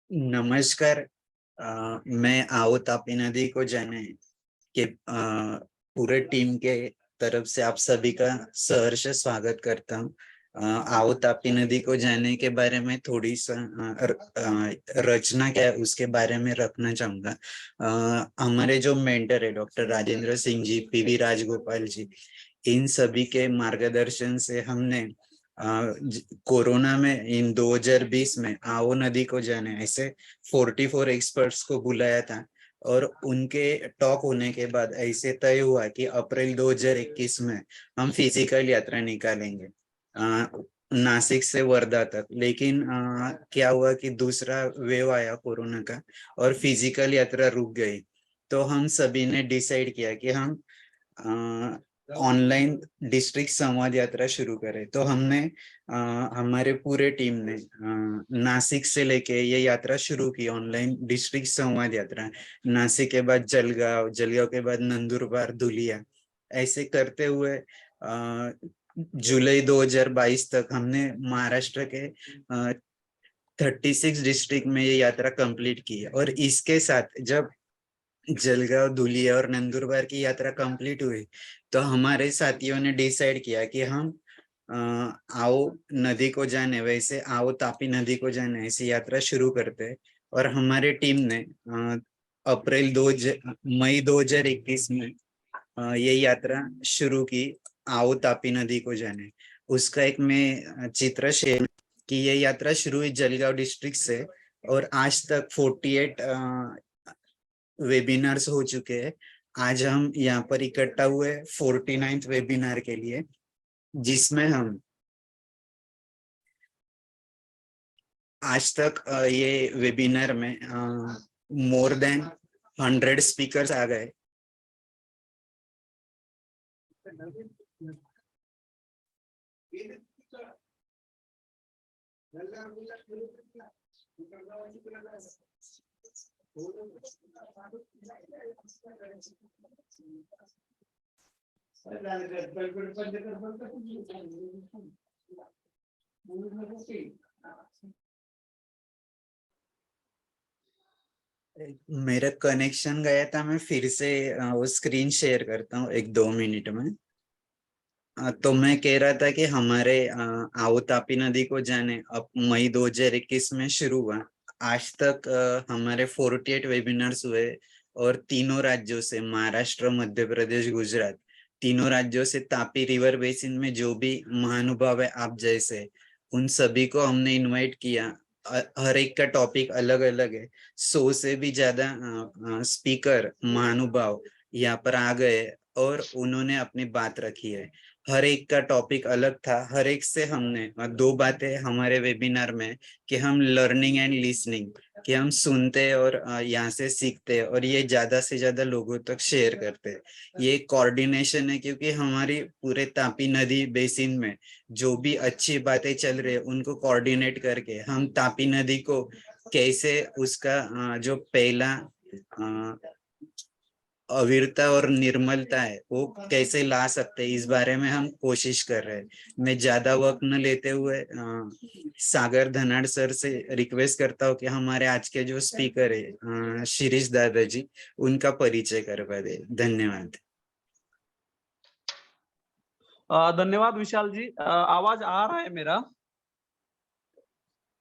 नमस्कार। मैं आओ तापी नदी को जाने के पूरे टीम के तरफ से आप सभी का सहर्ष स्वागत करता हूँ। आओ तापी नदी को जाने के बारे में थोड़ी सा रचना क्या है उसके बारे में रखना चाहूंगा। हमारे जो मेंटर है डॉक्टर राजेंद्र सिंह जी, पीवी राजगोपाल जी, इन सभी के मार्गदर्शन से हमने कोरोना में इन 2020 में आओ नदी को जाने ऐसे 44 एक्सपर्ट्स को बुलाया था। और उनके टॉक होने के बाद ऐसे तय हुआ कि अप्रैल 2021 में हम फिजिकल यात्रा निकालेंगे नासिक से वर्धा तक। लेकिन क्या हुआ कि दूसरा वेव आया कोरोना का और फिजिकल यात्रा रुक गई। तो हम सभी ने डिसाइड किया कि हम ऑनलाइन डिस्ट्रिक्ट संवाद यात्रा शुरू करें। तो हमने हमारे पूरे टीम ने नासिक से लेके ये यात्रा शुरू की, ऑनलाइन डिस्ट्रिक्ट संवाद यात्रा। नासिक के बाद जलगांव, जलगांव के बाद नंदुरबार, धुलिया, ऐसे करते हुए जुलाई 2022 तक हमने महाराष्ट्र के 36 डिस्ट्रिक्ट में ये यात्रा कंप्लीट की है। और इसके साथ जब जलगांव, धुलिया और नंदुरबार की यात्रा कंप्लीट हुई तो हमारे साथियों ने डिसाइड किया कि हम आओ नदी को जाने, वैसे आओ तापी नदी को जाने ऐसी यात्रा शुरू करते हैं। और हमारे टीम ने मई 2021 में ये यात्रा शुरू की, आओ तापी नदी को जाने। उसका एक मैं चित्र शेयर कि ये यात्रा शुरू हुई जलगांव डिस्ट्रिक्ट से और आज तक 48 वेबिनार्स हो चुके हैं। आज हम यहाँ पर इकट्ठा हुए 49th वेबिनार के लिए, जिसमें हम आज तक ये वेबिनार में मोर देन 100 स्पीकर्स आ गए। मेरा कनेक्शन गया था, मैं फिर से वो स्क्रीन शेयर करता हूँ 1-2 मिनट में। तो मैं कह रहा था कि हमारे आओ तापी नदी को जाने अब मई 2021 में शुरू हुआ। आज तक हमारे 48 वेबिनार्स हुए और तीनों राज्यों से, महाराष्ट्र, मध्य प्रदेश, गुजरात, तीनों राज्यों से तापी रिवर बेसिन में जो भी महानुभाव है आप जैसे, उन सभी को हमने इनवाइट किया। हर एक का टॉपिक अलग अलग है। 100 से भी ज्यादा स्पीकर, महानुभाव यहाँ पर आ गए और उन्होंने अपनी बात रखी है। हर एक का टॉपिक अलग था। हर एक से हमने 2 बातें हमारे वेबिनार में कि हम लर्निंग एंड लिसनिंग, कि हम सुनते और यहाँ से सीखते और ये ज्यादा से ज्यादा लोगों तक शेयर करते। ये कोऑर्डिनेशन है, क्योंकि हमारी पूरे तापी नदी बेसिन में जो भी अच्छी बातें चल रही है उनको कोऑर्डिनेट करके हम तापी नदी को कैसे उसका जो पहला अविरता और निर्मलता है वो कैसे ला सकते हैं, इस बारे में हम कोशिश कर रहे हैं। मैं ज्यादा वक्त न लेते हुए सागर धनाड़ सर से रिक्वेस्ट करता हूँ कि हमारे आज के जो स्पीकर है शिरीष दादाजी, उनका परिचय करवा दे। धन्यवाद। धन्यवाद विशाल जी। आवाज आ रहा है मेरा?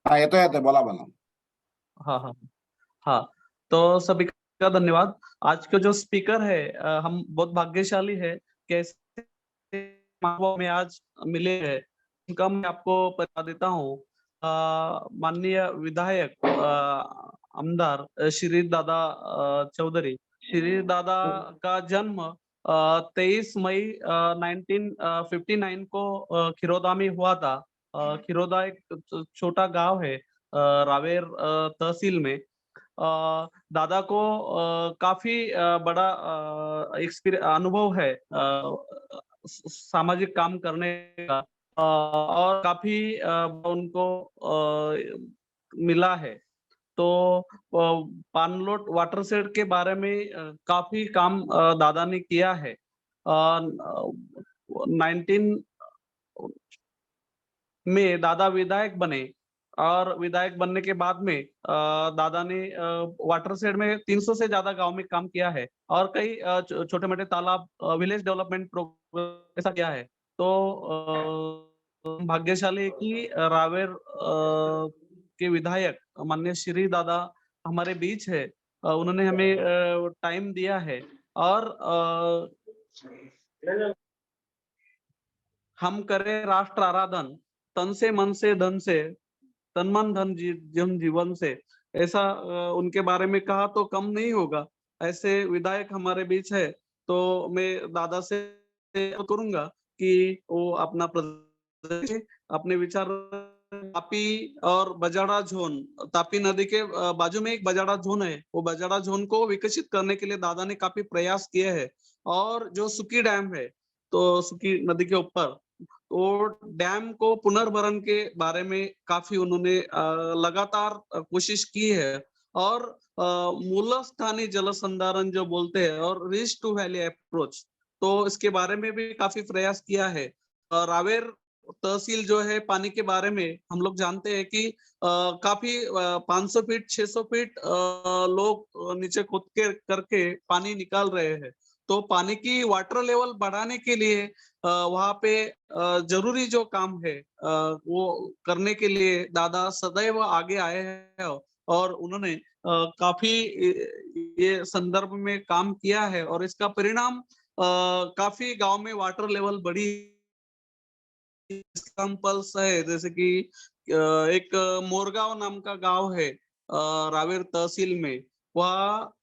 हाँ, येतोय, बोला बोला। हाँ हाँ हाँ। तो सभी का धन्यवाद। आज के जो स्पीकर है, हम बहुत भाग्यशाली है कैसे में आज मिले हैं। उनका मैं आपको बता देता हूँ। माननीय विधायक आमदार श्री दादा चौधरी, श्री दादा का जन्म 23 मई 1959 को खिरोदा में हुआ था। खिरोदा एक छोटा गांव है रावेर तहसील में। दादा को काफी बड़ा अनुभव है सामाजिक काम करने का, और काफी उनको मिला है। तो पानलोट वाटर शेड के बारे में काफी काम दादा ने किया है। 19 में दादा विधायक बने और विधायक बनने के बाद में दादा ने वाटर शेड में 300 से ज्यादा गांव में काम किया है और कई छोटे मोटे तालाब विलेज डेवलपमेंट प्रोग्राम ऐसा किया है। तो भाग्यशाली है कि रावेर के विधायक माननीय श्री दादा हमारे बीच है। उन्होंने हमें टाइम दिया है और हम करें राष्ट्र आराधन तन से मन से धन से, तन मन धन जन जीवन से, ऐसा उनके बारे में कहा तो कम नहीं होगा। ऐसे विधायक हमारे बीच है तो मैं दादा से करूंगा कि वो अपना अपने विचार तापी और बजाड़ा जोन, तापी नदी के बाजू में एक बजाड़ा जोन है, वो बजाड़ा जोन को विकसित करने के लिए दादा ने काफी प्रयास किए हैं। और जो सुकी डैम है, तो सुकी नदी के ऊपर तो डैम को पुनर्भरण के बारे में काफी उन्होंने लगातार कोशिश की है और मूल स्थानीय जल संधारण जो बोलते हैं और रिच टू वैली अप्रोच, तो इसके बारे में भी काफी प्रयास किया है। रावेर तहसील जो है पानी के बारे में हम लोग जानते हैं कि काफी 500 फीट 600 फीट लोग नीचे खोद के करके पानी निकाल रहे हैं। तो पानी की वाटर लेवल बढ़ाने के लिए वहाँ पे जरूरी जो काम है वो करने के लिए दादा सदैव आगे आए हैं और उन्होंने काफी ये संदर्भ में काम किया है और इसका परिणाम काफी गांव में वाटर लेवल बढ़ी एग्जाम्पल्स है। जैसे कि एक मोरगांव नाम का गांव है रावेर तहसील में, वहाँ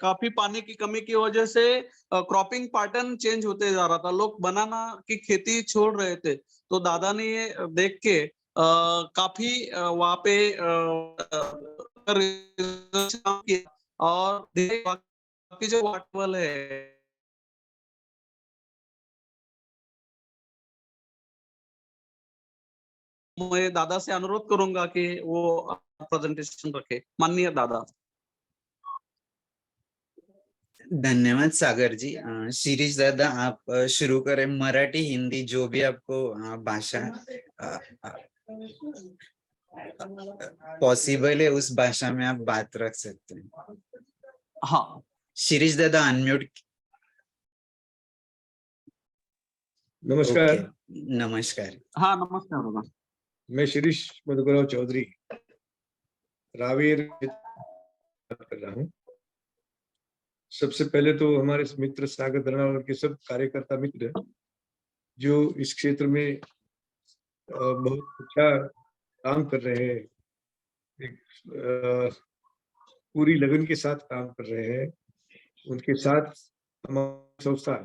काफी पानी की कमी की वजह से क्रॉपिंग पैटर्न चेंज होते जा रहा था, लोग बनाना की खेती छोड़ रहे थे। तो दादा ने ये देख के काफी वहाँ पे research काम किया और बाकी जो वाटर है मैं दादा से अनुरोध करूंगा कि वो प्रेजेंटेशन रखे। माननीय दादा। धन्यवाद सागर जी। शिरीष दादा, आप शुरू करें। मराठी हिंदी जो भी आपको भाषा पॉसिबल है उस भाषा में आप बात रख सकते हैं। हाँ शिरीष दादा अनम्यूट। नमस्कार। नमस्कार। हाँ नमस्कार दादा। मैं शिरीष मधुकरराव चौधरी रावेर बात कर रहा हूँ। सबसे पहले तो हमारे मित्र सागर धरनावल के सब कार्यकर्ता मित्र जो इस क्षेत्र में बहुत अच्छा काम कर रहे हैं, एक पूरी लगन के साथ काम कर रहे हैं, उनके साथ हमारी संस्था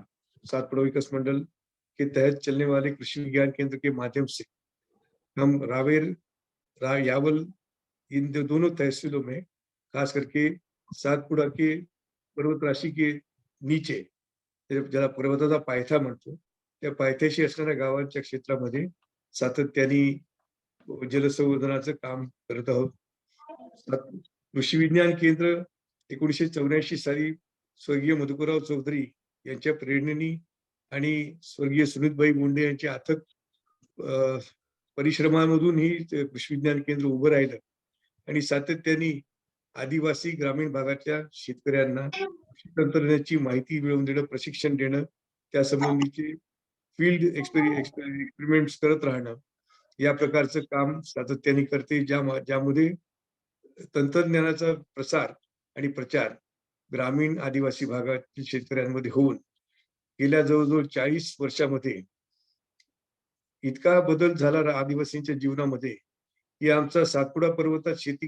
सातपुड़ा विकास मंडल के तहत चलने वाले कृषि विज्ञान केंद्र के माध्यम से हम रावेर यावल इन दोनों तहसीलों में खास करके सातपुड़ा के पर्वत राशी के नीचे ज्याला पर्वताचा पायथा म्हणतो त्या पायथ्याशी असणाऱ्या गावांच्या क्षेत्रामध्ये सातत्याने जलसंवर्धनाचं काम करत आहोत। कृषी विज्ञान केंद्र 1984 साली स्वर्गीय मधुकरराव चौधरी यांच्या प्रेरणेने आणि स्वर्गीय सुनीतभाई मुंडे यांच्या अथक परिश्रमामधून ही कृषी विज्ञान केंद्र उभं राहिलं आणि सातत्याने आदिवासी ग्रामीण भागातल्या शेतकऱ्यांना तंत्रज्ञानाची माहिती मिळवून देणं, प्रशिक्षण देणं, त्या संबंधीचे फील्ड एक्सपेरिमेंट्स करत राहणं, या प्रकारचं काम सातत्याने करते, ज्यामध्ये तंत्रज्ञानाचा प्रसार आणि प्रचार ग्रामीण आदिवासी भागातील शेतकऱ्यांमध्ये होऊन गेल्या जवळजवळ 40 वर्षामध्ये इतका बदल झाला आदिवासींच्या जीवनामध्ये की आमचा सातपुडा पर्वतात शेती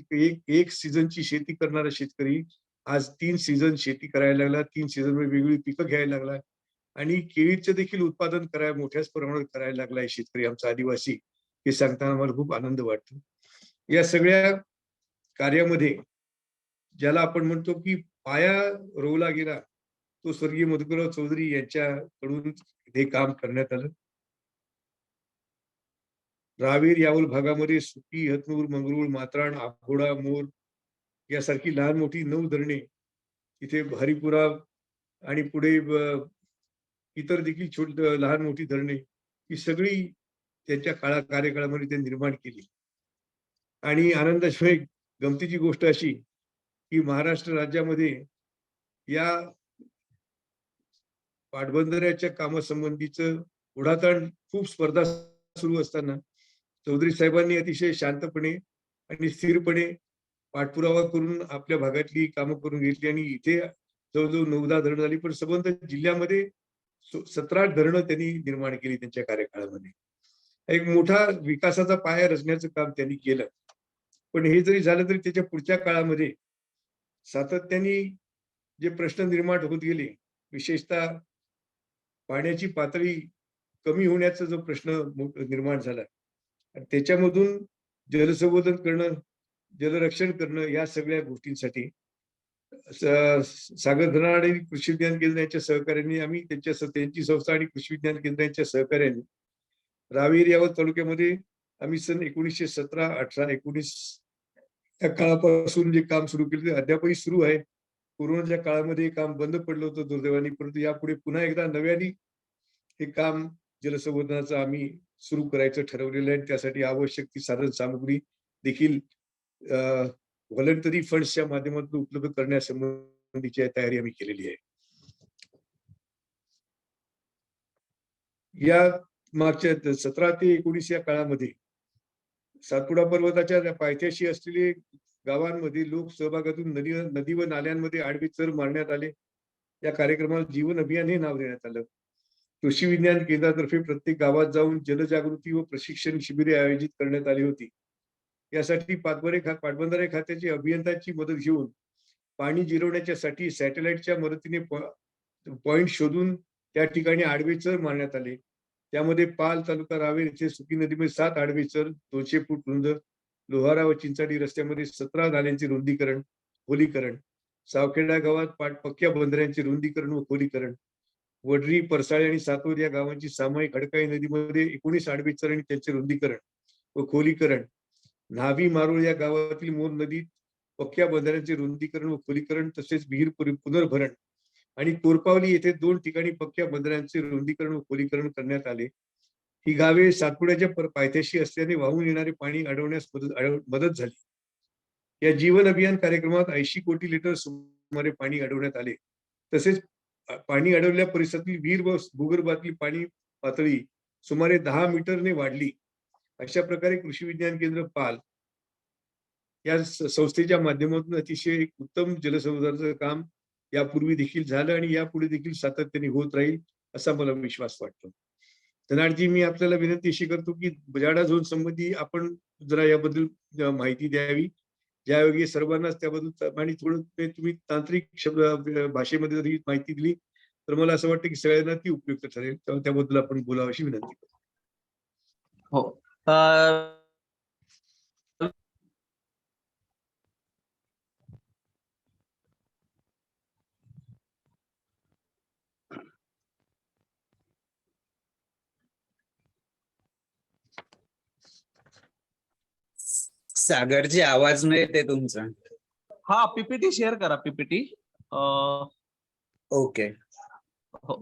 एक सीझनची शेती करणारा शेतकरी आज 3 सीझन शेती करायला लागला, 3 सीझन मध्ये वेगवेगळी पिकं घ्यायला लागला आणि केळीचं देखील उत्पादन करायला मोठ्याच प्रमाणात करायला लागलाय शेतकरी आमचा आदिवासी, हे सांगताना मला खूप आनंद वाटतो। या सगळ्या कार्यामध्ये ज्याला आपण म्हणतो की पाया रोवला गेला तो स्वर्गीय मधुकरराव चौधरी यांच्याकडून हे काम करण्यात आलं। रावेर यावल भागामध्ये सुकी, हतनूर, मंगरुळ, मात्राण, आघोडा, मोर यासारखी लहान मोठी 9 धरणे, इथे हरिपुरा आणि पुढे इतर देखील लहान मोठी धरणे ही सगळी त्यांच्या कार्यकाळामध्ये ते निर्माण केली। आणि आनंदाशिवाय गमतीची गोष्ट अशी की महाराष्ट्र राज्यामध्ये या पाटबंधाऱ्याच्या कामासंबंधीचं ओढाताण खूप स्पर्धा सुरू असताना चौधरी साहेबांनी अतिशय शांतपणे आणि स्थिरपणे पाठपुरावा करून आपल्या भागातली कामं करून घेतली आणि इथे जवळजवळ 9-10 धरणं झाली, पण संबंध जिल्ह्यामध्ये 17 धरणं त्यांनी निर्माण केली त्यांच्या कार्यकाळामध्ये. एक मोठा विकासाचा पाया रचण्याचं काम त्यांनी केलं. पण हे जरी झालं तरी त्याच्या पुढच्या काळामध्ये सातत्याने जे प्रश्न निर्माण होत गेले, विशेषतः पाण्याची पातळी कमी होण्याचा जो प्रश्न निर्माण झाला आणि त्याच्यामधून जलसंवर्धन करणं, जलरक्षण करणं या सगळ्या गोष्टींसाठी सागर धनाड आणि कृषी विज्ञान केंद्र यांच्या सहकार्याने आम्ही त्यांची संस्था आणि कृषी विज्ञान केंद्र यांच्या सहकार्याने रावेर यावत तालुक्यामध्ये आम्ही सन 1917, 18, 19 या काळापासून जे काम सुरू केलं ते अद्यापही सुरू आहे. कोरोनाच्या काळामध्ये काम बंद पडलं होतं दुर्दैवाने, परंतु यापुढे पुन्हा एकदा नव्याने हे काम जलसंवर्धनाचं आम्ही सुरू करायचं ठरवलेलं आहे. त्यासाठी आवश्यक ती साधन सामुग्री देखील व्हॉलंटरी फंड्सच्या माध्यमातून उपलब्ध करण्यासंबंधीची तयारी आम्ही केलेली आहे. या मागच्या 17 ते 19 या काळामध्ये सातपुडा पर्वताच्या पायथ्याशी असलेले गावांमध्ये लोक सहभागातून नदी व नाल्यांमध्ये आडवे चर मारण्यात आले. या कार्यक्रमाला जीवन अभियान हे नाव देण्यात आलं. कृषी विज्ञान केंद्रातर्फे प्रत्येक गावात जाऊन जनजागृती व प्रशिक्षण शिबिरे आयोजित करण्यात आली होती. यासाठी पाटबंधारे खात्याची अभियंत्यांची मदत घेऊन पाणी जिरवण्याच्यासाठी सॅटेलाइटच्या मदतीने पॉइंट शोधून त्या ठिकाणी आडवे चर मारण्यात आले. त्यामध्ये पाल तालुका रावेर येथे सुकी नदीमध्ये 7 आडवे चर 200 फूट रुंद, लोहारा व चिंचाडी रस्त्यामध्ये 17 नाल्यांचे रुंदीकरण, खोलीकरण, सावखेडा गावात पक्क्या बंधाऱ्यांचे रुंदीकरण व खोलीकरण, वडरी, परसाळे आणि सातोद या गावांची सामायिक खडकाई नदीमध्ये 19 आडवे चर आणि त्यांचे रुंदीकरण व खोलीकरण, न्हावी मारुळ या गावातील मोर नदीत पक्क्या बंधाऱ्यांचे रुंदीकरण व खोलीकरण तसेच विहीर पुनर्भरण आणि कोरपावली येथे 2 ठिकाणी पक्क्या बंधाऱ्यांचे रुंदीकरण व खोलीकरण करण्यात आले. ही गावे सातपुड्याच्या पायथ्याशी असल्याने वाहून येणारे पाणी अडवण्यास मदत झाली. या जीवन अभियान कार्यक्रमात 80 कोटी लिटर सुमारे पाणी अडवण्यात आले. तसेच पाणी अडवलेल्या परिसरातील विहीर व भूगर्भातील पाणी पातळी सुमारे 10 मीटरने वाढली. अशा प्रकारे कृषी विज्ञान केंद्र पाल या संस्थेच्या माध्यमातून अतिशय उत्तम जलसंवर्धनाचं काम यापूर्वी देखील झालं आणि यापुढे देखील सातत्याने होत राहील असा मला विश्वास वाटतो. धनाडजी, मी आपल्याला विनंती अशी करतो की बजाडा झोन संबंधी आपण जरा याबद्दल माहिती द्यावी. ज्यायोगे सर्वांनाच त्याबद्दल आणि थोडं तुम्ही तांत्रिक शब्द भाषेमध्ये जरी माहिती दिली तर मला असं वाटतं की सगळ्यांना ती उपयुक्त ठरेल. त्याबद्दल आपण बोलावं अशी विनंती करतो. हो. सागरजी, आवाज नाही येते तुमचा. हा, पीपीटी शेअर करा. पीपीटी. ओके. हो.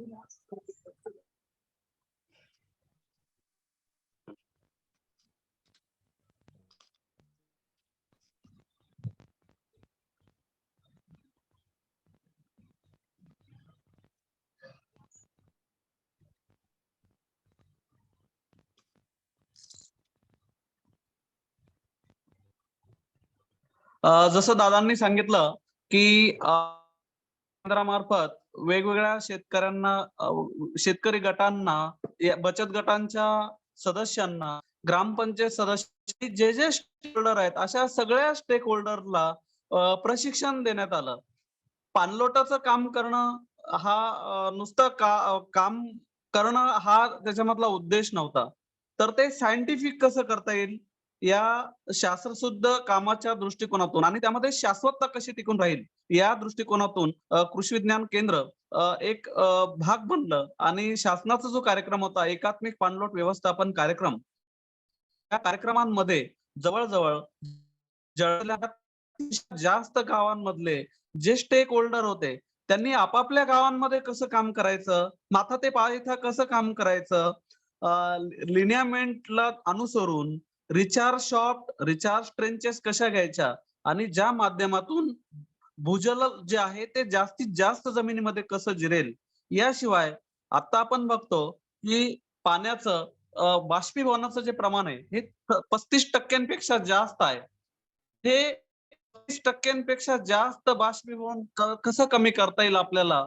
जसं दादांनी सांगितलं की केंद्रामार्फत वेगवेगळ्या शेतकऱ्यांना, शेतकरी गटांना, बचत गटांच्या सदस्यांना, ग्रामपंचायत सदस्य, जे जे स्टेक होल्डर आहेत अशा सगळ्या स्टेक होल्डरला प्रशिक्षण देण्यात आलं. पाणलोटाचं काम करणं हा नुसतं काम करणं हा त्याच्यामधला उद्देश नव्हता, तर ते सायंटिफिक कसं करता येईल या शास्त्रशुद्ध कामाच्या दृष्टिकोनातून आणि त्यामध्ये शाश्वतता कशी टिकून राहील या दृष्टिकोनातून कृषी विज्ञान केंद्र एक भाग बनलं आणि शासनाचा जो कार्यक्रम होता एकात्मिक पाणलोट व्यवस्थापन कार्यक्रम, या कार्यक्रमांमध्ये जवळजवळ जास्त गावांमधले जे स्टेक होल्डर होते त्यांनी आपापल्या गावांमध्ये कसं काम करायचं, माथा ते पायथा कसं काम करायचं, लिनियामेंटला अनुसरून रिचार्ज शॉफ्ट, रिचार्ज ट्रेंचेस कशा घ्यायच्या आणि ज्या माध्यमातून भूजल जे आहे ते जास्तीत जास्त जमिनीमध्ये कसं जिरेल. याशिवाय आता आपण बघतो की पाण्याचं बाष्पीभवनाचं जे प्रमाण आहे हे 35% जास्त आहे. हे 35% जास्त बाष्पीभवन कसं कमी करता येईल आपल्याला?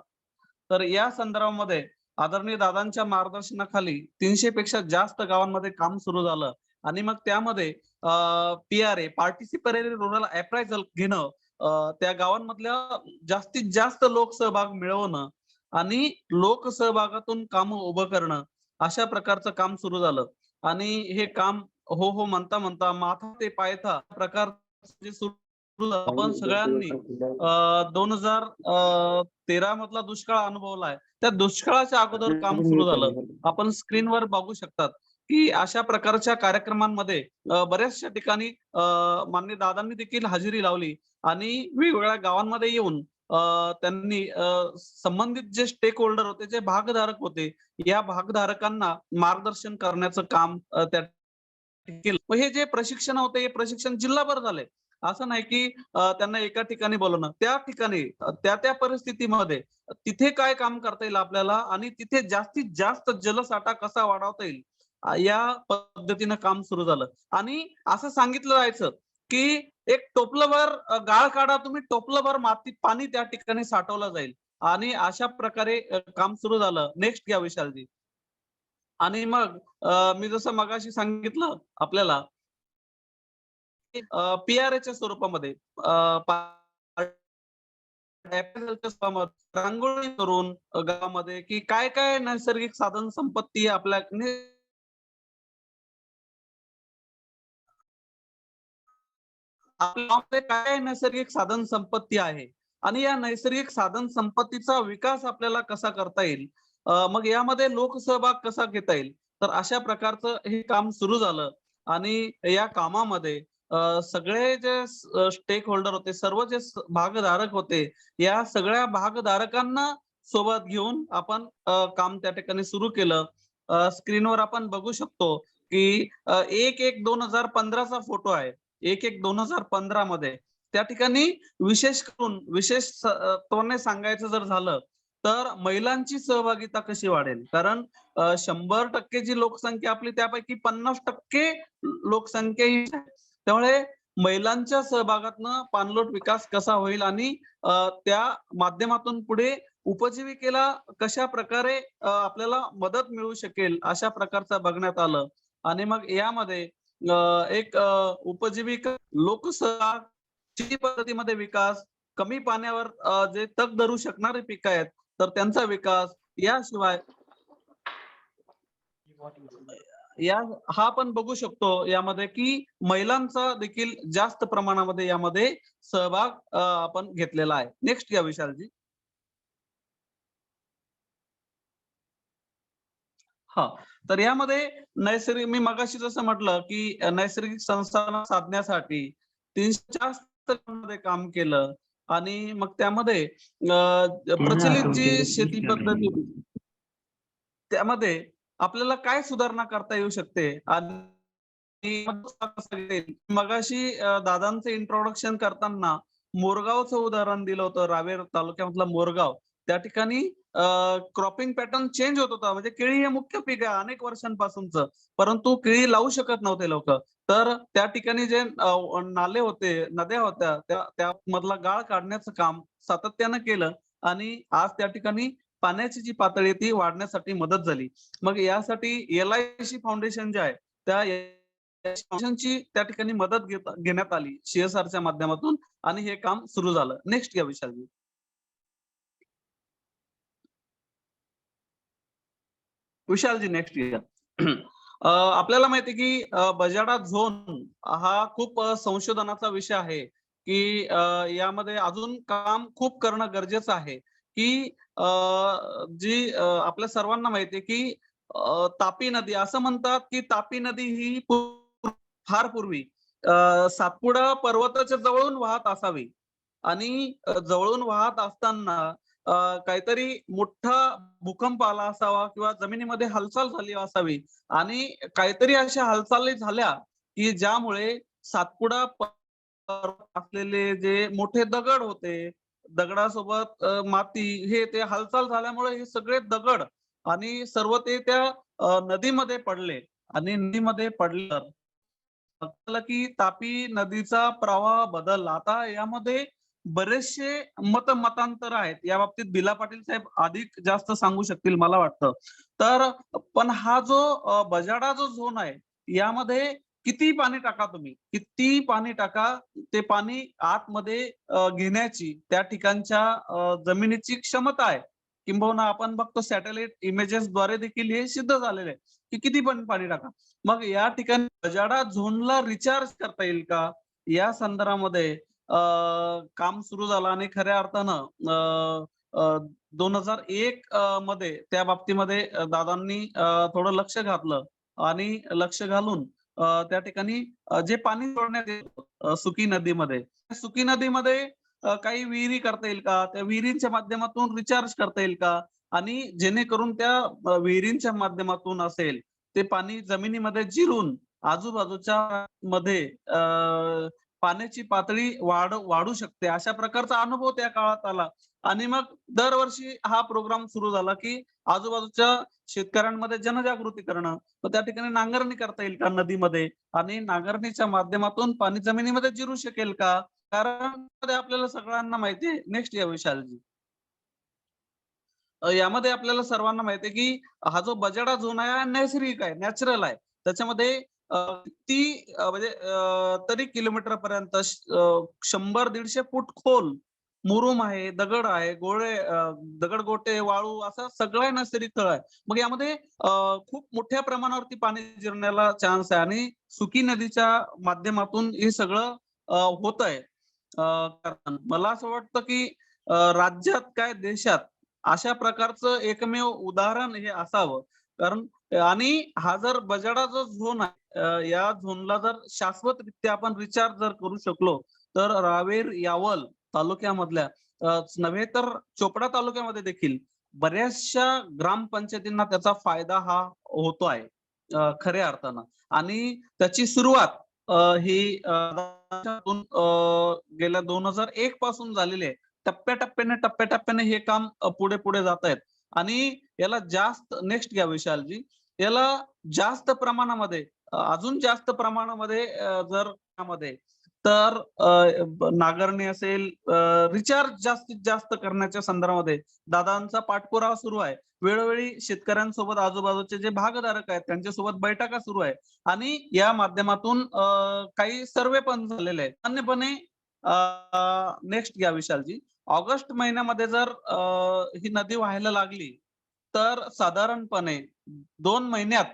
तर या संदर्भामध्ये आदरणीय दादांच्या मार्गदर्शनाखाली 300 पेक्षा जास्त गावांमध्ये काम सुरू झालं आणि मग त्यामध्ये PRA पार्टिसिपेटरी रुरल अप्रायझल घेणं, त्या गावांमधल्या जास्तीत जास्त लोकसहभाग मिळवणं आणि लोकसहभागातून कामं उभं करणं, अशा प्रकारचं काम सुरू झालं. आणि हे काम हो, हो म्हणता म्हणता माथा ते पायथा प्रकारचं जे सुरू झालं, आपण सगळ्यांनी 2013 मधला दुष्काळ अनुभवलाय. त्या दुष्काळाच्या अगोदर काम सुरू झालं. आपण स्क्रीनवर बघू शकतात, की अशा प्रकारच्या कार्यक्रमांमध्ये बऱ्याचशा ठिकाणी माननीय दादांनी देखील हजेरी लावली आणि वेगवेगळ्या गावांमध्ये येऊन त्यांनी संबंधित जे स्टेक होल्डर होते, जे भागधारक होते, या भागधारकांना मार्गदर्शन करण्याचं काम त्या केलं. मग हे जे प्रशिक्षण होते, हे प्रशिक्षण जिल्हाभर झाले. असं नाही की त्यांना एका ठिकाणी बोलवणं. त्या ठिकाणी त्या परिस्थितीमध्ये तिथे काय काम करता येईल आपल्याला आणि तिथे जास्तीत जास्त जलसाठा कसा वाढवता येईल, या पद्धतीनं काम सुरू झालं. आणि असं सांगितलं जायचं की एक टोपलंभर गाळ काढा तुम्ही, टोपलंभर माती पाणी त्या ठिकाणी साठवलं जाईल. आणि अशा प्रकारे काम सुरू झालं. नेक्स्ट घ्या विशालजी. आणि मग मी जसं मगाशी सांगितलं आपल्याला PRAच्या स्वरूपामध्ये रांगोळी करून गावामध्ये की काय काय नैसर्गिक साधन संपत्ती आपल्या गावामध्ये काय नैसर्गिक साधन संपत्ती आहे आणि या नैसर्गिक साधन संपत्तीचा विकास आपल्याला कसा करता येईल, मग यामध्ये लोकसहभाग कसा घेता येईल. तर अशा प्रकारचं हे काम सुरू झालं आणि या कामामध्ये सगळे जे स्टेक होल्डर होते, सर्व जे भागधारक होते, या सगळ्या भागधारकांना सोबत घेऊन आपण काम त्या ठिकाणी सुरू केलं. स्क्रीनवर आपण बघू शकतो की 1/1/2015चा फोटो आहे. 1/1/2015 मध्ये त्या ठिकाणी विशेष करून तोने सांगायचं जर झालं तर महिलांची सहभागिता कशी वाढेल. कारण 100% जी लोकसंख्या आपली त्यापैकी 50% लोकसंख्या ही आहे. त्यामुळे महिलांच्या सहभागातनं पाणलोट विकास कसा होईल आणि त्या माध्यमातून पुढे उपजीविकेला कशा प्रकारे आपल्याला मदत मिळू शकेल, अशा प्रकारचं बघण्यात आलं. आणि मग यामध्ये एक उपजीविका, लोकसहभाग, शेती पद्धतीमध्ये विकास, कमी पाण्यावर जे तग धरू शकणारे पिकं आहेत तर त्यांचा विकास, याशिवाय या हा आपण बघू शकतो यामध्ये की महिलांचा देखील जास्त प्रमाणामध्ये यामध्ये सहभाग आपण घेतलेला आहे. नेक्स्ट घ्या विशालजी. हा, तर यामध्ये नैसर्गिक, मी मगाशी जसं म्हटलं की नैसर्गिक संसाधन साधण्यासाठी 300 जास्त मध्ये काम केलं आणि मग त्यामध्ये प्रचलित जी शेती पद्धती त्यामध्ये आपल्याला काय सुधारणा करता येऊ शकते आणि मगाशी दादांचं इंट्रोडक्शन करताना मोरगावचं उदाहरण दिलं होतं. रावेर तालुक्यामधला मोरगाव, त्या ठिकाणी क्रॉपिंग पॅटर्न चेंज होत होता. म्हणजे केळी हे मुख्य पीक आहे अनेक वर्षांपासूनच, परंतु केळी लावू शकत नव्हते लोक. तर त्या ठिकाणी जे नाले होते, नद्या होत्या, त्या मधला गाळ काढण्याचं काम सातत्यानं केलं आणि आज त्या ठिकाणी पाण्याची जी पातळी आहे ती वाढण्यासाठी मदत झाली. मग यासाठी LIC फाउंडेशन जे आहे त्या फाउंडेशनची त्या ठिकाणी मदत घेण्यात आली CSRच्या माध्यमातून आणि हे काम सुरू झालं. नेक्स्ट घ्या विशालजी. विशालजी नेक्स्ट घ्या. आपल्याला माहिती आहे की बजाडा झोन हा खूप संशोधनाचा विषय आहे की यामध्ये अजून काम खूप करणं गरजेचं आहे की जी आपल्या सर्वांना माहिती आहे की तापी नदी, असं म्हणतात की तापी नदी ही फार पूर्वी सातपुडा पर्वताच्या जवळून वाहत असावी आणि जवळून वाहत असताना काहीतरी मोठा भूकंप आला असावा किंवा जमिनीमध्ये हालचाल झाली असावी आणि काहीतरी अशा हालचाली झाल्या की ज्यामुळे सातपुडा असलेले जे मोठे दगड होते, दगडासोबत माती हे ते हालचाल झाल्यामुळे हे सगळे दगड आणि सर्व ते त्या नदीमध्ये पडले आणि नदीमध्ये पडलं आपल्याला की तापी नदीचा प्रवाह बदलला. आता यामध्ये बरेचसे मतांतर आहेत. या बाबतीत बिला पाटील साहेब अधिक जास्त सांगू शकतील मला वाटतं. तर पण हा जो बजाडा जो झोन आहे, यामध्ये किती पाणी टाका तुम्ही, किती पाणी टाका, ते पाणी आतमध्ये घेण्याची त्या ठिकाणच्या जमिनीची क्षमता आहे. किंबहुना आपण बघतो सॅटेलाइट इमेजेसद्वारे देखील हे सिद्ध झालेलं आहे, की किती पण पाणी टाका. मग या ठिकाणी बजाडा झोनला रिचार्ज करता येईल का? या संदर्भामध्ये काम सुरू झालं आणि खऱ्या अर्थानं 2001 मध्ये त्या बाबतीमध्ये दादांनी थोडं लक्ष घातलं आणि लक्ष घालून त्या ठिकाणी जे पाणी सोडण्यात येतं सुकी नदीमध्ये, त्या सुकी नदीमध्ये काही विहिरी करता येईल का? त्या विहिरींच्या माध्यमातून रिचार्ज करता येईल का? आणि जेणेकरून त्या विहिरींच्या माध्यमातून असेल ते पाणी जमिनीमध्ये जिरून आजूबाजूच्या मध्ये पाण्याची पातळी वाढू शकते. अशा प्रकारचा अनुभव त्या काळात आला आणि मग दरवर्षी हा प्रोग्राम सुरू झाला, की आजूबाजूच्या शेतकऱ्यांमध्ये जनजागृती करणं. तर त्या ठिकाणी नांगरणी करता येईल का नदीमध्ये आणि नांगरणीच्या माध्यमातून पाणी जमिनीमध्ये जिरू शकेल का? कारण आपल्याला सगळ्यांना माहिती आहे. नेक्स्ट या विशालजी. यामध्ये आपल्याला सर्वांना माहिती आहे, की हा जो बजाडा झोन आहे हा नैसर्गिक आहे, नॅचरल आहे. त्याच्यामध्ये किती म्हणजे तरी किलोमीटर पर्यंत 100-150 फूट खोल मुरुम आहे, दगड आहे, दगड-गोटे, वाळू असा सगळा नैसर्गिक तळ आहे. मग यामध्ये खूप मोठ्या प्रमाणावरती पाणी जिरण्याला चान्स आहे आणि सुकी नदीच्या माध्यमातून हे सगळं होतंय. कारण मला असं वाटतं, की राज्यात काय देशात अशा प्रकारचं एकमेव उदाहरण हे असावं. कारण आणि हा जर बजाडा जो झोन आहे या झोनला जर शाश्वतरित्या आपण रिचार्ज जर करू शकलो, तर रावेर, यावल तालुक्यामधल्या नव्हे तर चोपडा तालुक्यामध्ये देखील बऱ्याचशा ग्रामपंचायतींना त्याचा फायदा हा होतो आहे खऱ्या अर्थानं. आणि त्याची सुरुवात ही गेल्या 2001 पासून झालेली आहे. टप्प्याटप्प्याने हे काम पुढे जात आहेत आणि याला जास्त नेक्स्ट घ्या विशालजी. याला जास्त प्रमाणामध्ये अजून जास्त प्रमाणामध्ये जर त्यामध्ये तर नांगरणी असेल, रिचार्ज जास्तीत जास्त करण्याच्या संदर्भामध्ये दादांचा पाठपुरावा सुरू आहे. वेळोवेळी शेतकऱ्यांसोबत आजूबाजूचे जे भागधारक आहेत त्यांच्यासोबत बैठका सुरू आहे आणि या माध्यमातून काही सर्वे पण झालेले आहेत. सामान्यपणे नेक्स्ट घ्या विशालजी. ऑगस्ट महिन्यामध्ये जर ही नदी व्हायला लागली, तर साधारणपणे 2 महिन्यात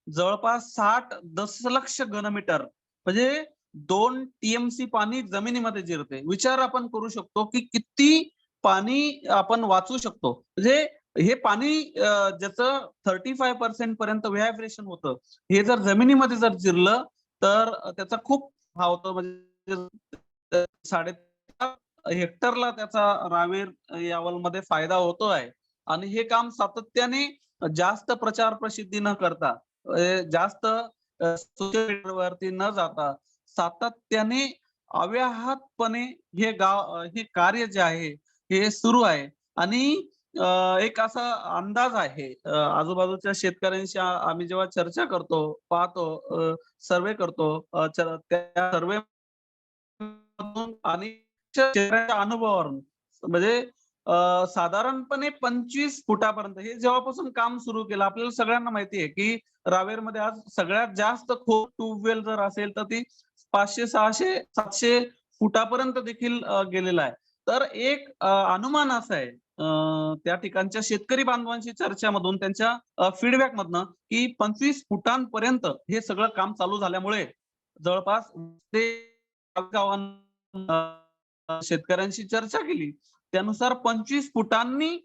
जवळपास 60 दशलक्ष घनमीटर म्हणजे 2 टीएमसी पाणी जमिनीमध्ये जिरते. विचार आपण करू शकतो, की किती पाणी आपण वाचवू शकतो. म्हणजे हे पाणी ज्याचं 35% पर्यंत व्हायब्रेशन होतं, हे जर जमिनीमध्ये जर जिरलं, तर त्याचा खूप हा होतो म्हणजे 3.5 हेक्टरला त्याचा रावेर यावलमध्ये फायदा होतो आहे आणि हे काम सातत्याने जास्त प्रचार प्रसिद्धी न करता जास्त सोशल मीडियावरती न जाता सातत्याने अव्याहतपणे हे कार्य जे आहे हे सुरू आहे आणि एक असा अंदाज आहे आजूबाजूच्या शेतकऱ्यांशी आम्ही जेव्हा चर्चा करतो, पाहतो, सर्वे करतो त्या सर्वे आणि चेहऱ्याच्या अनुभवावरून म्हणजे साधारणपणे 25 फुटापर्यंत हे जेव्हापासून काम सुरू केलं आपल्याला सगळ्यांना माहिती आहे की रावेरमध्ये आज सगळ्यात जास्त खोल ट्यूबवेल जर असेल तर ती 500, 600, 700 फुटापर्यंत देखील गेलेला आहे. तर एक अनुमान असा आहे त्या ठिकाणच्या शेतकरी बांधवांशी चर्चामधून त्यांच्या फीडबॅक मधनं की 25 फुटांपर्यंत हे सगळं काम चालू झाल्यामुळे जवळपास ते शेतकऱ्यांशी चर्चा केली त्यानुसार 25 फुटांनी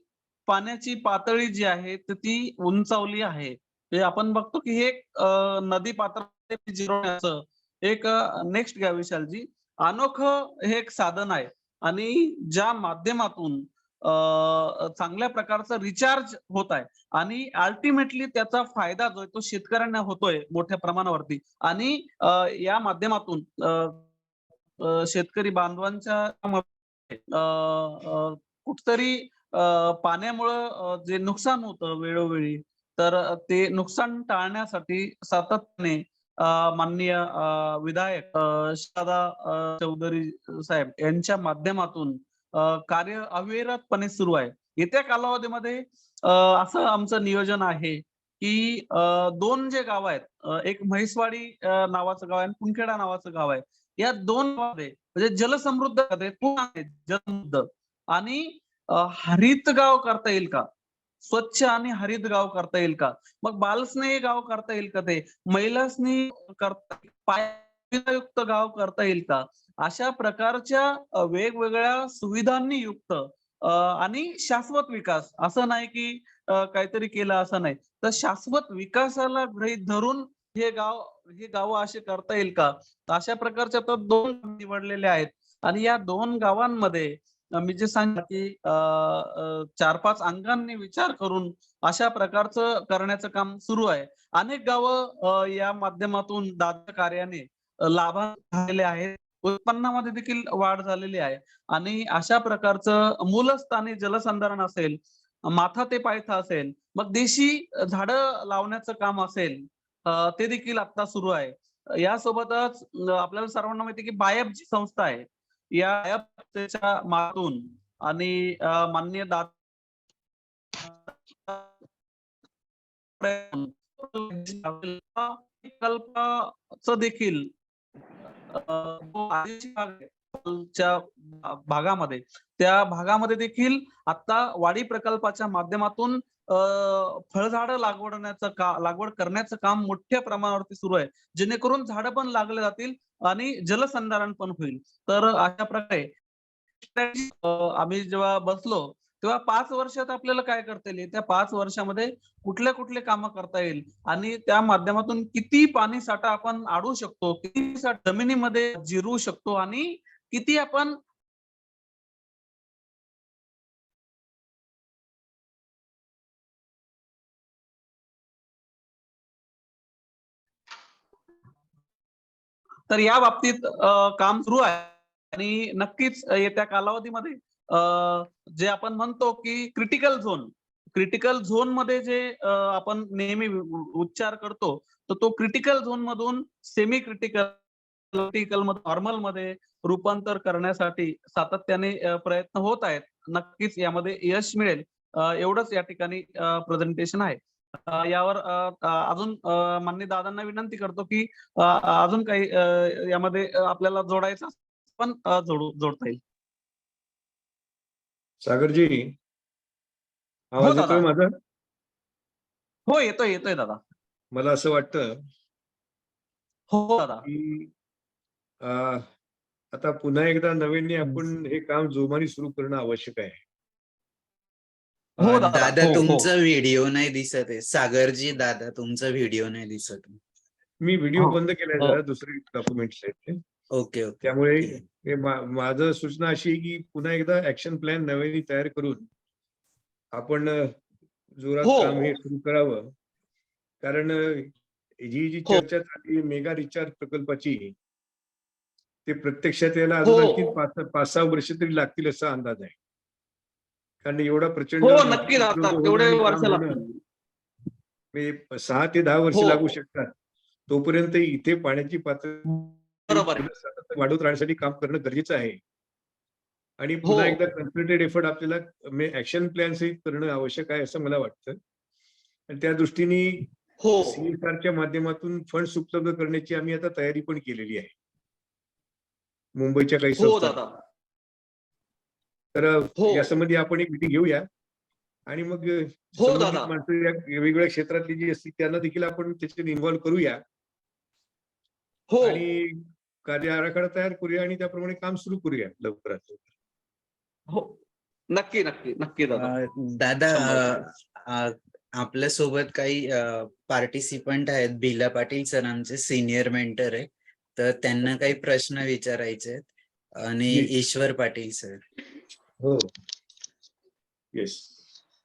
पाण्याची पातळी जी आहे ती उंचावली आहे. हे आपण बघतो की हे नदी पात्र जिरवण्याचं एक नेक्स्ट घ्या विशालजी अनोखं हे एक साधन आहे आणि ज्या माध्यमातून चांगल्या प्रकारचा रिचार्ज होत आहे आणि अल्टिमेटली त्याचा फायदा जो आहे तो शेतकऱ्यांना होतोय मोठ्या प्रमाणावरती आणि या माध्यमातून शेतकरी बांधवांच्या कुठतरी पाण्यामुळं जे नुकसान होतं वेळोवेळी तर ते नुकसान टाळण्यासाठी सातत्याने माननीय विधायक शहादा चौधरी साहेब यांच्या माध्यमातून कार्य अविरतपणे सुरू आहे. येत्या कालावधीमध्ये असं आमचं नियोजन आहे की 2 जे गाव आहेत एक म्हैसवाडी नावाचं गाव आहे आणि कुंखेडा नावाचं गाव आहे. या 2 गावामध्ये म्हणजे जलसमृद्ध जलसमृद्ध आणि हरित गाव करता येईल का? स्वच्छ आणि हरित गाव करता येईल का? मग बालस्नेही गाव करता येईल का ते? महिलास्नेही करता पायायुक्त गाव करता येईल का? अशा प्रकारच्या वेगवेगळ्या सुविधांनी युक्त आणि शाश्वत विकास असं नाही की काहीतरी केलं असं नाही. तर शाश्वत विकासाला गृहीत धरून हे गाव असे करता येईल का? अशा प्रकारच्या तर 2 निवडलेले आहेत आणि या 2 गावांमध्ये मी जे सांगितलं की 4-5 अंगांनी विचार करून अशा प्रकारचं करण्याचं काम सुरू आहे. अनेक गावं या माध्यमातून दादा कार्याने लाभान्वित झालेले आहेत. उत्पन्नामध्ये देखील वाढ झालेली आहे आणि अशा प्रकारचं मूलस्थानी जलसंधारण असेल, माथा ते पायथा असेल, मग देशी झाडं लावण्याचं काम असेल, ते देखील आता सुरू आहे. यासोबतच आपल्याला सर्वांना माहिती आहे की बायफ जी संस्था आहे, या संस्थेच्या माध्यमातून आणि माननीय प्रकल्पाचं देखील जो आदिवासी भाग आहे, च्या भागामध्ये त्या भागामध्ये देखील आता वाडी प्रकल्पाच्या माध्यमातून फळझाडं लागवड करण्याचं काम मोठ्या प्रमाणावरती सुरू आहे. जेणेकरून झाडं पण लागले जातील आणि जलसंधारण पण होईल. तर अशा प्रकारे आम्ही जेव्हा बसलो तेव्हा 5 वर्षात आपल्याला काय करता येईल? त्या 5 वर्षामध्ये कुठले कामं करता येईल आणि त्या माध्यमातून किती पाणी साठा आपण अडवू शकतो, किती जमिनीमध्ये जिरवू शकतो आणि किती आपण तर या बाबतीत काम सुरू आहे आणि नक्कीच येत्या कालावधीमध्ये जे आपण म्हणतो की क्रिटिकल झोन मध्ये जे आपण नेहमी उच्चार करतो तर तो क्रिटिकल झोन मधून सेमी क्रिटिकल नॉर्मल मध्ये रूपांतर करण्यासाठी सातत्याने प्रयत्न होत आहेत. नक्कीच यामध्ये यश मिळेल एवढंच या ठिकाणी प्रेझेंटेशन आहे. यावर अजून माननीय दादांना विनंती करतो की अजून काही यामध्ये आपल्याला जोडायचं पण जोडता येईल. सागरजी, हो आवाज दादा. येतोय माझा? हो येतोय दादा. मला असं वाटतं हो दादा. की आता पुन्हा एकदा नव्याने आपण हे काम जोमाने सुरू करणं आवश्यक आहे. हो दादा. दादा हो. तुमचा व्हिडिओ नाही दिसत आहे. सागरजी दादा तुमचा व्हिडिओ नाही दिसत आहे. मी व्हिडिओ हो. बंद केलाय जरा, दुसरे डॉक्युमेंट्स आहेत ते. Okay okay. त्यामुळे ठीक आहे. हे माझं सूचना अशी आहे की पुन्हा एकदा ऍक्शन प्लॅन नव्याने तयार करून आपण जोरात हो. काम हे सुरू करावं. कारण ही जी हो. चर्चा चालली मेगा रिचार्ज प्रकल्पाची, ते प्रत्यक्षात यायला हो. अजून आणखी 5-6 वर्ष तरी लागतील असा अंदाज आहे. कारण एवढा प्रचंड हो मोठा नक्की उपद्रव लागतात. होणं तेवढे आणि वर्ष काम होणं लागतात. म्हणजे 6 ते 10 वर्ष हो. लागू शकतात. तोपर्यंत इथे पाण्याची पातळी बरोबर आहे. सतत वाढवत राहण्यासाठी काम करणं गरजेचं आहे. आणि हो. पुन्हा एकदा कन्सन्ट्रेटेड एफर्ट आपल्याला ऍक्शन प्लॅन सहित करणं आवश्यक आहे असं मला वाटतं. आणि त्या दृष्टीने हो. CSRच्या माध्यमातून फंड्स उपलब्ध करण्याची आम्ही आता तयारी पण केलेली आहे. मुंबईच्या काही हो संस्था. दादा. तर हो. यासंबंधी आपण एक मीटिंग घेऊया आणि मग हो संबंधित दादा. माणसं या वेगवेगळ्या क्षेत्रातली जी असतील त्यांना देखील आपण त्याच्यात इन्व्हॉल्व करूया हो. आणि कार्य आराखडा तयार करूया आणि त्याप्रमाणे काम सुरू करूया लवकरात लवकर. हो. नक्की दादा. दादा 100%. आपल्या सोबत काही पार्टिसिपंट आहेत. भिला पाटील सर आमचे सिनियर मेंटर आहे. तर त्यांना काही प्रश्न विचारायचे आहेत आणि जी. ईश्वर पाटील सर. हो. येस,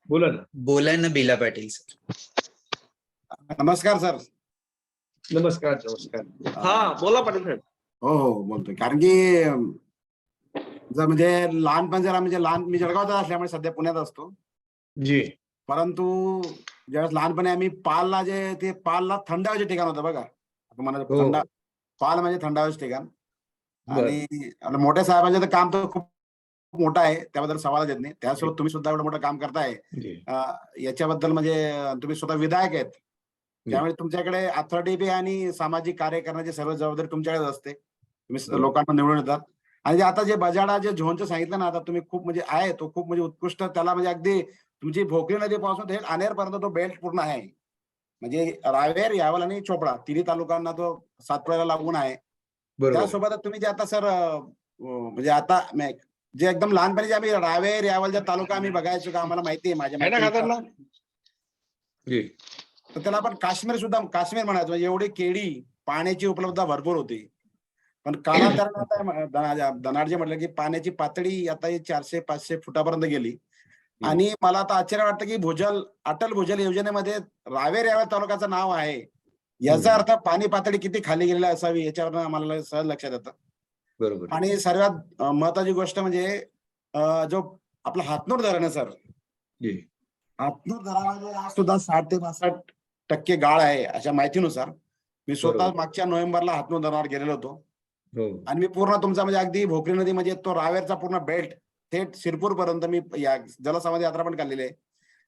बोला ना. बोला ना बिला पाटील सर. नमस्कार सर. नमस्कार नमस्कार. हा बोला पाटील साहेब. हो हो बोलतोय, कारण की जर म्हणजे लहानपण जरा म्हणजे मी जळगावचा असल्यामुळे सध्या पुण्यात असतो. जी. परंतु ज्यावेळेस लहानपणी आम्ही पालला ते पालला थंड हवेचे ठिकाण होतं बघा. तुम्हाला हो. थंड पाल म्हणजे थंड हवेचे ठिकाण. बर. आणि आपल्या मोठ्या साहेबांचं तर काम तर खूप मोठं आहे, त्याबद्दल सवालच येत नाही. त्यासोबत तुम्ही सुद्धा एवढं मोठं काम करताय, जी. याच्याबद्दल म्हणजे तुम्ही स्वतः विधायक आहेत, जी. त्यामुळे तुमच्याकडे अथॉरिटी बी आणि सामाजिक कार्य करण्याची सर्व जबाबदारी तुमच्याकडेच असते. तुम्ही बरोबर. लोकांना निवडून येतात. आणि जे आता जे बजाडा जे झोनचं सांगितलं ना, आता तुम्ही खूप म्हणजे आहे तो खूप म्हणजे उत्कृष्ट, त्याला म्हणजे अगदी तुमची भोकरी नदीपासून ते अनेरपर्यंत तो बेल्ट पूर्ण आहे. म्हणजे रावेर, यावल आणि चोपडा तिन्ही तालुक्यांना तो सातपुड्याला लागून आहे. बरोबर. त्यासोबत तुम्ही जे आता सर म्हणजे आता जे एकदम लहानपणी जे आम्ही रावेर, यावल जे तालुका आम्ही बघायचो का आम्हाला माहिती आहे, माझ्या माहिती जी. तर त्याला आपण काश्मीर सुद्धा काश्मीर म्हणायचो. म्हणजे एवढी केळी, पाण्याची उपलब्धता भरपूर होती. पण कालांतराने आता धनार्जी म्हटलं की पाण्याची पातळी आता 400-500 फुटापर्यंत गेली. आणि मला आता आश्चर्य वाटतं की अटल भूजल योजनेमध्ये रावेर यावल तालुक्याचं नाव आहे. याचा अर्थ पाणी पातळी किती खाली गेलेली असावी याच्यावर आम्हाला सहज लक्षात येतं. बरोबर. आणि सर्वात महत्वाची गोष्ट म्हणजे जो आपला हातनूर धरण आहे सर, जी. हातनूर धरणामध्ये आज सुद्धा 60 ते 62% गाळ आहे अशा माहितीनुसार. मी स्वतः बरोबर. मागच्या नोव्हेंबरला हातनूर धरणावर गेलेलो होतो. हो. आणि मी पूर्ण तुमचा म्हणजे अगदी भोकरी नदी म्हणजे तो रावेरचा पूर्ण बेल्ट थेट शिरपूर पर्यंत मी या जलसमाधी यात्रा पण काढलेली आहे.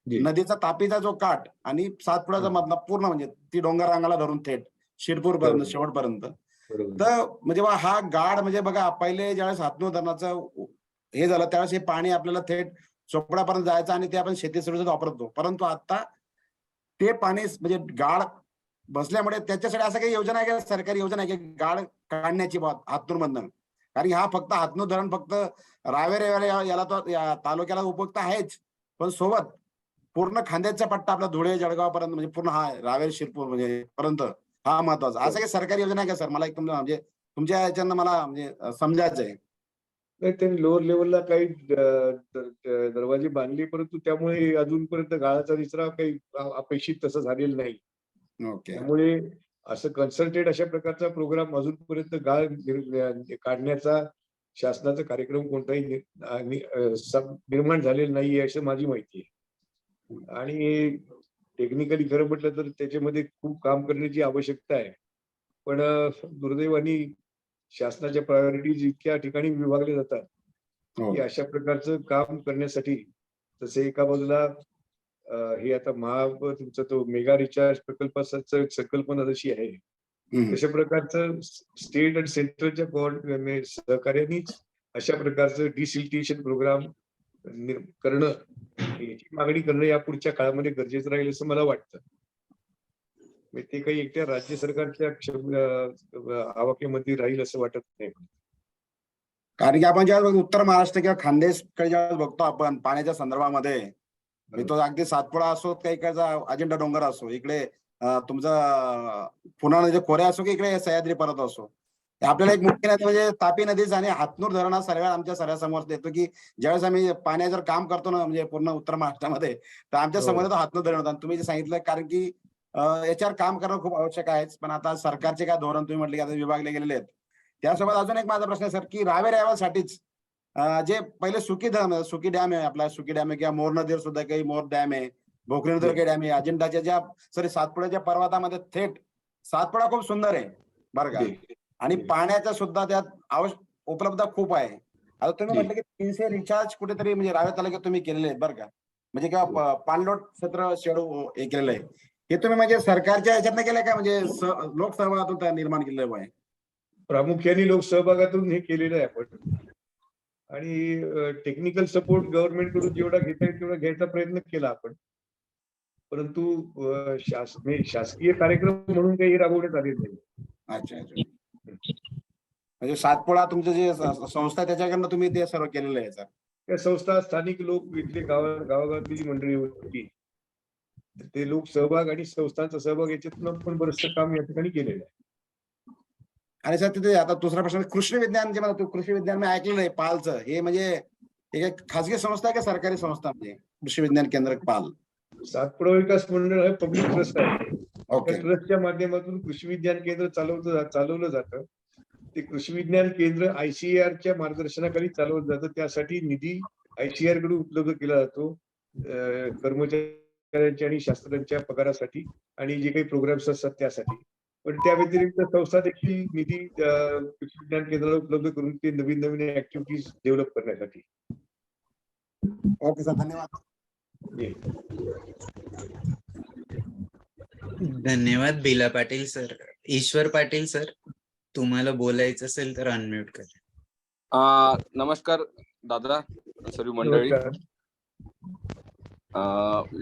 जी. नदीचा तापीचा जो काठ आणि सातपुड्याचा मधला पूर्ण म्हणजे ती डोंगर रांगाला धरून थेट शिरपूर पर्यंत बरोबर. शेवटपर्यंत. बरोबर. तर म्हणजे बा हा गाड म्हणजे बघा, पहिले ज्यावेळेस हातनूर धरणाचं हे झालं त्यावेळेस हे पाणी आपल्याला थेट चोपडापर्यंत जायचं आणि ते आपण शेती सुरक्षित वापरतो. परंतु आता ते पाणी म्हणजे गाळ बसल्यामुळे त्याच्यासाठी असं काही योजना आहे का, सरकारी योजना आहे की गाळ काढण्याची हातनूर मधनं? कारण हा फक्त हातनूर धरण फक्त रावेर याला तो तालुक्याला उपयुक्त आहेच, पण सोबत पूर्ण खांद्याचा पट्टा आपला धुळे जळगाव पर्यंत म्हणजे पूर्ण हा रावेर शिरपूर म्हणजे पर्यंत हा महत्वाचा. असं काही सरकारी योजना आहे का सर? मला एक म्हणजे तुमच्या याच्यानं मला म्हणजे समजायचं आहे. नाही, त्यांनी लोअर लेवलला काही दरवाजे बांधले, परंतु त्यामुळे अजूनपर्यंत गाळाचा निचरा काही अपेक्षित तसं झालेलं नाही. ओके. त्यामुळे असं कन्सल्टेड अशा प्रकारचा प्रोग्राम अजूनपर्यंत गाळ काढण्याचा शासनाचा कार्यक्रम कोणताही निर्माण झालेला नाहीये असं माझी माहिती आहे. आणि टेक्निकली खरं म्हटलं तर त्याच्यामध्ये खूप काम करण्याची आवश्यकता आहे. पण दुर्दैवाने शासनाच्या प्रायोरिटीज इतक्या ठिकाणी विभागल्या जातात हो. की अशा प्रकारचं काम करण्यासाठी, जसे एका बाजूला हे आता तुमचा तो मेगा रिचार्ज प्रकल्पाचा संकल्पना जशी आहे, तशा प्रकारचं स्टेट आणि सेंट्रलच्या सहकार्यानेच अशा प्रकारचं डिसिल्टेशन प्रोग्राम करणं, याची मागणी करणं या पुढच्या काळामध्ये गरजेचं राहील असं मला वाटतं. ते काही एकट्या राज्य सरकारच्या आवाक्यामध्ये राहील असं वाटत नाही. कारण की आपण ज्यावेळेस उत्तर महाराष्ट्र किंवा खानदेशकडे ज्यावेळेस बघतो आपण पाण्याच्या संदर्भामध्ये, तो अगदी सातपुडा असो काही इकडचा अजिंठा डोंगर असो, इकडे तुमचा पुन्हा नदी खोऱ्या असो की इकडे सह्याद्री पर्वत असो, आपल्याला एक मुख्य नदी म्हणजे तापी नदीच आणि हातनूर धरण हा सर्व आमच्या सगळ्यासमोर येतो की ज्यावेळेस आम्ही पाण्याचं काम करतो ना म्हणजे पूर्ण उत्तर महाराष्ट्रामध्ये, तर आमच्या समोर तो हातनूर धरण होता. तुम्ही जे सांगितलं, कारण की याच्यावर काम करणं खूप आवश्यक आहे. पण आता सरकारचे काय धोरण तुम्ही म्हटले की आता विभागले गेलेले आहेत. त्यासोबत अजून एक माझा प्रश्न आहे सर, की रावेर यावलसाठीच जे पहिले सुकी डॅम आहे, आपला सुकी डॅम आहे किंवा मोर नदीवर सुद्धा काही मोर डॅम आहे, भोकरी नदीवर काही डॅम आहे, अजिंठाच्या ज्या सातपुड्याच्या पर्वतामध्ये थेट सातपुडा खूप सुंदर आहे बरं का, आणि पाण्याचा सुद्धा त्यात उपलब्ध खूप आहे. आता तुम्ही म्हटलं की 300 रिचार्ज कुठेतरी म्हणजे रावेर तालुक्यात तुम्ही केलेले आहेत बरं का, म्हणजे किंवा पाणलोट क्षेत्र शेडू हे केलेलं आहे. हे तुम्ही म्हणजे सरकारच्या ह्याच्यातनं केलंय का, म्हणजे लोकसहभागातून निर्माण केलेलं आहे? प्रामुख्याने लोक सहभागातून हे केलेलं आहे आपण. आणि टेक्निकल सपोर्ट गव्हर्नमेंट कडून जेवढा घेता येईल तेवढा घ्यायचा प्रयत्न केला आपण, परंतु शासकीय कार्यक्रम म्हणून काही राबवण्यात आले नाही. अच्छा अच्छा. म्हणजे सातपुडा तुमचं जे संस्था त्याच्याकडनं तुम्ही ते सर्व केलेलं आहे सर? त्या संस्था, स्थानिक लोक, इथले गावागावातली जी मंडळी होती, ते लोक सहभाग आणि संस्थांचा सहभाग याच्यातून पण बरंचसं काम या ठिकाणी केलेलं आहे. आणि सर तिथे आता दुसरा प्रश्न, कृषी विज्ञान जे मला कृषी विज्ञान मी ऐकलेलं आहे पालचं, हे म्हणजे ही काय खाजगी संस्था आहे का सरकारी संस्था म्हणजे कृषी विज्ञान केंद्र पाल? सातपुडा विकास मंडळ हे पब्लिक ट्रस्ट आहे. ओके. त्या ट्रस्टच्या माध्यमातून कृषी विज्ञान केंद्र चालवलं जातं. ते कृषी विज्ञान केंद्र ICAR च्या मार्गदर्शनाखाली चालवलं जातं. त्यासाठी निधी ICAR कडून उपलब्ध केला जातो कर्मचाऱ्यांच्या आणि शास्त्रज्ञांच्या पगारासाठी आणि जे काही प्रोग्राम्स असतात त्यासाठी. पण त्या व्यतिरिक्त संस्था देखील निधी कृषी विज्ञान केंद्राला उपलब्ध करून ते नवीन नवीन ऍक्टिव्हिटीज डेव्हलप करण्यासाठी. ओके सर, धन्यवाद. धन्यवाद बिला पाटील सर. ईश्वर पाटील सर, तुम्हाला बोलायचं असेल तर अनम्यूट करा. नमस्कार दादा, सर्व मंडळी. नमस्कार.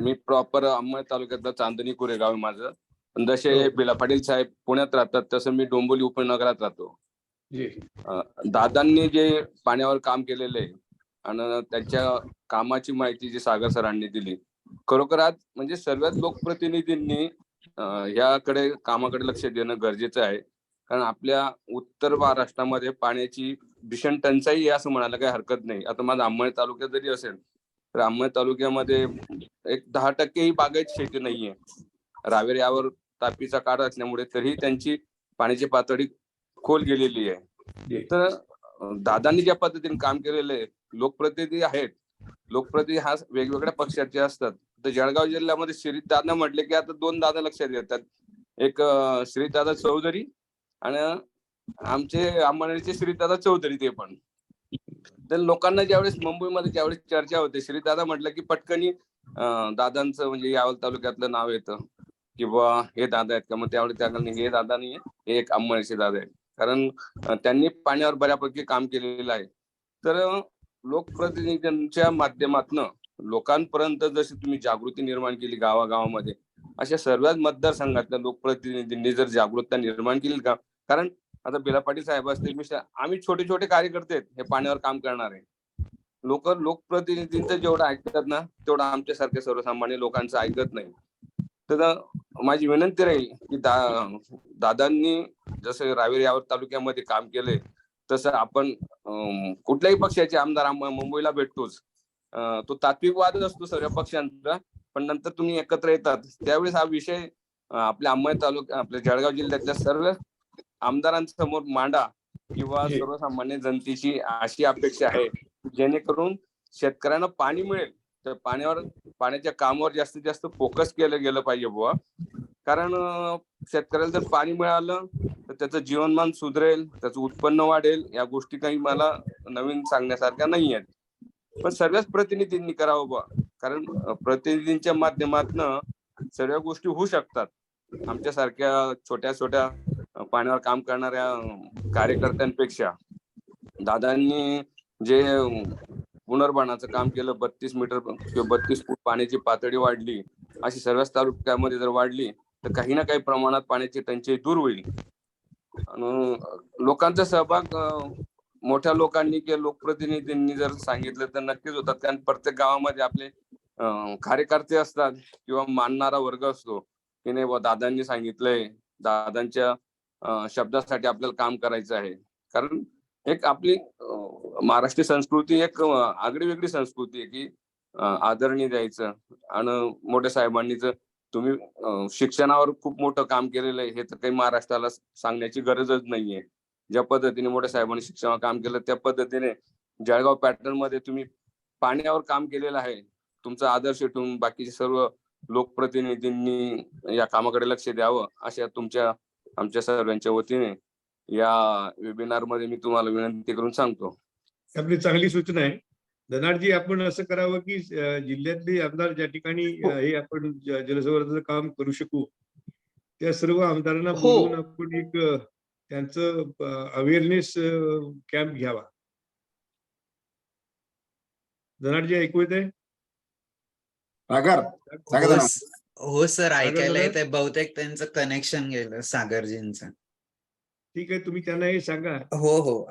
मी प्रॉपर अंमळ तालुक्यातला चांदणी कोरेगाव आहे माझं. पण जसे हो. बिला पाटील साहेब पुण्यात राहतात तसं मी डोंबिवली उपनगरात राहतो. जी. दादांनी जे पाण्यावर काम केलेलं आहे आणि त्यांच्या कामाची माहिती जी सागर सरांनी दिली, खरोखर आज म्हणजे सर्वच लोकप्रतिनिधींनी याकडे कामाकडे लक्ष देणं गरजेचं आहे. कारण आपल्या उत्तर महाराष्ट्रामध्ये पाण्याची भीषण टंचाई आहे असं म्हणायला काही हरकत नाही. आता माझा अंमळ तालुक्यात जरी असेल तर अंमळ तालुक्यामध्ये एक 10% ही बागायत शेती नाहीये. रावेर यावर तापीचा काळ असल्यामुळे तरीही त्यांची पाण्याची पातळी खोल गेलेली आहे. तर दादांनी ज्या पद्धतीने काम केलेलं आहे, लोकप्रतिनिधी आहेत, लोकप्रतिनिधी हा वेगवेगळ्या पक्षाचे असतात. तर जळगाव जिल्ह्यामध्ये श्री दादा म्हटले की आता 2 दादा लक्षात येतात. एक श्रीदादा चौधरी आणि आमचे अंबानीचे श्रीदादा चौधरी ते पण. तर लोकांना ज्यावेळेस मुंबईमध्ये ज्यावेळेस चर्चा होते, श्रीदादा म्हटलं की पटकनी दादांचं म्हणजे यावल तालुक्यातलं नाव येतं की बुवा हे दादा आहेत का. मग त्यावेळेस त्याकडे हे दादा नाहीये, हे एक अंबानीचे दादा आहेत. कारण त्यांनी पाण्यावर बऱ्यापैकी काम केलेलं आहे. तर लोकप्रतिनिधींच्या माध्यमातून लोकांपर्यंत जशी तुम्ही जागृती निर्माण केली गावागावामध्ये, अशा सर्वच मतदारसंघातल्या लोकप्रतिनिधींनी जर जागरूकता निर्माण केली का. कारण आता बिला पाटील साहेब असतील, आम्ही छोटे छोटे कार्यकर्ते आहेत हे पाण्यावर काम करणारे लोक. लोकप्रतिनिधींचं जेवढं ऐकतात ना तेवढं आमच्यासारख्या सर्वसामान्य लोकांचं ऐकत नाही. तर माझी विनंती राहील की दादांनी जसं रावेर यावर तालुक्यामध्ये काम केलंय तसं आपण कुठल्याही पक्षाचे आमदार मुंबईला भेटतोच. तो तात्विक वादच असतो सर्व पक्षांचा, पण नंतर तुम्ही एकत्र येतात त्यावेळेस हा विषय आपल्या अंमळ तालुक्या आपल्या जळगाव जिल्ह्यातल्या सर्व आमदारांसमोर मांडा किंवा सर्वसामान्य जनतेची अशी अपेक्षा आहे जेणेकरून शेतकऱ्यांना पाणी मिळेल. तर पाण्याच्या कामावर जास्तीत जास्त फोकस केलं गेलं पाहिजे बुवा. कारण शेतकऱ्याला जर पाणी मिळालं तर त्याचं जीवनमान सुधरेल, त्याचं उत्पन्न वाढेल. या गोष्टी काही मला नवीन सांगण्यासारख्या नाही आहेत, पण सर्वच प्रतिनिधींनी करावं बुवा. कारण प्रतिनिधींच्या माध्यमातून सर्व गोष्टी होऊ शकतात. आमच्यासारख्या छोट्या छोट्या पाण्यावर काम करणाऱ्या कार्यकर्त्यांपेक्षा दादांनी जे पुनर्बाणाचं काम केलं, 32 मीटर किंवा 32 फूट पाण्याची पातळी वाढली, अशी सर्वच तालुक्यामध्ये जर वाढली तर काही ना काही प्रमाणात पाण्याची टंचाई दूर होईल. आणि लोकांचा सहभाग मोठ्या लोकांनी किंवा लोकप्रतिनिधींनी जर सांगितलं तर नक्कीच होतात. कारण प्रत्येक गावामध्ये आपले कार्यकर्ते असतात किंवा मानणारा वर्ग असतो की नाही बा दादांनी सांगितलंय, दादांच्या शब्दासाठी आपल्याला काम करायचं आहे. कारण एक आपली महाराष्ट्रीय संस्कृती एक आगळी वेगळी संस्कृती आहे की आदरणीय द्यायचं. आणि मोठ्या साहेबांनी जर तुम्ही शिक्षणावर खूप मोठं काम केलेलं आहे हे तर काही महाराष्ट्राला सांगण्याची गरजच नाहीये. ज्या पद्धतीने मोठ्या साहेबांनी शिक्षणावर काम केलं त्या पद्धतीने जळगाव पॅटर्न मध्ये तुम्ही पाण्यावर काम केलेलं आहे. तुमचा आदर्श ठेवून बाकीचे सर्व लोकप्रतिनिधींनी या कामाकडे लक्ष द्यावं अशा आमच्या सर्वांच्या वतीने या वेबिनार मध्ये मी तुम्हाला विनंती करून सांगतो. आपली चांगली सूचना आहे धनाडजी. आपण असं करावं की जिल्ह्यातले आमदार ज्या ठिकाणी हे आपण जलसंवर्धनाचं काम करू शकू त्या सर्व आमदारांना बोलवून आपण एक त्यांचं अवेअरनेस कॅम्प घ्यावा. धनाडजी ऐकू येत आहे? हो सर, ऐकायला येत आहे. बहुतेक त्यांचं कनेक्शन गेलं सागरजींचं. ठीक आहे, तुम्ही त्यांना हे सांगा. हो हो,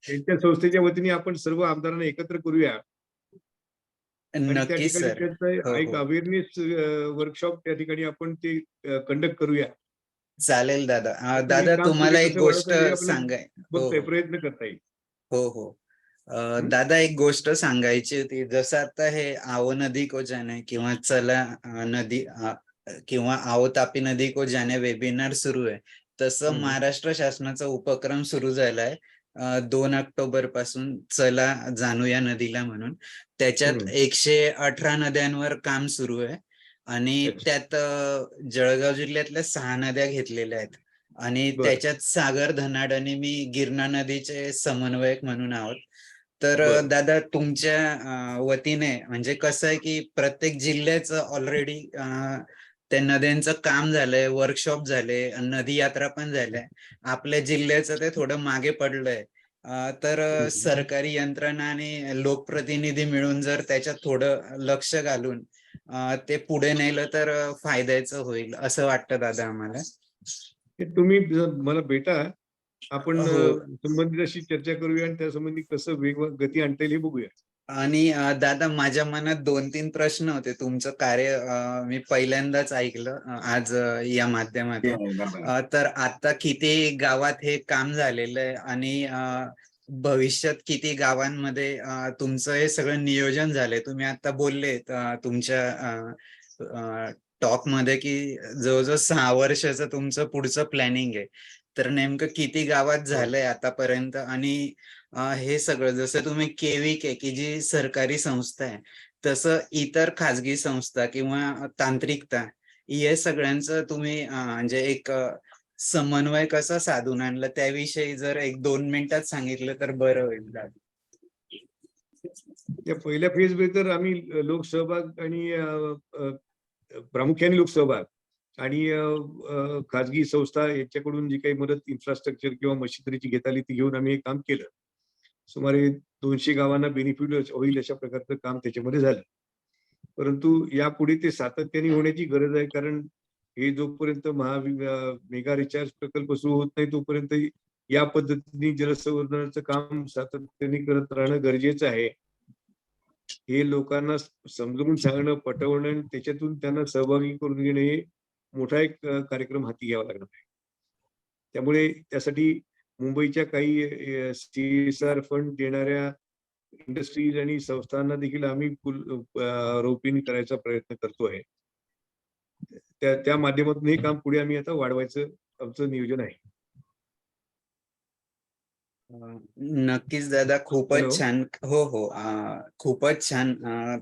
त्यांच्या संस्थेच्या वतीने आपण सर्व आमदारांना एकत्र करूया. नक्की सर. त्यांचं एक अवेअरनेस वर्कशॉप त्या ठिकाणी आपण ते कंडक्ट करूया. चालेल दादा. दादा तुम्हाला एक गोष्ट सांगाय प्रयत्न करता येईल. हो हो, दादा एक गोष्ट सांगायची होती. जसं आता हे आओ नदी को जाने किंवा चला नदी किंवा आओ तापी नदी को जाने वेबिनार सुरू आहे. तसं महाराष्ट्र शासनाचा उपक्रम सुरू झालाय 2 ऑक्टोबर पासून चला जाणूया नदीला म्हणून. त्याच्यात 118 नद्यांवर काम सुरू आहे आणि अच्छा. त्यात जळगाव जिल्ह्यातल्या 6 नद्या घेतलेल्या आहेत आणि बरं. त्याच्यात सागर धनाड आणि मी गिरणा नदीचे समन्वयक म्हणून आहोत. तर बरं. दादा तुमच्या वतीने म्हणजे कसं आहे की प्रत्येक जिल्ह्याचं ऑलरेडी त्या नद्यांचं काम झालंय, वर्कशॉप झाले, नदी यात्रा पण झाल्या. आपल्या जिल्ह्याचं ते थोडं मागे पडलंय. तर सरकारी यंत्रणा आणि लोकप्रतिनिधी मिळून जर त्याच्यात थोडं लक्ष घालून ते पुढे नेलं तर फायद्याचं होईल असं वाटतं दादा आम्हाला. हे तुम्ही मला भेटा, आपण हो. संबंधित अशी चर्चा करूया आणि त्या संबंधी कसं वेगवेगळं गती आणता येईल हे बघूया. आणि दादा माझ्या मनात 2-3 प्रश्न होते. तुमचं कार्य मी पहिल्यांदाच ऐकलं आज या माध्यमातून. तर आता किती गावात हे काम झालेलं आहे आणि भविष्यात किती गावांमध्ये तुमचं हे सगळं नियोजन झालंय. तुम्ही आता बोलले तुमच्या टॉकमध्ये की जवळजवळ 6 वर्षाचं तुमचं पुढचं प्लॅनिंग आहे. तर नेमकं किती गावात झालंय आतापर्यंत आणि हे सगळं जसं तुम्ही केव्हीके की जी सरकारी संस्था आहे, तसं इतर खाजगी संस्था किंवा तांत्रिकता हे सगळ्यांचं तुम्ही म्हणजे एक समन्वय कसा साधून आणलं त्याविषयी जर 1-2 मिनिटात सांगितलं तर बरं होईल दादा. त्या पहिल्या फेजमध्ये तर आम्ही लोकसहभाग आणि प्रामुख्याने लोकसहभाग आणि खाजगी संस्था यांच्याकडून जी काही मदत इन्फ्रास्ट्रक्चर किंवा मशिनरीची घेता आली ती घेऊन आम्ही हे काम केलं. सुमारे 200 गावांना बेनिफिट होईल अशा प्रकारचं काम त्याच्यामध्ये झालं. परंतु यापुढे ते सातत्याने होण्याची गरज आहे, कारण हे जोपर्यंत मेगा रिचार्ज प्रकल्प सुरू होत नाही तोपर्यंत या पद्धतीने जलसंवर्धनाचं काम सातत्याने करत राहणं गरजेचं आहे. हे लोकांना समजावून सांगणं, पटवणं आणि त्याच्यातून त्यांना सहभागी करून घेणं हे मोठा एक कार्यक्रम हाती घ्यावा लागणार आहे. त्यामुळे त्यासाठी मुंबईच्या काही CSR फंड देणाऱ्या इंडस्ट्रीज आणि संस्थांना देखील आम्ही रोपीण करायचा प्रयत्न करतोय. त्या माध्यमातून हे काम पुढे आम्ही आता वाढवायचं आमचं नियोजन आहे. नक्कीच दादा खूपच हॅलो. छान. हो हो खूपच छान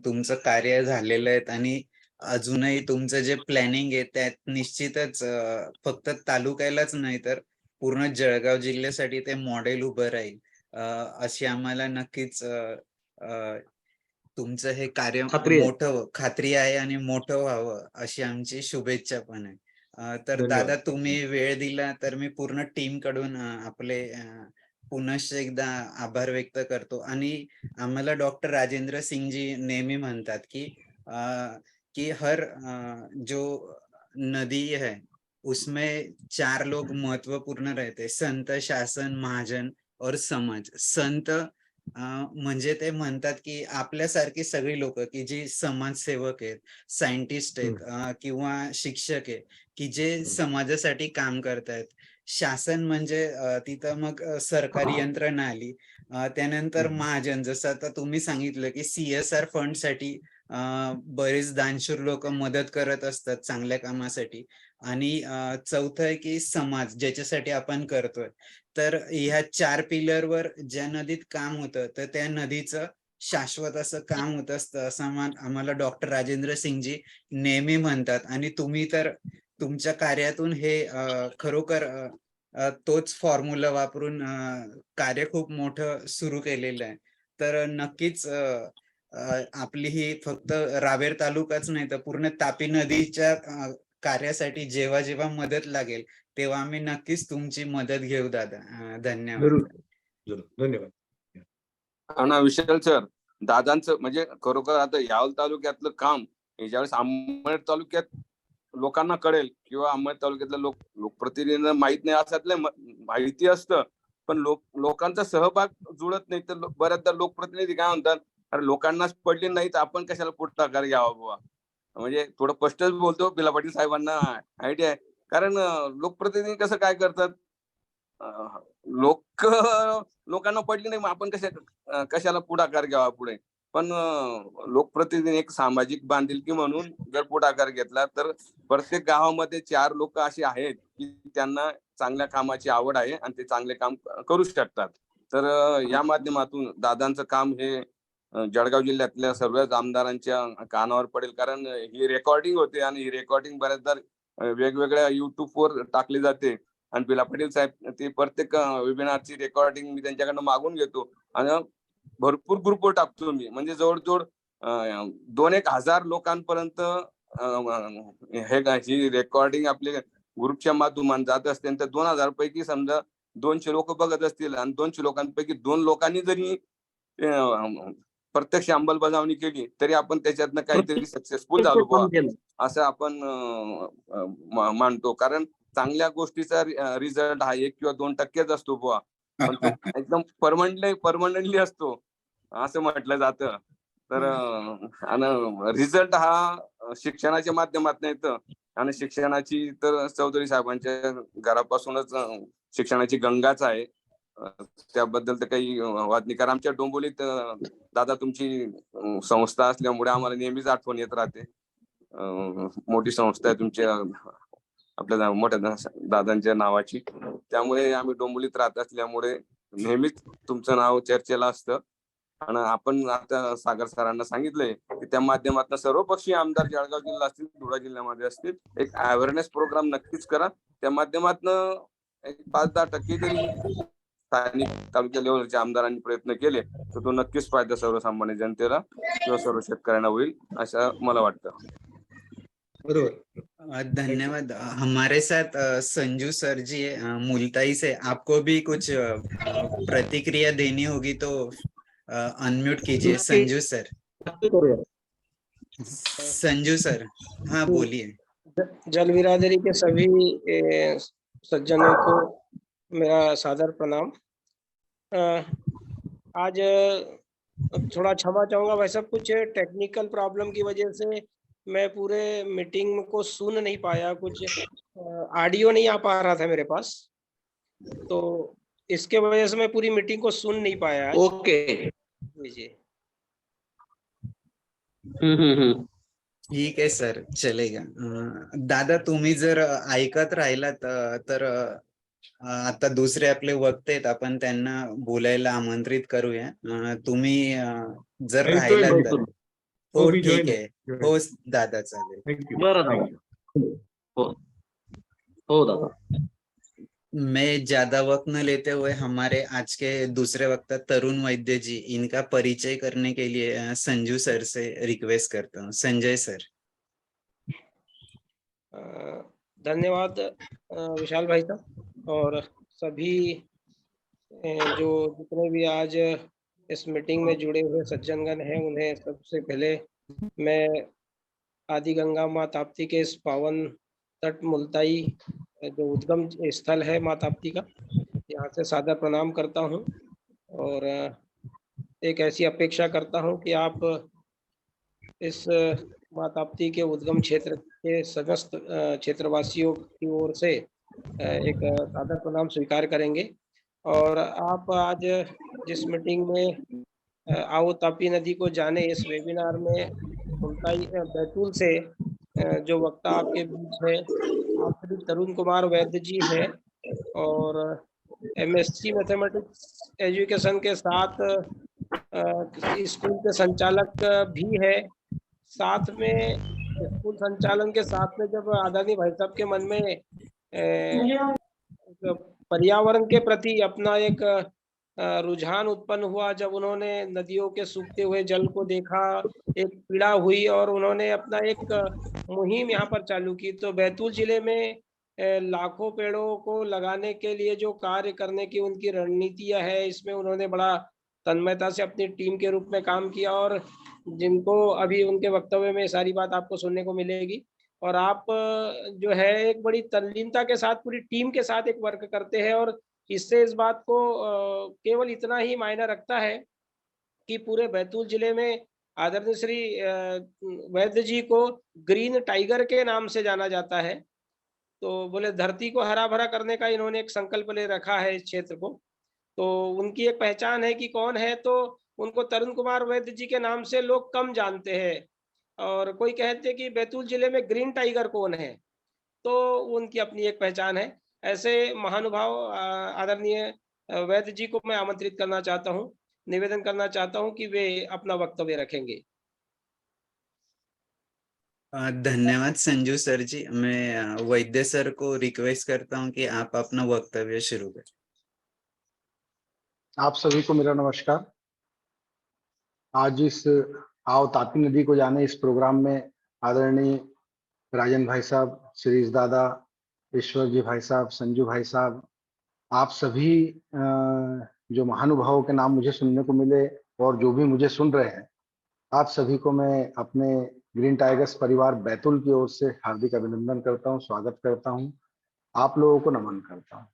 तुमचं कार्य झालेलं आहे आणि अजूनही तुमचं जे प्लॅनिंग आहे त्यात निश्चितच फक्त तालुक्यालाच नाही तर पूर्ण जळगाव जिल्ह्यासाठी ते मॉडेल उभं राहील अशी आम्हाला नक्कीच तुमचं हे कार्य खात्री आहे. मोठं खात्री आहे आणि मोठं व्हावं अशी आमची शुभेच्छा पण आहे. तर धन्यवाद. दादा तुम्ही वेळ दिला तर मी पूर्ण टीम कडून आपले पुनश्च एकदा आभार व्यक्त करतो आणि आम्हाला डॉक्टर राजेंद्र सिंग जी नेहमी म्हणतात की हर जो नदी है उसमें 4 लोग महत्वपूर्ण रहते, संत, शासन, महाजन और समाज. संत म्हणजे ते म्हणतात की आपल्यासारखी सगळी लोक की जी समाजसेवक आहेत, सायंटिस्ट आहेत किंवा शिक्षक आहेत की जे समाजासाठी काम करतायत. शासन म्हणजे तिथं मग सरकारी यंत्रणा आली. त्यानंतर महाजन जसं आता तुम्ही सांगितलं की CSR फंड साठी बरेच दानशूर लोक मदत करत असतात चांगल्या कामासाठी आणि चौथं आहे की समाज ज्याच्यासाठी आपण करतोय. तर ह्या 4 पिलरवर ज्या नदीत काम होतं तर त्या नदीचं शाश्वत असं काम होत असतं असं आम्हाला डॉक्टर राजेंद्र सिंगजी नेहमी म्हणतात आणि तुम्ही तर तुमच्या कार्यातून हे खरोखर तोच फॉर्म्युला वापरून कार्य खूप मोठं सुरू केलेलं आहे. तर नक्कीच आपली ही फक्त रावेर तालुकाच नाही तर पूर्ण तापी नदीच्या कार्यासाठी जेव्हा जेव्हा मदत लागेल तेव्हा आम्ही नक्कीच तुमची मदत घेऊ दादा. धन्यवाद. जरूर. धन्यवाद. आणि विशाल सर, दादांचं म्हणजे खरोखर आता यावल तालुक्यातलं काम हे ज्यावेळेस अंबड तालुक्यात लोकांना कळेल किंवा अंबड तालुक्यातल्या लोकप्रतिनिधींना माहित नाही असल्यातलं माहिती असतं, पण लोकांचा सहभाग जुळत नाही. तर बऱ्याचदा लोकप्रतिनिधी काय म्हणतात, अरे लोकांनाच पडले नाही तर आपण कशाला पुढाकार घ्यावा बुवा. म्हणजे थोडं स्पष्टच बोलतो बिला पाटील साहेबांना आयडिया आहे. कारण लोकप्रतिनिधी कसं काय करतात, लोकांना पडली नाही, मग आपण कशाला पुढाकार घ्यावा पुढे. पण लोकप्रतिनिधी एक सामाजिक बांधिलकी म्हणून जर पुढाकार घेतला तर प्रत्येक गावामध्ये 4 लोक अशी आहेत की त्यांना चांगल्या कामाची आवड आहे आणि ते चांगले काम करू शकतात. तर या माध्यमातून दादांचं काम हे जळगाव जिल्ह्यातल्या सर्वच आमदारांच्या कानावर पडेल, कारण ही रेकॉर्डिंग होते आणि ही रेकॉर्डिंग बऱ्याचदा वेगवेगळ्या युट्यूबवर टाकली जाते. आणि बिला पाटील साहेब ते प्रत्येक वेबिनारची रेकॉर्डिंग मी त्यांच्याकडनं मागून घेतो आणि भरपूर ग्रुपवर टाकतो मी. म्हणजे जवळजवळ 2,000-1,000 लोकांपर्यंत ही रेकॉर्डिंग आपल्या ग्रुपच्या माध्यमातून जात असते. आणि त्या 2,000 पैकी समजा 200 लोक बघत असतील आणि 200 लोकांपैकी 2 लोकांनी जरी प्रत्यक्ष अंमलबजावणी केली तरी आपण त्याच्यातनं काहीतरी सक्सेसफुल झालो बुवा, असं आपण मानतो. कारण चांगल्या गोष्टीचा रिझल्ट हा 1 किंवा 2% असतो बुवा, पण तो एकदम परमनंटली असतो असं म्हटलं जातं. तर आणि रिझल्ट हा शिक्षणाच्या माध्यमातून येतं आणि शिक्षणाची तर चौधरी साहेबांच्या घरापासूनच शिक्षणाची गंगाच आहे. त्याबद्दल तर काही वाद नाही. कारण आमच्या डोंबिवलीत दादा तुमची संस्था असल्यामुळे आम्हाला नेहमीच आठवण येत राहते. मोठी संस्था आहे तुमच्या आपल्या मोठ्या दादांच्या नावाची, त्यामुळे आम्ही डोंबिवलीत राहत असल्यामुळे नेहमीच तुमचं नाव चर्चेला असतं. आणि आपण आता सागर सरांना सांगितलंय की त्या माध्यमातून सर्वपक्षीय आमदार जळगाव जिल्हा असतील, धुळा जिल्ह्यामध्ये असतील, एक अवेअरनेस प्रोग्राम नक्कीच करा. त्या माध्यमातून एक 5-10% जरी स्थानिक तालुक्या लेवलचे आमदारांनी प्रयत्न केले तर तो नक्कीच फायदा सर्वसामान्य जनतेला किंवा सर्व शेतकऱ्यांना होईल असं मला वाटतं. बरोबर. धन्यवाद। हमारे साथ संजू सर जी है मुल्ताई से। आपको भी कुछ प्रतिक्रिया देनी होगी तो अनम्यूट कीजिए संजू सर। संजू सर, हाँ बोलिए। जल बिरादरी के सभी सज्जनों को मेरा सादर प्रणाम। आज थोड़ा क्षमा चाहूंगा, वैसा कुछ टेक्निकल प्रॉब्लम की वजह से मैं पूरे मीटिंग को सुन नहीं पाया, कुछ ऑडियो नहीं आ पा रहा था मेरे पास, तो इसके वजह से मैं पूरी मीटिंग को सुन नहीं पाया। ओके। जी। ठीक आहे सर, चलेगा। दादा तुम्ही जर ऐकत राहिलात तर आता दुसरे आपले वक्ते आहेत, आपण त्यांना बोलायला आमंत्रित करूया। तुम्ही जर ऐकतोय राहिलात मी. तर हो, हो मी ठीक join आहे। आहे. हो दादा चालेल। थँक्यू. बरं हो दादा। मैं ज्यादा वक्त न लेते हुए हमारे आज के दूसरे वक्ता तरुण वैद्य जी, इनका परिचय करने के लिए संजू सर से रिक्वेस्ट करता हूँ। संजय सर। धन्यवाद विशाल भाई साहब, और सभी जो जितने भी आज इस मीटिंग में जुड़े हुए सज्जनगण हैं, उन्हें सबसे पहले मैं आदि गंगा माँ ताप्ती के इस पावन तट मुल्ताई जो उद्गम स्थल है माँ ताप्ती का, यहाँ से सादर प्रणाम करता हूँ और एक ऐसी अपेक्षा करता हूँ कि आप इस माँ ताप्ती के उद्गम क्षेत्र के समस्त क्षेत्रवासियों की ओर से एक सादर प्रणाम स्वीकार करेंगे। और आप आज जिस मीटिंग में आओ ताप्ती नदी को जाने इस वेबिनार में मुल्ताई बैतूल से जो वक्ता आपके बीच है, आप श्री तरुण कुमार वैद्य जी हैं और MSc मैथमेटिक्स एजुकेशन के साथ स्कूल के संचालक भी है। साथ में स्कूल संचालन के साथ में जब आदरणीय भाई साहब के मन में पर्यावरण के प्रति अपना एक रुझान उत्पन्न हुआ, जब उन्होंने नदियों के सूखते हुए जल को देखा, एक पीड़ा हुई और उन्होंने अपना एक मुहिम यहाँ पर चालू की। तो बैतूल जिले में लाखों पेड़ों को लगाने के लिए जो कार्य करने की उनकी रणनीतियाँ है, इसमें उन्होंने बड़ा तन्मयता से अपनी टीम के रूप में काम किया और जिनको अभी उनके वक्तव्य में सारी बात आपको सुनने को मिलेगी। और आप जो है एक बड़ी तल्लीनता के साथ पूरी टीम के साथ एक वर्क करते हैं और इससे इस बात को केवल इतना ही मायने रखता है कि पूरे बैतूल जिले में आदरणीय श्री वैद्य जी को ग्रीन टाइगर के नाम से जाना जाता है। तो बोले धरती को हरा भरा करने का इन्होंने एक संकल्प ले रखा है इस क्षेत्र को। तो उनकी एक पहचान है कि कौन है, तो उनको तरुण कुमार वैद्य जी के नाम से लोग कम जानते हैं। और कोई कहते हैं कि बैतूल जिले में ग्रीन टाइगर कौन है, तो उनकी अपनी एक पहचान है। ऐसे महानुभाव आदरणीय वैद्य जी को मैं आमंत्रित करना चाहता हूँ, निवेदन करना चाहता हूँ कि वे अपना वक्तव्य रखेंगे। धन्यवाद संजू सर जी। मैं वैद्य सर को रिक्वेस्ट करता हूँ कि आप अपना वक्तव्य शुरू करें। आप सभी को मेरा नमस्कार। आज इस आओ तापी नदी को जाने इस प्रोग्राम में आदरणीय राजन भाई साहब, शिरीष दादा, ईश्वर जी भाई साहब, संजू भाई साहब, आप सभी जो महानुभावों के नाम मुझे सुनने को मिले और जो भी मुझे सुन रहे हैं, आप सभी को मैं अपने ग्रीन टाइगर्स परिवार बैतूल की ओर से हार्दिक अभिनंदन करता हूं, स्वागत करता हूं, आप लोगों को नमन करता हूं।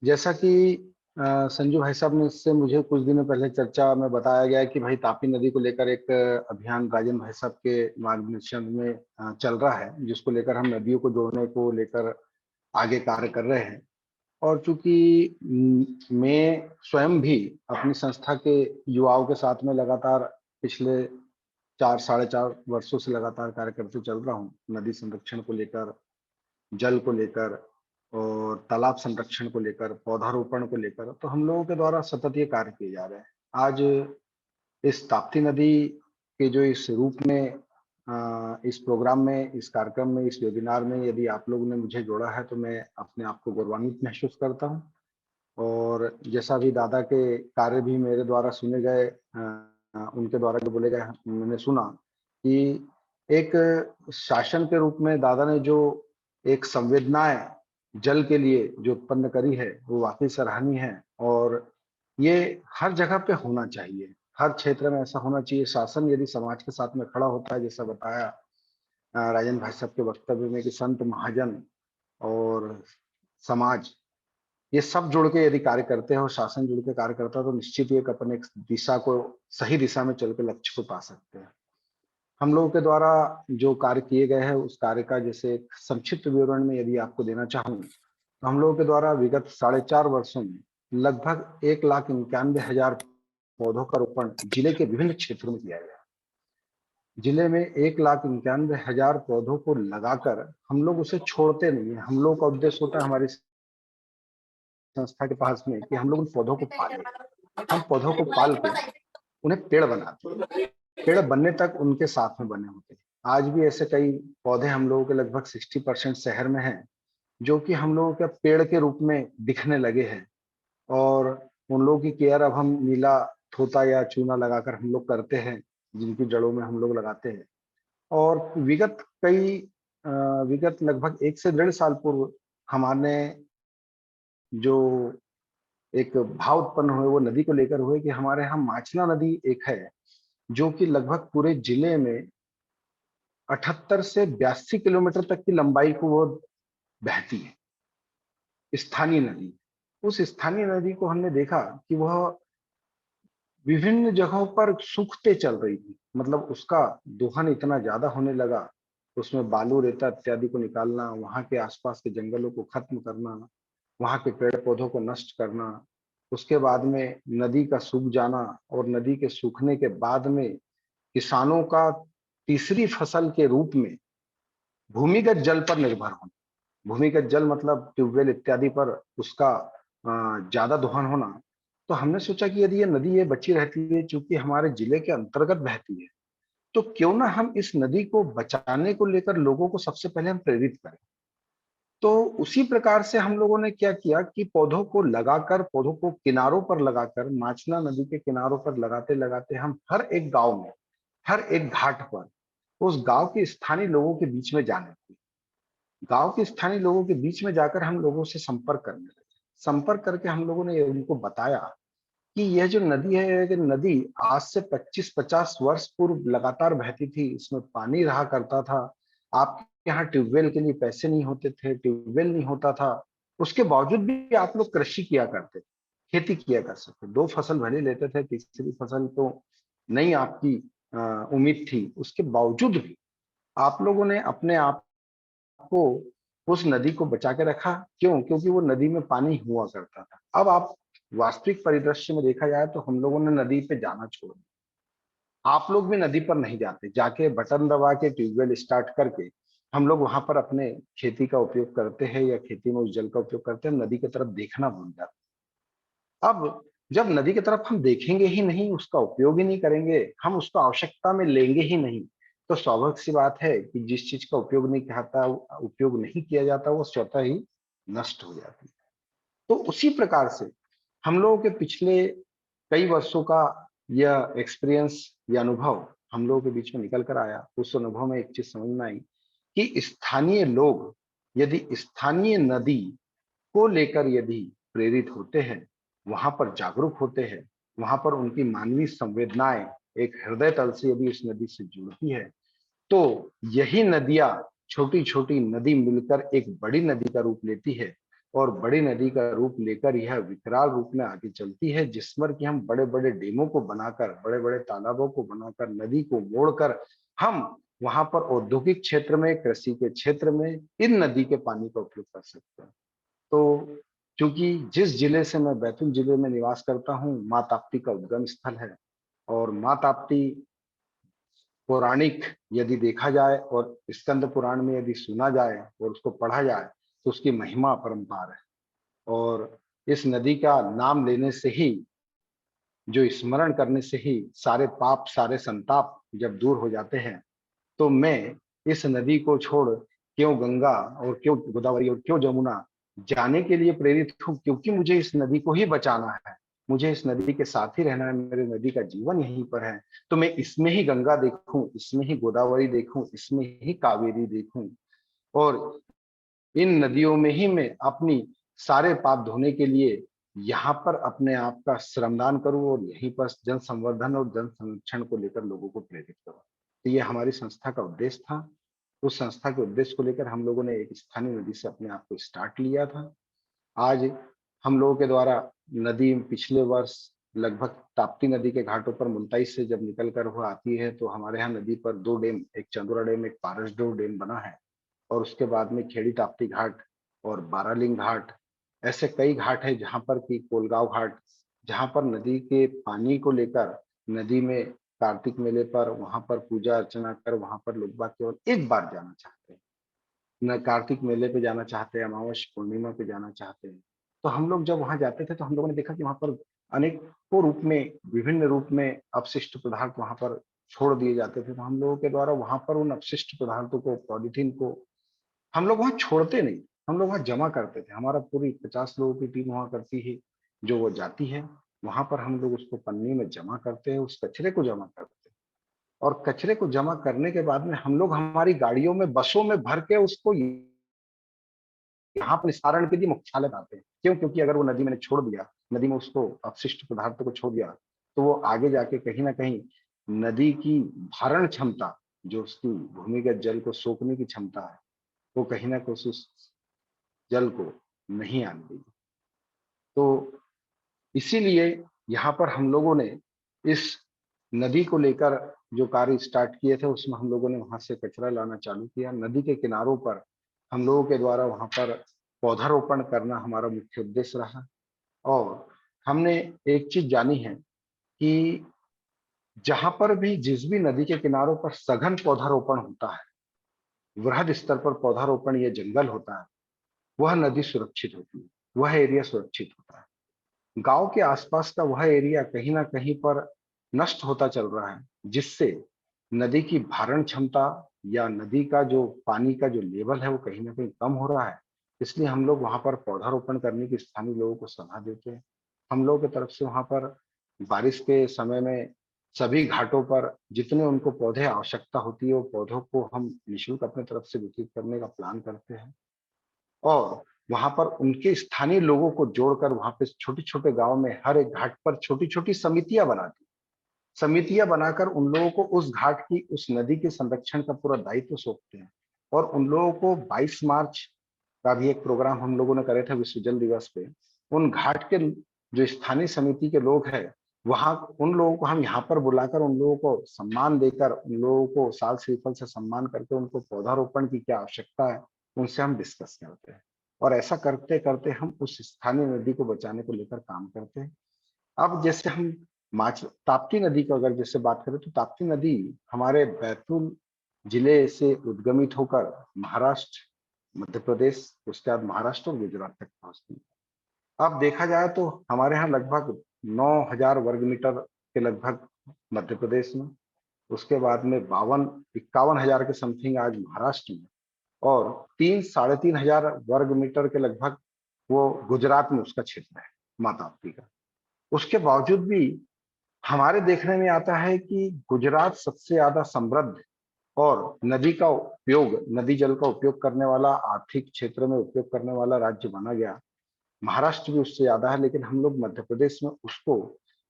जैसा कि संजू भाई साहब ने इससे मुझे कुछ दिनों पहले चर्चा में बताया गया कि भाई तापी नदी को लेकर एक अभियान राजन भाई साहब के मार्गदर्शन में चल रहा है, जिसको लेकर हम नदियों को जोड़ने को लेकर आगे कार्य कर रहे हैं। और चूंकि मैं स्वयं भी अपनी संस्था के युवाओं के साथ में लगातार पिछले 4-4.5 वर्षों से लगातार कार्य करते चल रहा हूँ, नदी संरक्षण को लेकर, जल को लेकर और तालाब संरक्षण को लेकर, पौधारोपण को लेकर, तो हम लोगों के द्वारा सतत ये कार्य किए जा रहे हैं। आज इस ताप्ती नदी के जो इस रूप में इस प्रोग्राम में, इस कार्यक्रम में, इस वेबिनार में यदि आप लोगों ने मुझे जोड़ा है तो मैं अपने आप को गौरवान्वित महसूस करता हूँ। और जैसा भी दादा के कार्य भी मेरे द्वारा सुने गए, उनके द्वारा जो बोले गए, मैंने सुना कि एक शासन के रूप में दादा ने जो एक संवेदनाएं जल के लिए जो उत्पन्न करी है वो वाकई सराहनीय है। और ये हर जगह पे होना चाहिए, हर क्षेत्र में ऐसा होना चाहिए। शासन यदि समाज के साथ में खड़ा होता है, जैसा बताया राजन भाई साहब के वक्तव्य में कि संत महाजन और समाज ये सब जुड़ के यदि कार्य करते हैं और शासन जुड़ के कार्य करता है तो निश्चित ही एक अपने एक दिशा को, सही दिशा में चल के लक्ष्य को पा सकते हैं। हम लोगों के द्वारा जो कार्य किए गए हैं उस कार्य का जैसे एक संक्षिप्त विवरण में यदि आपको देना चाहूँ तो हम लोगों के द्वारा विगत 4.5 वर्षों में लगभग 1,91,000 पौधों का रोपण जिले के विभिन्न क्षेत्रों में किया गया। जिले में 1,91,000 पौधों को लगाकर हम लोग उसे छोड़ते नहीं है। हम लोग का उद्देश्य होता है हमारी संस्था के पास में कि हम लोग उन पौधों को पालें, हम पौधों को पाल के उन्हें पेड़ बनाते हैं, पेड़ बनने तक उनके साथ में बने होते हैं। आज भी ऐसे कई पौधे हम लोगों के लगभग 60% शहर में हैं जो कि हम लोगों के पेड़ के रूप में दिखने लगे हैं। और उन लोगों की केयर अब हम नीला थोता या चूना लगाकर हम लोग करते हैं, जिनकी जड़ों में हम लोग लगाते हैं। और विगत लगभग 1 से 1.5 साल पूर्व हमारे जो एक भाव उत्पन्न हुए वो नदी को लेकर हुए कि हमारे यहाँ माचना नदी एक है जो कि लगभग पूरे जिले में 78 से 82 किलोमीटर तक की लंबाई को वो बहती है, स्थानीय नदी। उस स्थानीय नदी को हमने देखा कि वह विभिन्न जगहों पर सूखते चल रही थी, मतलब उसका दोहन इतना ज्यादा होने लगा, उसमें बालू रेता इत्यादि को निकालना, वहां के आसपास के जंगलों को खत्म करना, वहां के पेड़ पौधों को नष्ट करना, उसके बाद में नदी का सूख जाना और नदी के सूखने के बाद में किसानों का तीसरी फसल के रूप में भूमिगत जल पर निर्भर होना। भूमिगत जल मतलब ट्यूबवेल इत्यादि पर उसका ज्यादा दोहन होना। तो हमने सोचा कि यदि ये नदी ये बची रहती है, चूंकि हमारे जिले के अंतर्गत बहती है, तो क्यों ना हम इस नदी को बचाने को लेकर लोगों को सबसे पहले हम प्रेरित करें। तो उसी प्रकार से हम लोगों ने क्या किया कि पौधों को लगाकर, पौधों को किनारों पर लगाकर, माचना नदी के किनारों पर लगाते लगाते हम हर एक गांव में, हर एक घाट पर उस गांव के स्थानीय लोगों के बीच में जाने लगे। गांव के स्थानीय लोगों के बीच में जाकर हम लोगों से संपर्क करने लगे। संपर्क करके हम लोगों ने उनको बताया कि यह जो नदी है, कि नदी आज से 25-50 वर्ष पूर्व लगातार बहती थी, इसमें पानी रहा करता था। आपके यहाँ ट्यूबवेल के लिए पैसे नहीं होते थे, ट्यूबवेल नहीं होता था, उसके बावजूद भी आप लोग कृषि किया करते थे, खेती किया कर सकते, 2 फसल भले लेते थे, तीसरी फसल तो नहीं आपकी उम्मीद थी। उसके बावजूद भी आप लोगों ने अपने आप को उस नदी को बचा के रखा। क्यों? क्योंकि वो नदी में पानी हुआ करता था। अब आप वास्तविक परिदृश्य में देखा जाए तो हम लोगों ने नदी पे जाना छोड़ दिया। आप लोग भी नदी पर नहीं जाते, जाके बटन दबा के ट्यूबवेल स्टार्ट करके हम लोग वहां पर अपने खेती का उपयोग करते हैं या खेती में उस जल का उपयोग करते हैं, नदी की तरफ देखना भूल जाते हैं। अब जब नदी की तरफ हम देखेंगे ही नहीं, उसका उपयोग ही नहीं करेंगे, हम उसको आवश्यकता में लेंगे ही नहीं, तो स्वाभाविक सी बात है कि जिस चीज का उपयोग नहीं किया जाता, वो स्वतः ही नष्ट हो जाती है। तो उसी प्रकार से हम लोगों के पिछले कई वर्षों का यह एक्सपीरियंस या अनुभव हम लोगों के बीच में निकल कर आया। उस अनुभव में एक चीज समझ में आई कि स्थानीय लोग यदि स्थानीय नदी को लेकर यदि प्रेरित होते हैं, वहां पर जागरूक होते हैं, वहां पर उनकी मानवीय संवेदनाएं एक हृदय तल से यदि उस नदी से जुड़ती है, तो यही नदियां, छोटी छोटी नदी मिलकर एक बड़ी नदी का रूप लेती है और बड़ी नदी का रूप लेकर यह विकराल रूप में आगे चलती है, जिस पर कि हम बड़े बड़े डेमों को बनाकर, बड़े बड़े तालाबों को बनाकर, नदी को मोड़कर हम वहां पर औद्योगिक क्षेत्र में, कृषि के क्षेत्र में इन नदी के पानी का उपयोग कर सकते हैं। तो क्योंकि जिस जिले से मैं बैतूल जिले में निवास करता हूँ, माँ ताप्ती का उद्गम स्थल है और माँ ताप्ती पौराणिक यदि देखा जाए और स्कंद पुराण में यदि सुना जाए और उसको पढ़ा जाए, तो उसकी महिमा अपरंपार है। और इस नदी का नाम लेने से ही, जो स्मरण करने से ही सारे पाप, सारे संताप जब दूर हो जाते हैं, तो मैं इस नदी को छोड़ क्यों गंगा और क्यों गोदावरी और क्यों जमुना जाने के लिए प्रेरित हूँ, क्योंकि मुझे इस नदी को ही बचाना है, मुझे इस नदी के साथ ही रहना है, मेरे नदी का जीवन यहीं पर है। तो मैं इसमें ही गंगा देखूं, इसमें ही गोदावरी देखूं, इसमें ही कावेरी देखूं और इन नदियों में ही मैं अपनी सारे पाप धोने के लिए यहाँ पर अपने आप का श्रमदान करूं और यहीं पर जन संवर्धन और जन संरक्षण को लेकर लोगों को प्रेरित करूं। तो ये हमारी संस्था का उद्देश्य था। उस संस्था के उद्देश्य को लेकर हम लोगों ने एक स्थानीय नदी से अपने आप को स्टार्ट लिया था। आज हम लोगों के द्वारा नदी पिछले वर्ष लगभग ताप्ती नदी के घाटों पर मुल्ताई से जब निकल कर वह आती है, तो हमारे यहाँ नदी पर 2 डैम, एक चंदोरा डैम, एक पारसडोह डैम बना है और उसके बाद में खेड़ी ताप्ती घाट और बारालिंग घाट, ऐसे कई घाट है जहाँ पर कि कोलगांव घाट, जहाँ पर नदी के पानी को लेकर नदी में कार्तिक मेले पर वहां पर पूजा अर्चना कर वहां पर लोग बाग केवल एक बार जाना चाहते हैं, न कार्तिक मेले पे जाना चाहते हैं, अमावस्या पूर्णिमा पे जाना चाहते हैं। तो हम लोग जब वहां जाते थे तो हम लोगों ने देखा कि वहां पर अनेकों रूप में, विभिन्न रूप में अपशिष्ट पदार्थ वहां पर छोड़ दिए जाते थे। तो हम लोगों के द्वारा वहां पर उन अपशिष्ट पदार्थों को, पॉलिथीन को हम लोग वहां छोड़ते नहीं, हम लोग वहां जमा करते थे। हमारा पूरी 50 लोगों की टीम हुआ करती है, जो वो जाती है वहां पर, हम लोग उसको पन्नी में जमा करते हैं, उस कचरे को जमा करते हैं और कचरे को जमा करने के बाद में हम लोग हमारी गाड़ियों में, बसों में भर के उसको यहाँ पर निस्तारण के लिए मुख्यालय आते हैं। क्यों? क्योंकि अगर वो नदी मैंने छोड़ दिया, नदी में उसको अपशिष्ट पदार्थों को छोड़ दिया, तो वो आगे जाके कहीं ना कहीं नदी की धारण क्षमता, जो उसकी भूमिगत जल को सोखने की क्षमता है, वो कहीं ना कहीं उस जल को नहीं आने देगी। तो इसीलिए यहाँ पर हम लोगों ने इस नदी को लेकर जो कार्य स्टार्ट किए थे, उसमें हम लोगों ने वहां से कचरा लाना चालू किया। नदी के किनारों पर हम लोगों के द्वारा वहां पर पौधारोपण करना हमारा मुख्य उद्देश्य रहा। और हमने एक चीज जानी है कि जहां पर भी, जिस भी नदी के किनारों पर सघन पौधारोपण होता है, वृहद स्तर पर पौधारोपण या जंगल होता है, वह नदी सुरक्षित होती है, वह एरिया सुरक्षित होता है। गांव के आसपास का वह एरिया कहीं ना कहीं पर नष्ट होता चल रहा है, जिससे नदी की भारण क्षमता या नदी का जो पानी का जो लेवल है वो कहीं ना कहीं कम हो रहा है। इसलिए हम लोग वहां पर पौधारोपण करने की स्थानीय लोगों को सलाह देते हैं। हम लोगों की तरफ से वहां पर बारिश के समय में सभी घाटों पर जितने उनको पौधे आवश्यकता होती है, वो पौधों को हम निःशुल्क अपने तरफ से वितरित करने का प्लान करते हैं और वहां पर उनके स्थानीय लोगों को जोड़कर वहां पे छोटे छोटे गांव में हर एक घाट पर छोटी छोटी समितियां बनाती, समितियां बनाकर उन लोगों को उस घाट की, उस नदी के संरक्षण का पूरा दायित्व सौंपते हैं। और उन लोगों को 22 मार्च का भी एक प्रोग्राम हम लोगों ने करे थे विश्व जल दिवस पे। उन घाट के जो स्थानीय समिति के लोग हैं, वहां उन लोगों को हम यहाँ पर बुलाकर उन लोगों को सम्मान देकर, उन लोगों को साल श्रीफल से सम्मान करके उनको पौधारोपण की क्या आवश्यकता है उनसे हम डिस्कस करते हैं और ऐसा करते करते हम उस स्थानीय नदी को बचाने को लेकर काम करते हैं। अब जैसे हम ताप्ती नदी की अगर जैसे बात करें तो ताप्ती नदी हमारे बैतूल जिले से उद्गमित होकर महाराष्ट्र, मध्य प्रदेश, उसके बाद महाराष्ट्र और गुजरात तक पहुंचती है। अब देखा जाए तो हमारे यहाँ लगभग 9,000 वर्ग मीटर के लगभग मध्य प्रदेश में, उसके बाद में 51,000 के समथिंग आज महाराष्ट्र में, और 3-3,500 वर्ग मीटर के लगभग वो गुजरात में उसका क्षेत्र है माँ ताप्ती का। उसके बावजूद भी हमारे देखने में आता है कि गुजरात सबसे ज्यादा समृद्ध और नदी का उपयोग, नदी जल का उपयोग करने वाला, आर्थिक क्षेत्र में उपयोग करने वाला राज्य माना गया। महाराष्ट्र भी उससे ज्यादा है, लेकिन हम लोग मध्य प्रदेश में उसको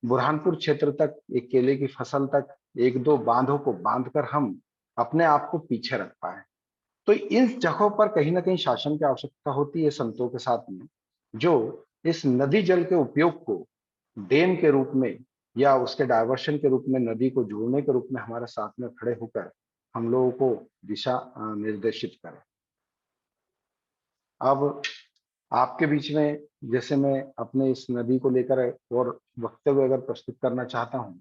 बुरहानपुर क्षेत्र तक, एक केले की फसल तक, 1-2 बांधों को बांधकर हम अपने आप को पीछे रख पाए। तो इन जगहों पर कहीं ना कहीं शासन की आवश्यकता होती है संतों के साथ में, जो इस नदी जल के उपयोग को डैम के रूप में या उसके डायवर्शन के रूप में, नदी को जोड़ने के रूप में हमारे साथ में खड़े होकर हम लोगों को दिशा निर्देशित करें। अब आपके बीच में जैसे मैं अपने इस नदी को लेकर और वक्तव्य अगर प्रस्तुत करना चाहता हूं,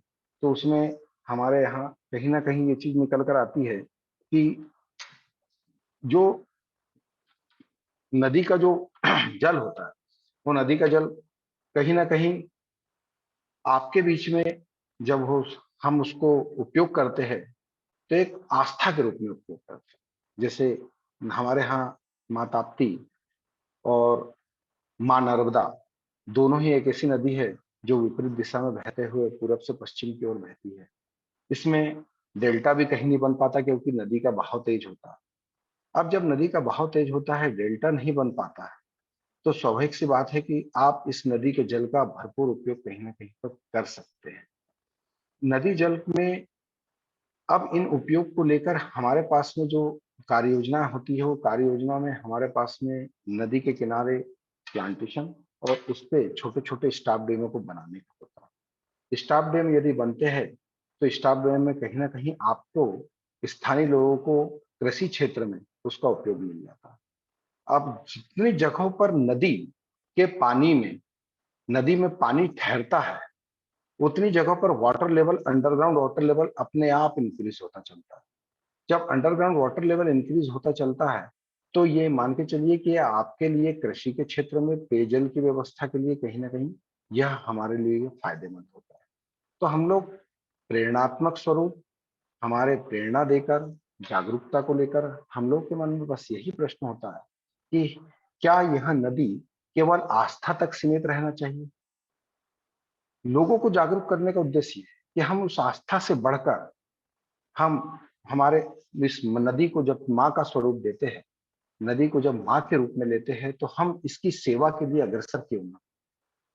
तो उसमें हमारे यहाँ कहीं ना कहीं ये चीज निकल कर आती है कि जो नदी का जो जल होता है, वो नदी का जल कहीं ना कहीं आपके बीच में जब हो हम उसको उपयोग करते हैं तो एक आस्था के रूप में उपयोग करते हैं। जैसे हमारे यहाँ माँ ताप्ती और माँ नर्मदा दोनों ही एक ऐसी नदी है जो विपरीत दिशा में बहते हुए पूरब से पश्चिम की ओर बहती है। इसमें डेल्टा भी कहीं नहीं बन पाता क्योंकि नदी का बहाव तेज होता है। अब जब नदी का बहाव तेज होता है, डेल्टा नहीं बन पाता है, तो स्वाभाविक सी बात है कि आप इस नदी के जल का भरपूर उपयोग कहीं ना कहीं पर कर सकते हैं। नदी जल में अब इन उपयोग को लेकर हमारे पास में जो कार्य योजना होती है, वो कार्य योजना में हमारे पास में नदी के किनारे प्लांटेशन और उस पे छोटे छोटे स्टॉप डैमों को बनाने का होता है। स्टॉप डैम यदि बनते हैं तो स्टॉप डैम में कहीं ना कहीं आपको स्थानीय लोगों को कृषि क्षेत्र में उसका उपयोग मिल जाता है। अब जितनी जगहों पर के पानी में नदी में पानी ठहरता है, उतनी जगहों पर water level, underground water level अपने आप इंक्रीज होता चलता है। जब अंडरग्राउंड वाटर लेवल इंक्रीज होता चलता है तो ये मान के चलिए कि आपके लिए कृषि के क्षेत्र में पेयजल की व्यवस्था के लिए कहीं ना कहीं यह हमारे लिए फायदेमंद होता है। तो हम लोग प्रेरणात्मक स्वरूप, हमारे प्रेरणा देकर, जागरूकता को लेकर हम लोग के मन में बस यही प्रश्न होता है कि क्या यह नदी केवल आस्था तक सीमित रहना चाहिए? लोगों को जागरूक करने का उद्देश्य है कि हम उस आस्था से बढ़कर हम हमारे इस नदी को जब माँ का स्वरूप देते हैं, नदी को जब माँ के रूप में लेते हैं, तो हम इसकी सेवा के लिए अग्रसर क्यों ना।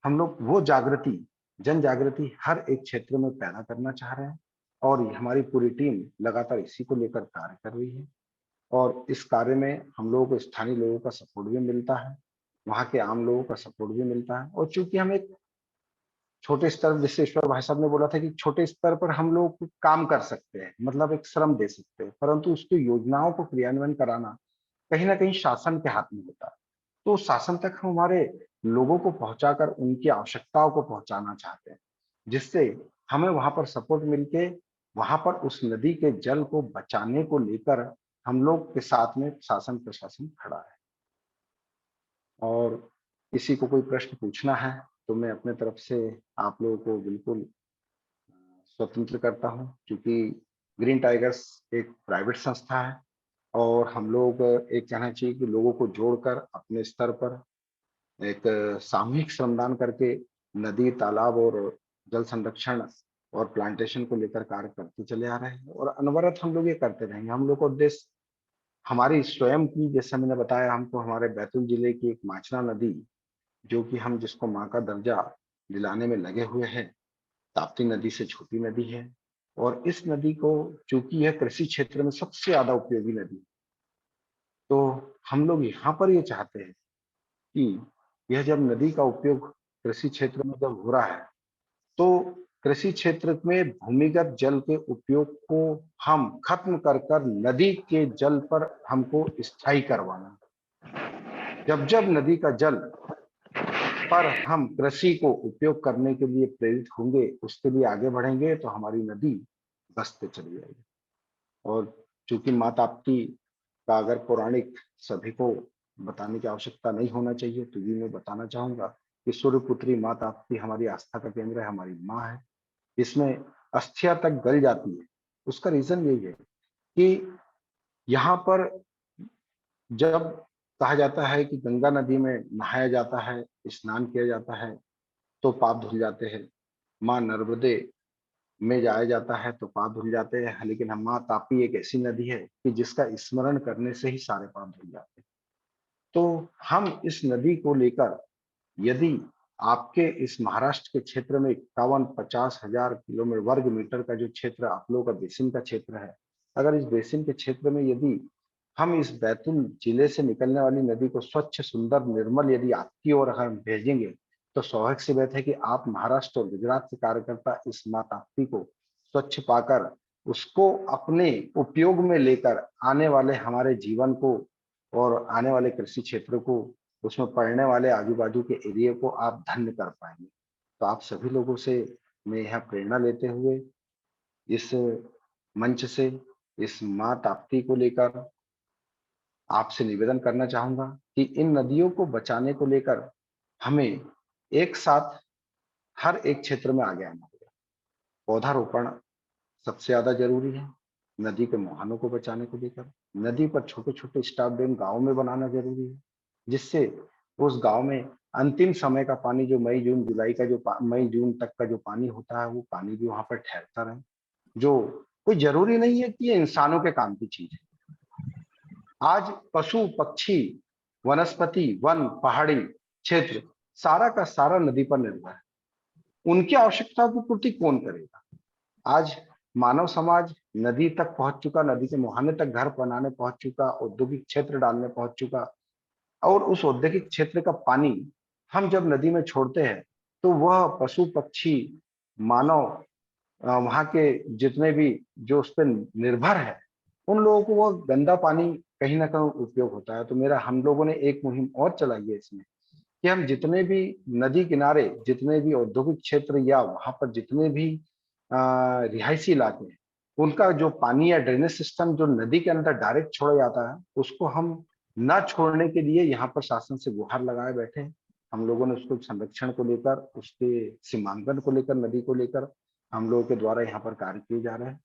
हम लोग वो जागृति, जन जागृति हर एक क्षेत्र में पैदा करना चाह रहे हैं और ये हमारी पूरी टीम लगातार इसी को लेकर कार्य कर रही है। और इस कार्य में हम लोगों को स्थानीय लोगों का सपोर्ट भी मिलता है, वहाँ के आम लोगों का सपोर्ट भी मिलता है। और चूंकि हम एक छोटे स्तर, जैसे ईश्वर भाई साहब ने बोला था कि छोटे स्तर पर हम लोग काम कर सकते हैं, मतलब एक श्रम दे सकते हैं, परंतु उसकी योजनाओं को क्रियान्वयन कराना कहीं ना कहीं शासन के हाथ में होता है। तो शासन तक हम हमारे लोगों को पहुंचाकर उनकी आवश्यकताओं को पहुंचाना चाहते हैं, जिससे हमें वहां पर सपोर्ट मिलके वहां पर उस नदी के जल को बचाने को लेकर हम लोग के साथ में शासन प्रशासन खड़ा है। और किसी को कोई प्रश्न पूछना है तो मैं अपने तरफ से आप लोगों को बिल्कुल स्वतंत्र करता हूँ, क्योंकि ग्रीन टाइगर्स एक प्राइवेट संस्था है और हम लोग एक कहना चाहिए कि लोगों को जोड़कर अपने स्तर पर एक सामूहिक श्रमदान करके नदी, तालाब और जल संरक्षण और प्लांटेशन को लेकर कार्य करते चले आ रहे हैं और अनवरत हम लोग ये करते रहेंगे। हम लोग का उद्देश्य हमारी स्वयं की, जैसा मैंने बताया, हमको हमारे बैतूल जिले की एक माचना नदी, जो कि हम जिसको माँ का दर्जा दिलाने में लगे हुए हैं, ताप्ती नदी से छोटी नदी है और इस नदी को चूंकि यह कृषि क्षेत्र में सबसे ज्यादा उपयोगी नदी, तो हम लोग यहाँ पर ये चाहते हैं कि यह जब नदी का उपयोग कृषि क्षेत्र में जब हो रहा है तो कृषि क्षेत्र में भूमिगत जल के उपयोग को हम खत्म कर कर नदी के जल पर हमको स्थायी करवाना। जब जब नदी का जल पर हम कृषि को उपयोग करने के लिए प्रेरित होंगे, उसके लिए आगे बढ़ेंगे, तो हमारी नदी बसते चली जाएगी। और चूंकि माँ ताप्ती का अगर पौराणिक सभी को बताने की आवश्यकता नहीं होना चाहिए, तो भी मैं बताना चाहूंगा कि सूर्यपुत्री माँ ताप्ती हमारी आस्था का केंद्र है, हमारी माँ है। इसमें अस्थियां तक गल जाती है। उसका रीजन यही है कि यहाँ पर जब कहा जाता है कि गंगा नदी में नहाया जाता है, स्नान किया जाता है, तो पाप धुल जाते हैं। माँ नर्मदे में जाया जाता है तो पाप धुल जाते हैं। लेकिन हम माँ तापी एक ऐसी नदी है कि जिसका स्मरण करने से ही सारे पाप धुल जाते हैं। तो हम इस नदी को लेकर, यदि आपके इस महाराष्ट्र के क्षेत्र में 51-50 हजार किलोमीटर वर्ग मीटर का जो क्षेत्र आप लोगों का बेसिन का क्षेत्र है, अगर इस बेसिन के क्षेत्र में यदि हम इस बैतूल जिले से निकलने वाली नदी को स्वच्छ, सुंदर, निर्मल यदि आपकी ओर हम भेजेंगे, तो स्वाभाविक सी बात है कि आप महाराष्ट्र और गुजरात के कार्यकर्ता इस माँ ताप्ती को स्वच्छ पाकर उसको अपने उपयोग में लेकर आने वाले हमारे जीवन को और आने वाले कृषि क्षेत्र को, उसमें पड़ने वाले आजू बाजू के एरिया को आप धन्य कर पाएंगे। तो आप सभी लोगों से मैं यह प्रेरणा लेते हुए इस मंच से इस माँ ताप्ती को लेकर आपसे निवेदन करना चाहूंगा कि इन नदियों को बचाने को लेकर हमें एक साथ हर एक क्षेत्र में आगे आना होगा। पौधारोपण सबसे ज्यादा जरूरी है। नदी के मुहानों को बचाने को लेकर नदी पर छोटे छोटे स्टॉप डैम गाँव में बनाना जरूरी है, जिससे उस गांव में अंतिम समय का पानी जो मई जून जुलाई का जो मई जून तक का जो पानी होता है, वो पानी भी वहां पर ठहरता रहे। जो कोई जरूरी नहीं है कि ये इंसानों के काम की चीज है। आज पशु पक्षी, वनस्पति, वन, पहाड़ी क्षेत्र सारा का सारा नदी पर निर्भर है। उनकी आवश्यकताओं की पूर्ति कौन करेगा? आज मानव समाज नदी तक पहुंच चुका, नदी के मुहाने तक घर बनाने पहुंच चुका, औद्योगिक क्षेत्र डालने पहुंच चुका, और उस औद्योगिक क्षेत्र का पानी हम जब नदी में छोड़ते हैं तो वह पशु पक्षी, मानव, वहां के जितने भी जो उस पर निर्भर है, उन लोगों को वह गंदा पानी कहीं ना कहीं उपयोग होता है। तो मेरा, हम लोगों ने एक मुहिम और चलाई है इसमें कि हम जितने भी नदी किनारे, जितने भी औद्योगिक क्षेत्र या वहां पर जितने भी रिहायशी इलाके हैं, उनका जो पानी या ड्रेनेज सिस्टम जो नदी के अंदर डायरेक्ट छोड़ा जाता है, उसको हम न छोड़ने के लिए यहाँ पर शासन से गुहार लगाए बैठे हैं। हम लोगों ने उसको संरक्षण को लेकर, उसके सीमांकन को लेकर, नदी को लेकर हम लोगों के द्वारा यहाँ पर कार्य किए जा रहे हैं।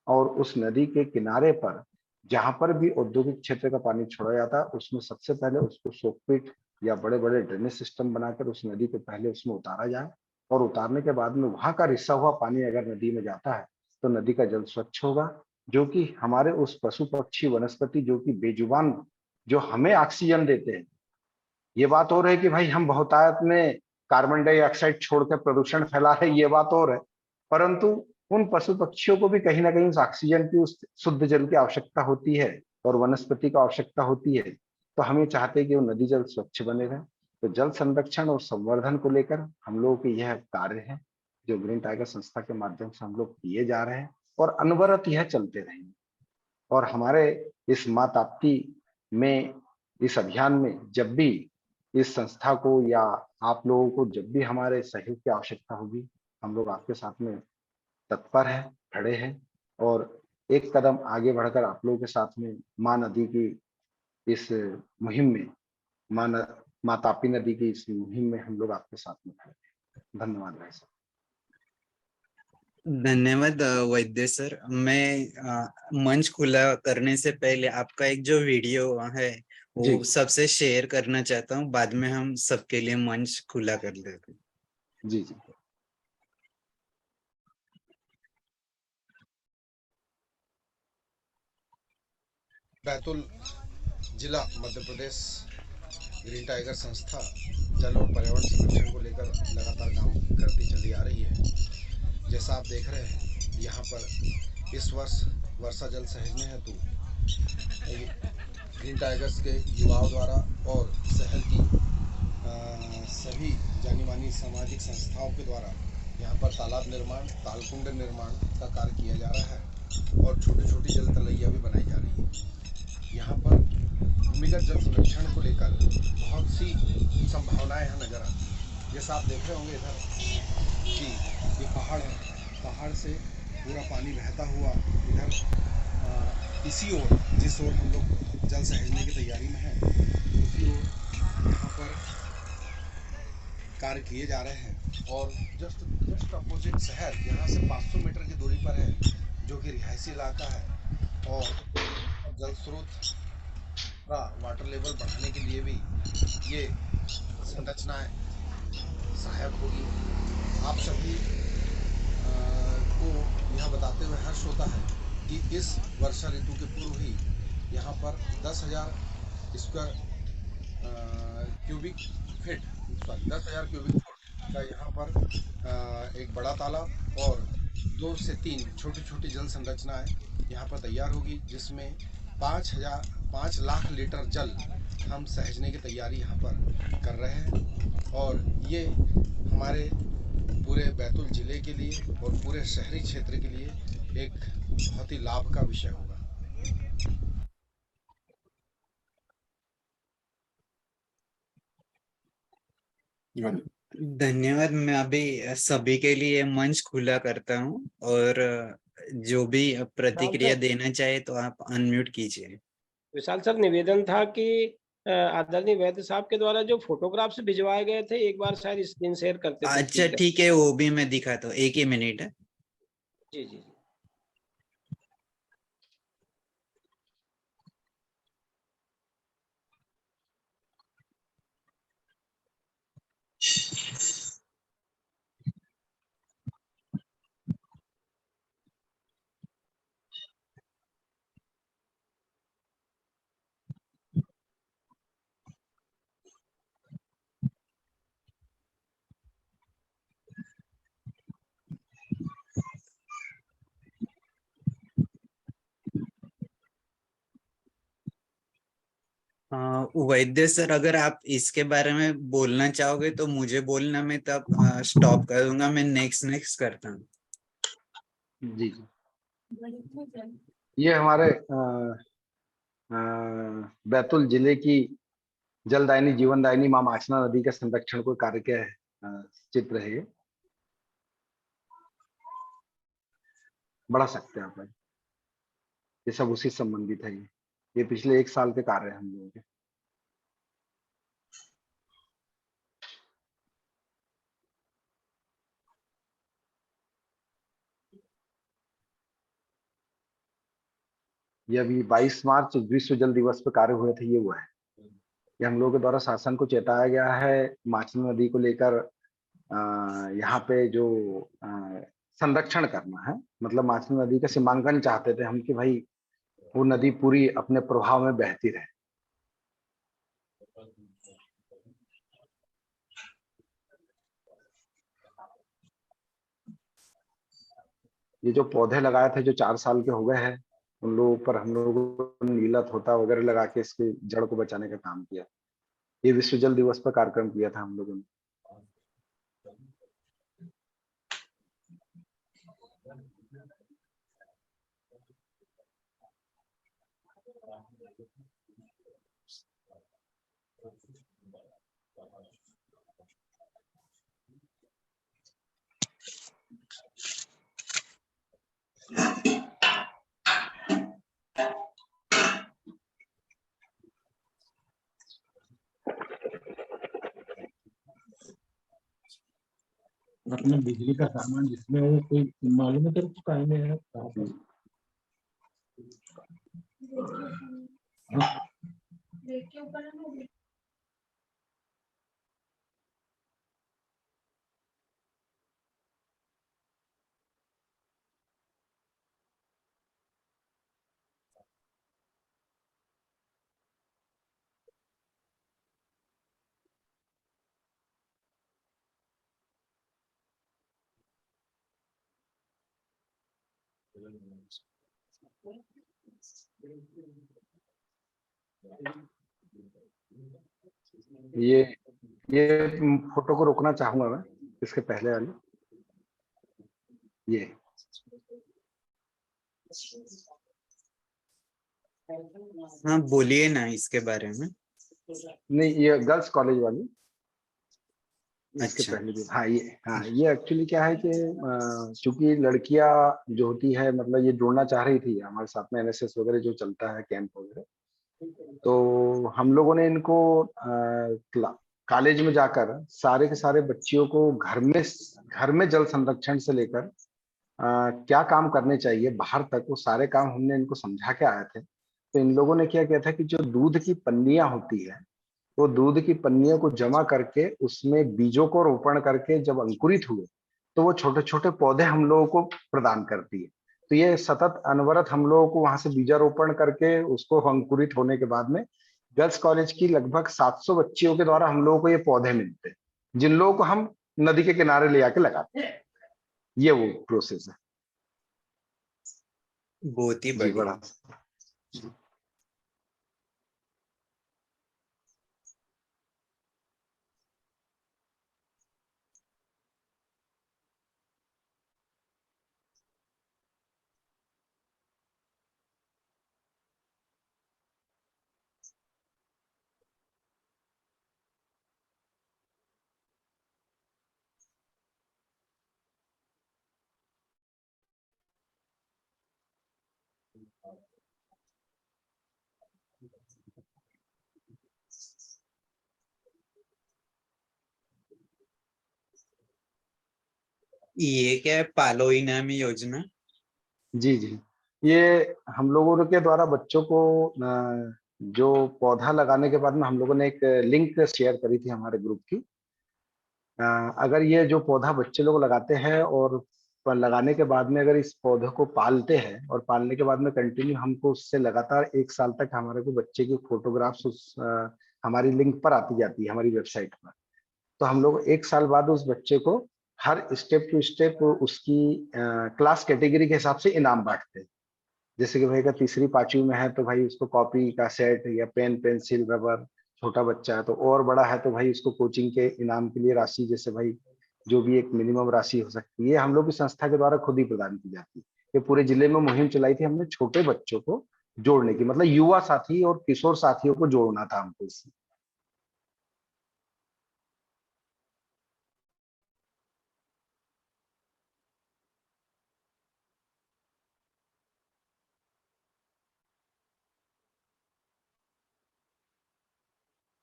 और उस नदी के किनारे पर जहां पर भी औद्योगिक क्षेत्र का पानी छोड़ा जाता है, उसमें सबसे पहले उसको सोकपिट या बड़े बड़े ड्रेनेज सिस्टम बनाकर उस नदी को पहले उसमें उतारा जाए, और उतारने के बाद में वहां का रिसा हुआ पानी अगर नदी में जाता है तो नदी का जल स्वच्छ होगा, जो कि हमारे उस पशु पक्षी वनस्पति जो कि बेजुबान, जो हमें ऑक्सीजन देते हैं। ये बात और है कि भाई हम बहुतायत में कार्बन डाइऑक्साइड छोड़कर प्रदूषण फैला रहे, ये बात और है, परंतु उन पशु पक्षियों को भी कहीं ना कहीं उस ऑक्सीजन की, उस शुद्ध जल की आवश्यकता होती है और वनस्पति की आवश्यकता होती है। तो हम ये चाहते हैं कि वो नदी जल स्वच्छ बने रहे। तो जल संरक्षण और संवर्धन को लेकर हम लोगों के यह कार्य है जो ग्रीन टाइगर संस्था के माध्यम से हम लोग किए जा रहे हैं, और अनवरत यह चलते रहेंगे। और हमारे इस माँ ताप्ती में, इस अभियान में जब भी इस संस्था को या आप लोगों को जब भी हमारे सहयोग की आवश्यकता होगी, हम लोग आपके साथ में तत्पर है, खड़े हैं, और एक कदम आगे बढ़कर आप लोगों के साथ में माँ नदी की इस मुहिम में, माँ ताप्ती नदी की इस मुहिम में हम लोग आपके साथ में खड़े हैं। धन्यवाद भाई साहब। धन्यवाद वैद्य सर। मैं मंच खुला करने से पहले आपका एक जो वीडियो है वो सबसे शेयर करना चाहता हूँ, बाद में हम सबके लिए मंच खुला कर देते हैं। जी जी। बैतूल जिला मध्य प्रदेश ग्रीन टाइगर संस्था जल और पर्यावरण संरक्षण को लेकर लगातार काम करती चली आ रही है। जैसा आप देख रहे हैं, यहाँ पर इस वर्ष वर्षा जल सहेजने हेतु ग्रीन टाइगर्स के युवाओं द्वारा और शहर की सभी जानी मानी सामाजिक संस्थाओं के द्वारा यहाँ पर तालाब निर्माण, तालकुंड निर्माण का कार्य किया जा रहा है और छोटी छोटी जल तलैया भी बनाई जा रही है। यहाँ पर भूमिगत जल संरक्षण को लेकर बहुत सी संभावनाएं हैं नजर आती हैं। जैसा आप देख रहे होंगे इधर कि ये पहाड़ है, पहाड़ से पूरा पानी बहता हुआ इधर इसी ओर, जिस ओर हम लोग जल सहेजने की तैयारी में हैं, उसी ओर यहाँ पर कार्य किए जा रहे हैं। और जस्ट अपोजिट शहर यहाँ से 500 मीटर की दूरी पर है, जो कि रिहायशी इलाका है और जल स्रोत का वाटर लेवल बढ़ाने के लिए भी ये संरचनाएं सहायक होगी। आप सभी को यह बताते हुए हर्ष होता है कि इस वर्षा ऋतु के पूर्व ही यहाँ पर 10,000 square cubic feet 10,000 cubic foot का यहाँ पर एक बड़ा तालाब और 2 से 3 छोटी छोटी जल संरचनाएं यहाँ पर तैयार होगी, जिसमें 5 लाख लीटर जल हम सहेजने की तैयारी यहाँ पर कर रहे हैं। और ये हमारे पूरे बैतूल जिले के लिए और पूरे शहरी क्षेत्र के लिए एक बहुत ही लाभ का विषय होगा। धन्यवाद। मैं अभी सभी के लिए मंच खुला करता हूँ और जो भी प्रतिक्रिया देना चाहे तो आप अनम्यूट कीजिए। विशाल सर, निवेदन था कि आदरणीय वैद्य साहब के द्वारा जो फोटोग्राफ्स भिजवाए गए थे, एक बार शायद स्क्रीन शेयर करते तो अच्छा ठीक है, वो भी मैं दिखाता हूँ, एक ही मिनट है। जी जी। वैद्य सर, अगर आप इसके बारे में बोलना चाहोगे तो मुझे बोलना, मैं तब स्टॉप कर दूंगा। मैं नेक्स्ट करता हूँ। जी, ये हमारे बैतूल जिले की जलदायिनी जीवनदायिनी मां माचना नदी के संरक्षण को कार्य के चित्र है। ये बढ़ा सकते हैं आप, ये सब उसी संबंधित है। ये पिछले 1 साल के कार्य हैं हम लोगों के। ये अभी 22 मार्च विश्व जल दिवस पर कार्य हुए थे, ये हुआ है। ये हम लोगों के द्वारा शासन को चेताया गया है माचना नदी को लेकर यहाँ पे जो संरक्षण करना है। मतलब माचना नदी का सीमांकन चाहते थे हम कि भाई वो नदी पूरी अपने प्रभाव में बहती रहे। ये जो पौधे लगाए थे जो 4 साल के हो गए हैं, उन लोगों पर हम लोगों को नीला थोता वगैरह लगा के इसकी जड़ को बचाने का काम किया। ये विश्व जल दिवस पर कार्यक्रम किया था हम लोगों ने। अपना बिजली का सामान जिसमें वो कोई मालूम है तेरे को कहाँ में है, कहाँ पर? ये फोटो को रोकना चाहूंगा मैं, इसके पहले वाली। ये हाँ बोलिए ना इसके बारे में। नहीं, ये गर्ल्स कॉलेज वाली इसके अच्छा। पहले भी। हाँ ये एक्चुअली क्या है कि चूंकि लड़कियां जो होती है, मतलब ये जुड़ना चाह रही थी हमारे साथ में, एनएसएस वगैरह जो चलता है, कैंप वगैरह, तो हम लोगों ने इनको कॉलेज में जाकर सारे के सारे बच्चियों को घर में जल संरक्षण से लेकर क्या काम करने चाहिए बाहर तक, वो सारे काम हमने इनको समझा के आए थे। तो इन लोगों ने क्या किया था कि जो दूध की पन्नियां होती है, वो दूध की पन्नियों को जमा करके उसमें बीजों को रोपण करके जब अंकुरित हुए, तो वो छोटे छोटे पौधे हम लोगों को प्रदान करती है। तो ये सतत अनवरत हम लोगों को वहां से बीजारोपण करके उसको अंकुरित होने के बाद में गर्ल्स कॉलेज की लगभग 700 बच्चियों के द्वारा हम लोगों को ये पौधे मिलते हैं, जिन लोगों को हम नदी के किनारे ले आके लगाते हैं। ये वो प्रोसेस है बहुत ही जी। बढ़िया। बड़ा ये क्या है, पालो इनामी योजना? जी। ये हम लोगों के द्वारा बच्चों को जो पौधा लगाने के बाद में हम लोगों ने एक लिंक शेयर करी थी हमारे ग्रुप की। अगर ये जो पौधा बच्चे लोग लगाते हैं और लगाने के बाद में अगर इस पौधे को पालते हैं और पालने के बाद में कंटिन्यू हमको उससे लगातार 1 साल तक हमारे को बच्चे की फोटोग्राफ्स हमारी लिंक पर आती जाती है हमारी वेबसाइट पर। तो हम लोग 1 साल बाद उस बच्चे को हर स्टेप टू स्टेप उसकी क्लास कैटेगरी के हिसाब से इनाम बांटते हैं। जैसे कि भाई अगर तीसरी पांचवी में है तो भाई उसको कॉपी का सेट या पेन पेंसिल रबर, छोटा बच्चा है तो, और बड़ा है तो भाई उसको कोचिंग के इनाम के लिए राशि, जैसे भाई जो भी एक मिनिमम राशि हो सकती है, ये हम लोग की संस्था के द्वारा खुद ही प्रदान की जाती है। ये पूरे जिले में मुहिम चलाई थी हमने छोटे बच्चों को जोड़ने की, मतलब युवा साथी और किशोर साथियों को जोड़ना था हमको इसमें।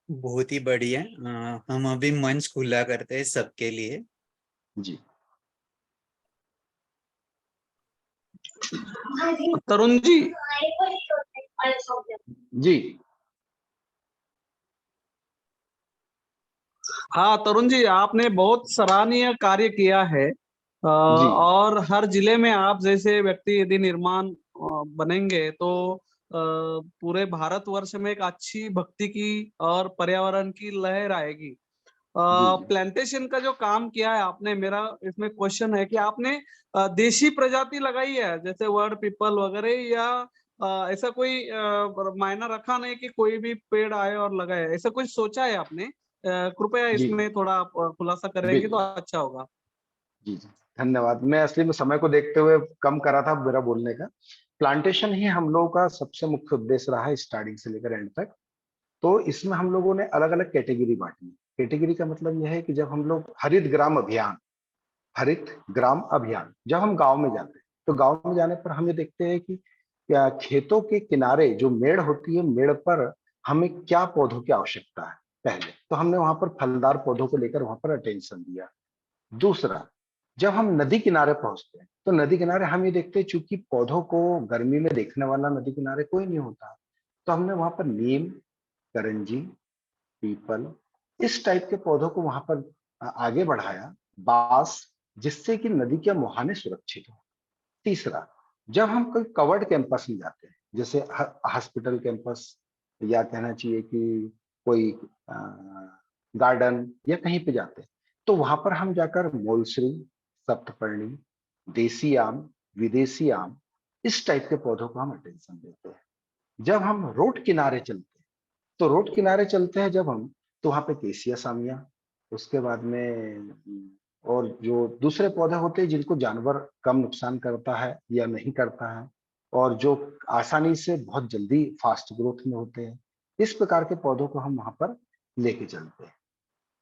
बहुत ही बढ़िया। हम अभी मंच खुला करते हैं सबके लिए। जी तरुण जी, जी हाँ तरुण जी, आपने बहुत सराहनीय कार्य किया है। जी और हर जिले में आप जैसे व्यक्ति यदि निर्माण बनेंगे तो पूरे भारतवर्ष में एक अच्छी भक्ति की और पर्यावरण की लहर आएगी। जी प्लांटेशन का जो काम किया है आपने, मेरा इसमें क्वेश्चन है कि आपने देशी प्रजाति लगाई है जैसे वर्ड पीपल वगैरह, या ऐसा कोई मायना रखा नहीं कि कोई भी पेड़ आए और लगाए, ऐसा कुछ सोचा है आपने? कृपया जी इसमें थोड़ा आप खुलासा करेंगे तो बिल्कुल। अच्छा होगा। जी धन्यवाद। मैं असली में समय को देखते हुए कम करा था मेरा बोलने का। प्लांटेशन ही हम लोगों का सबसे मुख्य उद्देश्य रहा है स्टार्टिंग से लेकर एंड तक। तो इसमें हम लोगों ने अलग अलग कैटेगरी बांटी। कैटेगरी का मतलब यह है कि जब हम लोग हरित ग्राम अभियान जब हम गांव में जाते हैं, तो गांव में जाने पर हम ये देखते हैं कि क्या खेतों के किनारे जो मेड़ होती है, मेड़ पर हमें क्या पौधों की आवश्यकता है। पहले तो हमने वहां पर फलदार पौधों को लेकर वहां पर अटेंशन दिया। दूसरा, जब हम नदी किनारे पहुंचते हैं तो नदी किनारे हम ये देखते हैं, चूंकि पौधों को गर्मी में देखने वाला नदी किनारे कोई नहीं होता, तो हमने वहां पर नीम, करंजी, पीपल, इस टाइप के पौधों को वहां पर आगे बढ़ाया, बांस, जिससे कि नदी के मुहाने सुरक्षित हो। तीसरा, जब हम कोई कवर्ड कैंपस में जाते हैं, जैसे हॉस्पिटल कैंपस, या कहना चाहिए कि कोई गार्डन या कहीं पे जाते हैं, तो वहां पर हम जाकर मोलसरी, सप्तपर्णी, देसी आम, विदेशी आम, इस टाइप के पौधों को हम अटेंशन देते हैं। जब हम रोड किनारे चलते हैं, तो रोड किनारे चलते हैं जब हम, तो वहां पे केसिया सामिया, उसके बाद में और जो दूसरे पौधे होते हैं जिनको जानवर कम नुकसान करता है या नहीं करता है, और जो आसानी से बहुत जल्दी फास्ट ग्रोथ में होते हैं, इस प्रकार के पौधों को हम वहां पर लेके चलते हैं।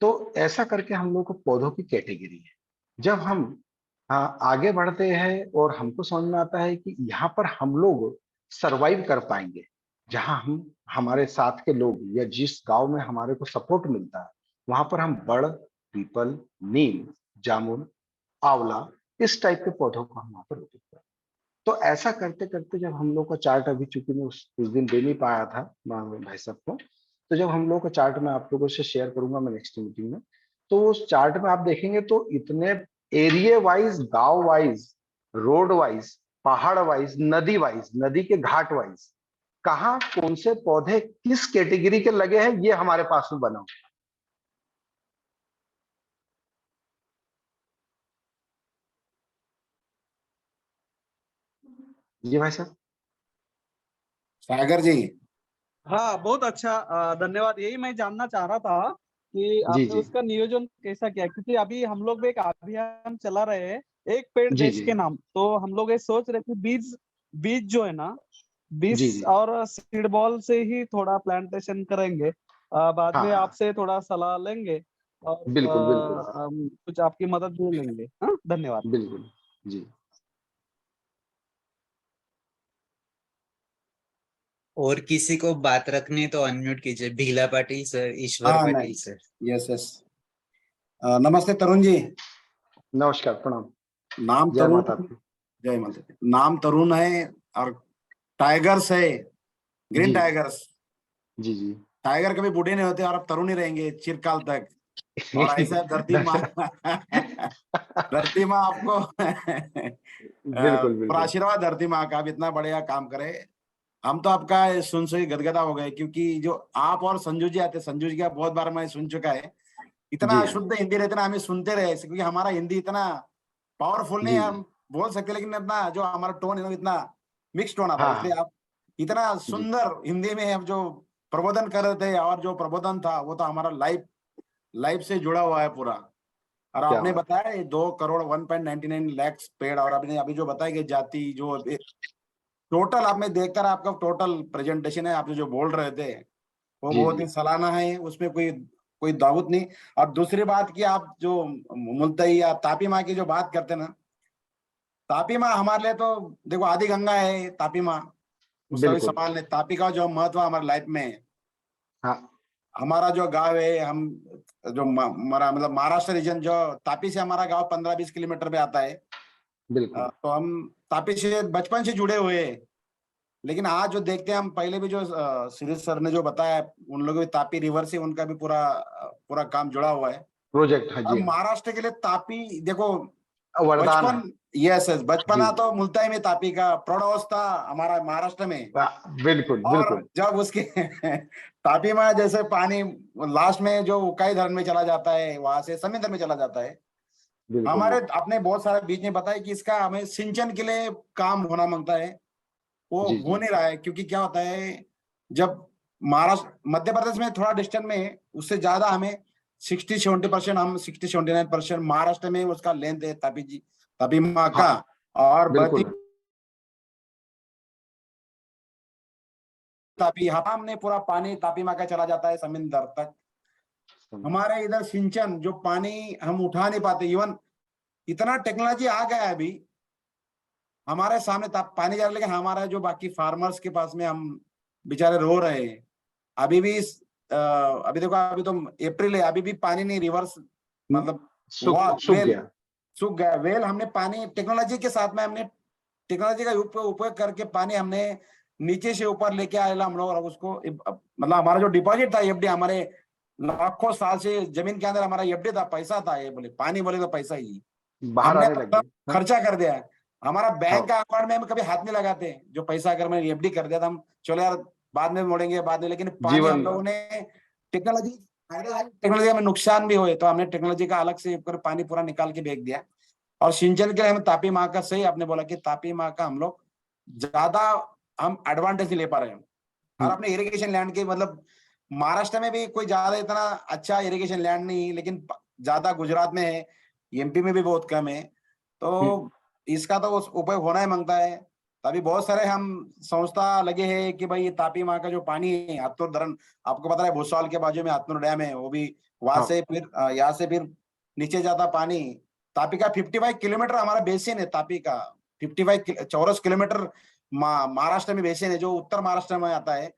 तो ऐसा करके हम लोग को पौधों की कैटेगरी है। जब हम आगे बढ़ते हैं और हमको समझ में आता है कि यहाँ पर हम लोग सरवाइव कर पाएंगे, जहाँ हम हमारे साथ के लोग या जिस गांव में हमारे को सपोर्ट मिलता है, वहां पर हम बड़, पीपल, नीम, जामुन, आंवला, इस टाइप के पौधों को हम वहां पर उगाते हैं। तो ऐसा करते करते जब हम लोग का चार्ट, अभी चूंकि मैं उस दिन दे नहीं पाया था भाई साहब को, तो जब हम लोग का चार्ट मैं आप लोगों से शेयर करूंगा मैं नेक्स्ट मीटिंग में, तो उस चार्ट में आप देखेंगे तो इतने एरिया वाइज, गांव वाइज, रोड वाइज, पहाड़ वाइज, नदी वाइज, नदी के घाट वाइज, कहाँ कौन से पौधे किस कैटेगरी के लगे हैं, ये हमारे पास में बना हुआ। जी भाई साहब। सागर जी। हाँ, बहुत अच्छा, धन्यवाद। यही मैं जानना चाह रहा था कि जी आपने जी उसका नियोजन कैसा किया, क्योंकि अभी हम लोग भी एक अभियान चला रहे हैं, एक पेड़ जी देश जी के नाम। तो हम लोग ये सोच रहे कि बीज बीज जो है ना, जी 20 जी। और सीड बॉल से ही थोड़ा प्लांटेशन करेंगे। बाद हाँ में हाँ, आपसे थोड़ा सलाह लेंगे और बिल्कुल बिल्कुल कुछ आपकी मदद भी लेंगे। हाँ, धन्यवाद। बिल्कुल। जी और किसी को बात रखनी है तो अनम्यूट कीजिए। भीला पाटिल सर, ईश्वर हाँ पाटिल नहीं, सर। Yes yes. नमस्ते तरुण जी। नमस्कार, प्रणाम। नाम जय तरुण, माता दी। जय माता दी। नाम तरुण है और टाइगर्स है, ग्रीन जी टाइगर्स। जी जी। टाइगर कभी बूढ़े नहीं होते और अब तरुण ही रहेंगे चिरकाल तक। और ऐसा धरती माँ धरती माँ आपको बिल्कुल पूरा बिल्कुल। आशीर्वाद धरती माँ का, आप इतना बढ़िया काम करे। हम तो आपका सुन सुन गदगदा हो गए, क्योंकि जो आप और संजू जी आते, संजू जी का बहुत बार मैं सुन चुका है, जी इतना हाँ। शुद्ध हिंदी रहते ना, हमें सुनते रहे, क्योंकि हमारा हिंदी इतना पावरफुल नहीं जी है, जी। हम बोल सकते, लेकिन अपना जो हमारा टोन है वो इतना मिक्स टोन आता है, हाँ इसलिए हाँ। आप इतना जी। सुंदर हिंदी में अब जो प्रबोधन कर रहे थे, और जो प्रबोधन था वो तो हमारा लाइफ लाइफ से जुड़ा हुआ है पूरा। और क्या आपने बात। बताया 2,199,00,000 पेड़, और आपने अभी जो बताया कि जाति जो टोटल आपने देखकर आपका टोटल प्रेजेंटेशन है, आप जो बोल रहे थे वो जी बहुत जी ही सराहना है, उसमें कोई कोई दावत नहीं। और दूसरी बात की, आप जो मुल्तई या तापी माँ की जो बात करते ना, तापी माँ हमारे लिए तो देखो आदि गंगा है तापी माँ, उसका भी बिल्कुल। सवाल है। तापी का जो महत्व हमारे लाइफ में है, हाँ हमारा जो गांव है, हम जो हमारा मतलब महाराष्ट्र रीजन, जो तापी से हमारा गांव 15-20 किलोमीटर पे आता है। बिल्कुल। तो हम तापी से बचपन से जुड़े हुए हैं। लेकिन आज जो देखते हैं हम, पहले भी जो श्री सर ने जो बताया, उन लोगों भी तापी रिवर से उनका भी पूरा पूरा काम जुड़ा हुआ है। प्रोजेक्ट, हाँ अब जी हाँ। महाराष्ट्र के लिए तापी देखो, वरदान है। बचपन, यस यस, जी बचपना जी। तो मुल्ताई में तापी का, प्रौढ़ावस्था हमारा महाराष्ट्र में। बिल्कुल और बिल्कुल जब उसके तापी में जैसे पानी लास्ट में जो उकाई धरण में चला जाता है, वहां से समुद्र में चला जाता है। बिल्कुल हमारे बिल्कुल। अपने बहुत सारे बीच में बताया कि इसका हमें सिंचन के लिए काम होना मांगता है, वो जी हो जी। नहीं रहा है। क्योंकि क्या होता है, जब महाराष्ट्र मध्य प्रदेश में थोड़ा डिस्टेंस में है, उससे ज्यादा हमें 60-70%, हम 60-79% महाराष्ट्र में उसका लेंथ है तापी जी, तापी माँ हाँ का। और बहती बिल्कुल। तापी, हमने पूरा पानी तापी माँ का चला जाता है समुद्र तक। हमारे इधर सिंचन जो पानी हम उठा नहीं पाते, इवन इतना टेक्नोलॉजी आ गया है अभी हमारे सामने पानी जा रहा है, लेकिन हमारा जो बाकी फार्मर्स के पास में, हम बेचारे रो रहे हैं। अभी भी अभी देखो, अभी तो अप्रैल है, अभी भी पानी नहीं, रिवर्स मतलब सूख वेल गया। सूख गया। वेल हमने पानी टेक्नोलॉजी के साथ में, हमने टेक्नोलॉजी का उपयोग करके पानी हमने नीचे से ऊपर लेके आए हम लोग, और उसको मतलब हमारा जो डिपॉजिट था एफडी, हमारे लाखों साल से जमीन के अंदर हमारा एफडी था, पैसा था, ये बोले पानी बोले तो पैसा ही, बाहर हमने आने लग मतलब गए। हाँ खर्चा कर दिया है। हमारा बैंक हाँ। का अकाउंट में हम कभी हाथ नहीं लगाते, जो पैसा अगर मैंने एफडी कर दिया था, हम चलो यार बाद में मोड़ेंगे बाद में, लेकिन पानी हम जीवन। लोगों ने टेक्नोलॉजी, टेक्नोलॉजी में नुकसान भी हुए, तो हमने टेक्नोलॉजी का अलग से कर पानी पूरा निकाल के फेंक दिया। और सिंचन के लिए हम तापी माँ का, सही आपने बोला कि तापी माँ का हम लोग ज्यादा हम एडवांटेज नहीं ले पा रहे हैं। और अपने इरिगेशन लैंड के मतलब, महाराष्ट्र में भी कोई ज्यादा इतना अच्छा इरिगेशन लैंड नहीं, लेकिन ज्यादा गुजरात में है, एमपी में भी बहुत कम है। तो इसका तो उपयोग होना ही मांगता है। तभी बहुत सारे हम संस्था लगे हैं कि भाई ये तापी माँ का जो पानी है हाथनूर धरण, आपको पता है भूसावल के बाजू में हाथनूर डैम है, वो भी वहां हाँ। से फिर यहाँ से फिर नीचे जाता पानी। तापी का 55 किलोमीटर हमारा बेसिन है, तापी का 55 चौरस किलोमीटर महाराष्ट्र में बेसिन है, जो उत्तर महाराष्ट्र में आता है।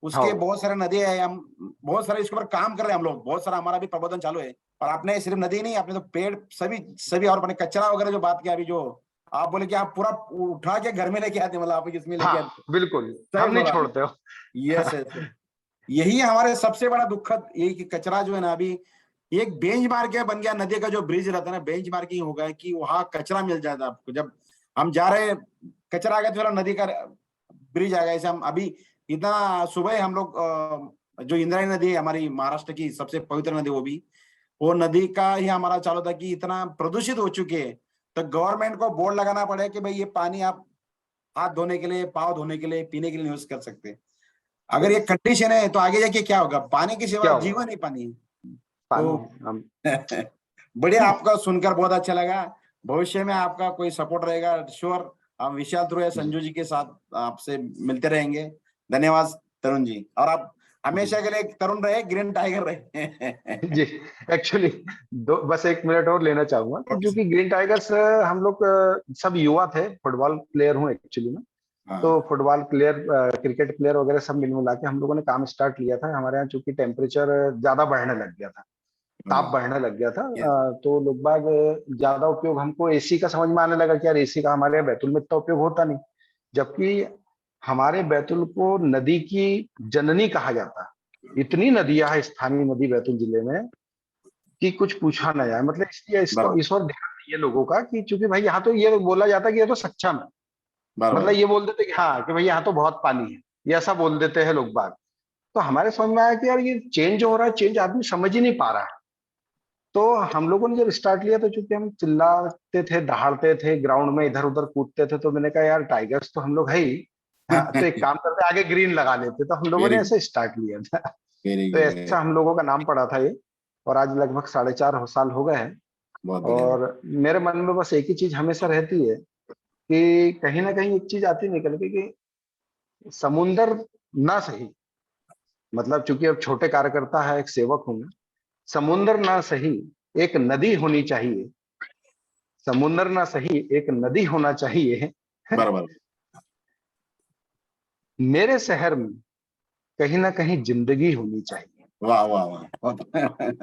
उसके हाँ। बहुत सारे नदी है, हम बहुत सारे इसके ऊपर काम कर रहे हैं हम लोग, बहुत सारा हमारा भी प्रबंधन चालू है। और आपने सिर्फ नदी नहीं, आपने तो पेड़ सभी सभी और अपने कचरा वगैरह जो बात किया अभी, जो आप बोले कि आप पूरा उठा के घर में लेके आते, मतलब आप इसमें लेके हाँ आते। बिल्कुल, सही हम नहीं बोला। छोड़ते हो। यस यही हमारे सबसे बड़ा दुखद, यही कि कचरा जो है ना, अभी एक बेंच मार्क बन गया नदी का, जो ब्रिज रहता है ना, बेंच मार्किंग हो गया कि वहां कचरा मिल जाता है आपको। जब हम जा रहे कचरा आ गया तो नदी का ब्रिज आ गया। ऐसे हम अभी इतना सुबह हम लोग जो इंद्रायणी नदी है हमारी महाराष्ट्र की सबसे पवित्र नदी, वो नदी का ही हमारा चालू था कि इतना प्रदूषित हो चुके हैं, तो गवर्नमेंट को बोर्ड लगाना पड़े कि भाई ये पानी आप हाथ धोने के लिए, पाँव धोने के लिए, पीने के लिए यूज कर सकते हैं। अगर ये कंडीशन है तो आगे जाके क्या होगा? पानी की क्या सिवा होगा? जीवन ही पानी है। पानी तो है, हम बढ़िया, आपका सुनकर बहुत अच्छा लगा। भविष्य में आपका कोई सपोर्ट रहेगा श्योर, हम विशाल थ्रू या संजू जी के साथ आपसे मिलते रहेंगे। धन्यवाद तरुण जी, और आप हमेशा के लिए तरुण रहे, ग्रीन टाइगर रहे। जी। एक्चुअली बस 1 मिनट और लेना चाहूंगा कि जो कि ग्रीन टाइगर्स हम लोग सब युवा थे, फुटबॉल प्लेयर हूँ एक्चुअली में। तो फुटबॉल प्लेयर, क्रिकेट प्लेयर वगैरह सब मिल मिला के हम लोगों ने काम स्टार्ट लिया था। हमारे यहाँ चूंकि टेम्परेचर ज्यादा बढ़ने लग गया था, ताप बढ़ने लग गया था, तो लोग बाग ज्यादा उपयोग हमको एसी का समझ में आने लगा कि यार एसी का हमारे यहाँ बैतूल में इतना उपयोग होता नहीं, जबकि हमारे बैतूल को नदी की जननी कहा जाता है। इतनी नदियां है स्थानीय नदी बैतूल जिले में कि कुछ पूछा ना जाए। मतलब इसलिए इसको इस और ध्यान नहीं है लोगों का कि चूंकि भाई यहाँ तो ये बोला जाता है कि ये तो सक्षम है, मतलब ये बोल देते कि हाँ कि भाई यहाँ तो बहुत पानी है, ये ऐसा बोल देते हैं लोग बाग। तो हमारे समझ में आया कि यार ये चेंज हो रहा है, चेंज आदमी समझ ही नहीं पा रहा है। तो हम लोगों ने जब स्टार्ट लिया तो चूंकि हम चिल्लाते थे, दहाड़ते थे, ग्राउंड में इधर उधर कूदते थे, तो मैंने कहा यार टाइगर्स तो हम लोग है ही, तो एक काम करते आगे ग्रीन लगा लेते। तो हम लोगों ने ऐसे स्टार्ट लिया था। तो ऐसा हम लोगों का नाम पड़ा था ये, और आज लगभग 4.5 साल हो गए हैं। और मेरे मन में बस एक ही चीज हमेशा रहती है कि कहीं ना कहीं एक चीज आती निकल के कि समुंदर ना सही, मतलब चूंकि अब छोटे कार्यकर्ता है, एक सेवक हूं मैं, समुंदर ना सही एक नदी होनी चाहिए, समुंदर ना सही एक नदी होना चाहिए। बराबर। मेरे शहर में कहीं ना कहीं जिंदगी होनी चाहिए। वाह वाह वाह।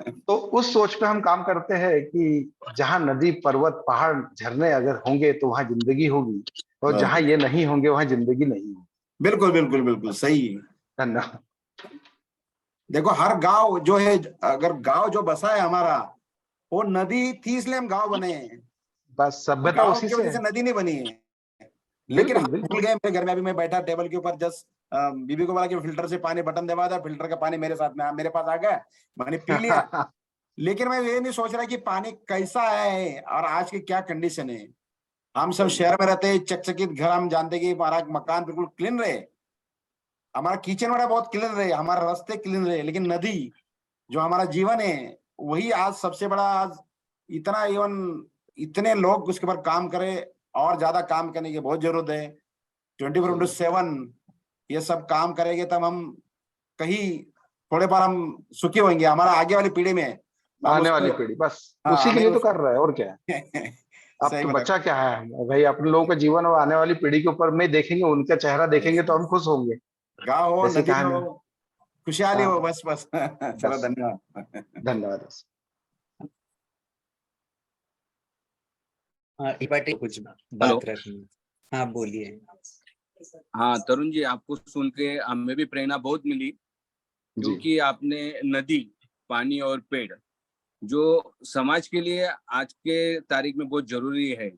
तो उस सोच पे हम काम करते हैं कि जहां नदी, पर्वत, पहाड़, झरने अगर होंगे तो वहां जिंदगी होगी, और जहां ये नहीं होंगे वहां जिंदगी नहीं होगी। बिल्कुल बिल्कुल बिल्कुल सही। धन्यवाद। देखो हर गांव जो है, अगर गांव जो बसा है हमारा, वो नदी थी इसलिए हम गांव बने हैं। बस सभ्यता गांव उसी की से वजह से है। नदी नहीं बनी है। लेकिन हम बिल्कुल भूल गए, मेरे घर में अभी मैं बैठा टेबल के ऊपर, जस्ट बीबी को बोला कि फिल्टर से पानी बटन दबा था, फिल्टर का पानी मेरे साथ में मेरे पास आ गया, मैंने पी लिया। लेकिन मैं ये नहीं सोच रहा कि पानी कैसा है और आज की क्या कंडीशन है। हम सब शहर में रहते हैं, चकचकित घर, हम जानते कि हमारा मकान बिल्कुल क्लीन रहे, हमारा किचन वाला बहुत क्लीन रहे, हमारे रास्ते क्लीन रहे, लेकिन नदी जो हमारा जीवन है वही आज सबसे बड़ा, आज इतना इवन इतने लोग उसके ऊपर काम करें, और ज्यादा काम करने की बहुत जरूरत है। 24/7 ये सब काम करेंगे तब हम कहीं थोड़े बार हम सुखी होंगे, हमारा आगे वाली पीढ़ी में आने वाली पीढ़ी बस उसी के लिए तो कर रहा है, और क्या है। अब सही तो बता। बचा क्या है भाई, अपने लोगों का जीवन और आने वाली पीढ़ी के ऊपर में देखेंगे, उनका चेहरा देखेंगे तो हम खुश होंगे। गाँव हो, ऐसी नदी कहानी। हो, खुशहाली हो, हाँ, बस बस। चलो बस। धन्यवाद। धन्यवाद। कुछ बात रखनी। हाँ बोलिए। हाँ तरुण जी, आपको सुन के हमें भी प्रेरणा बहुत मिली, क्योंकि आपने नदी, पानी और पेड़ जो समाज के लिए आज के तारीख में बहुत जरूरी है।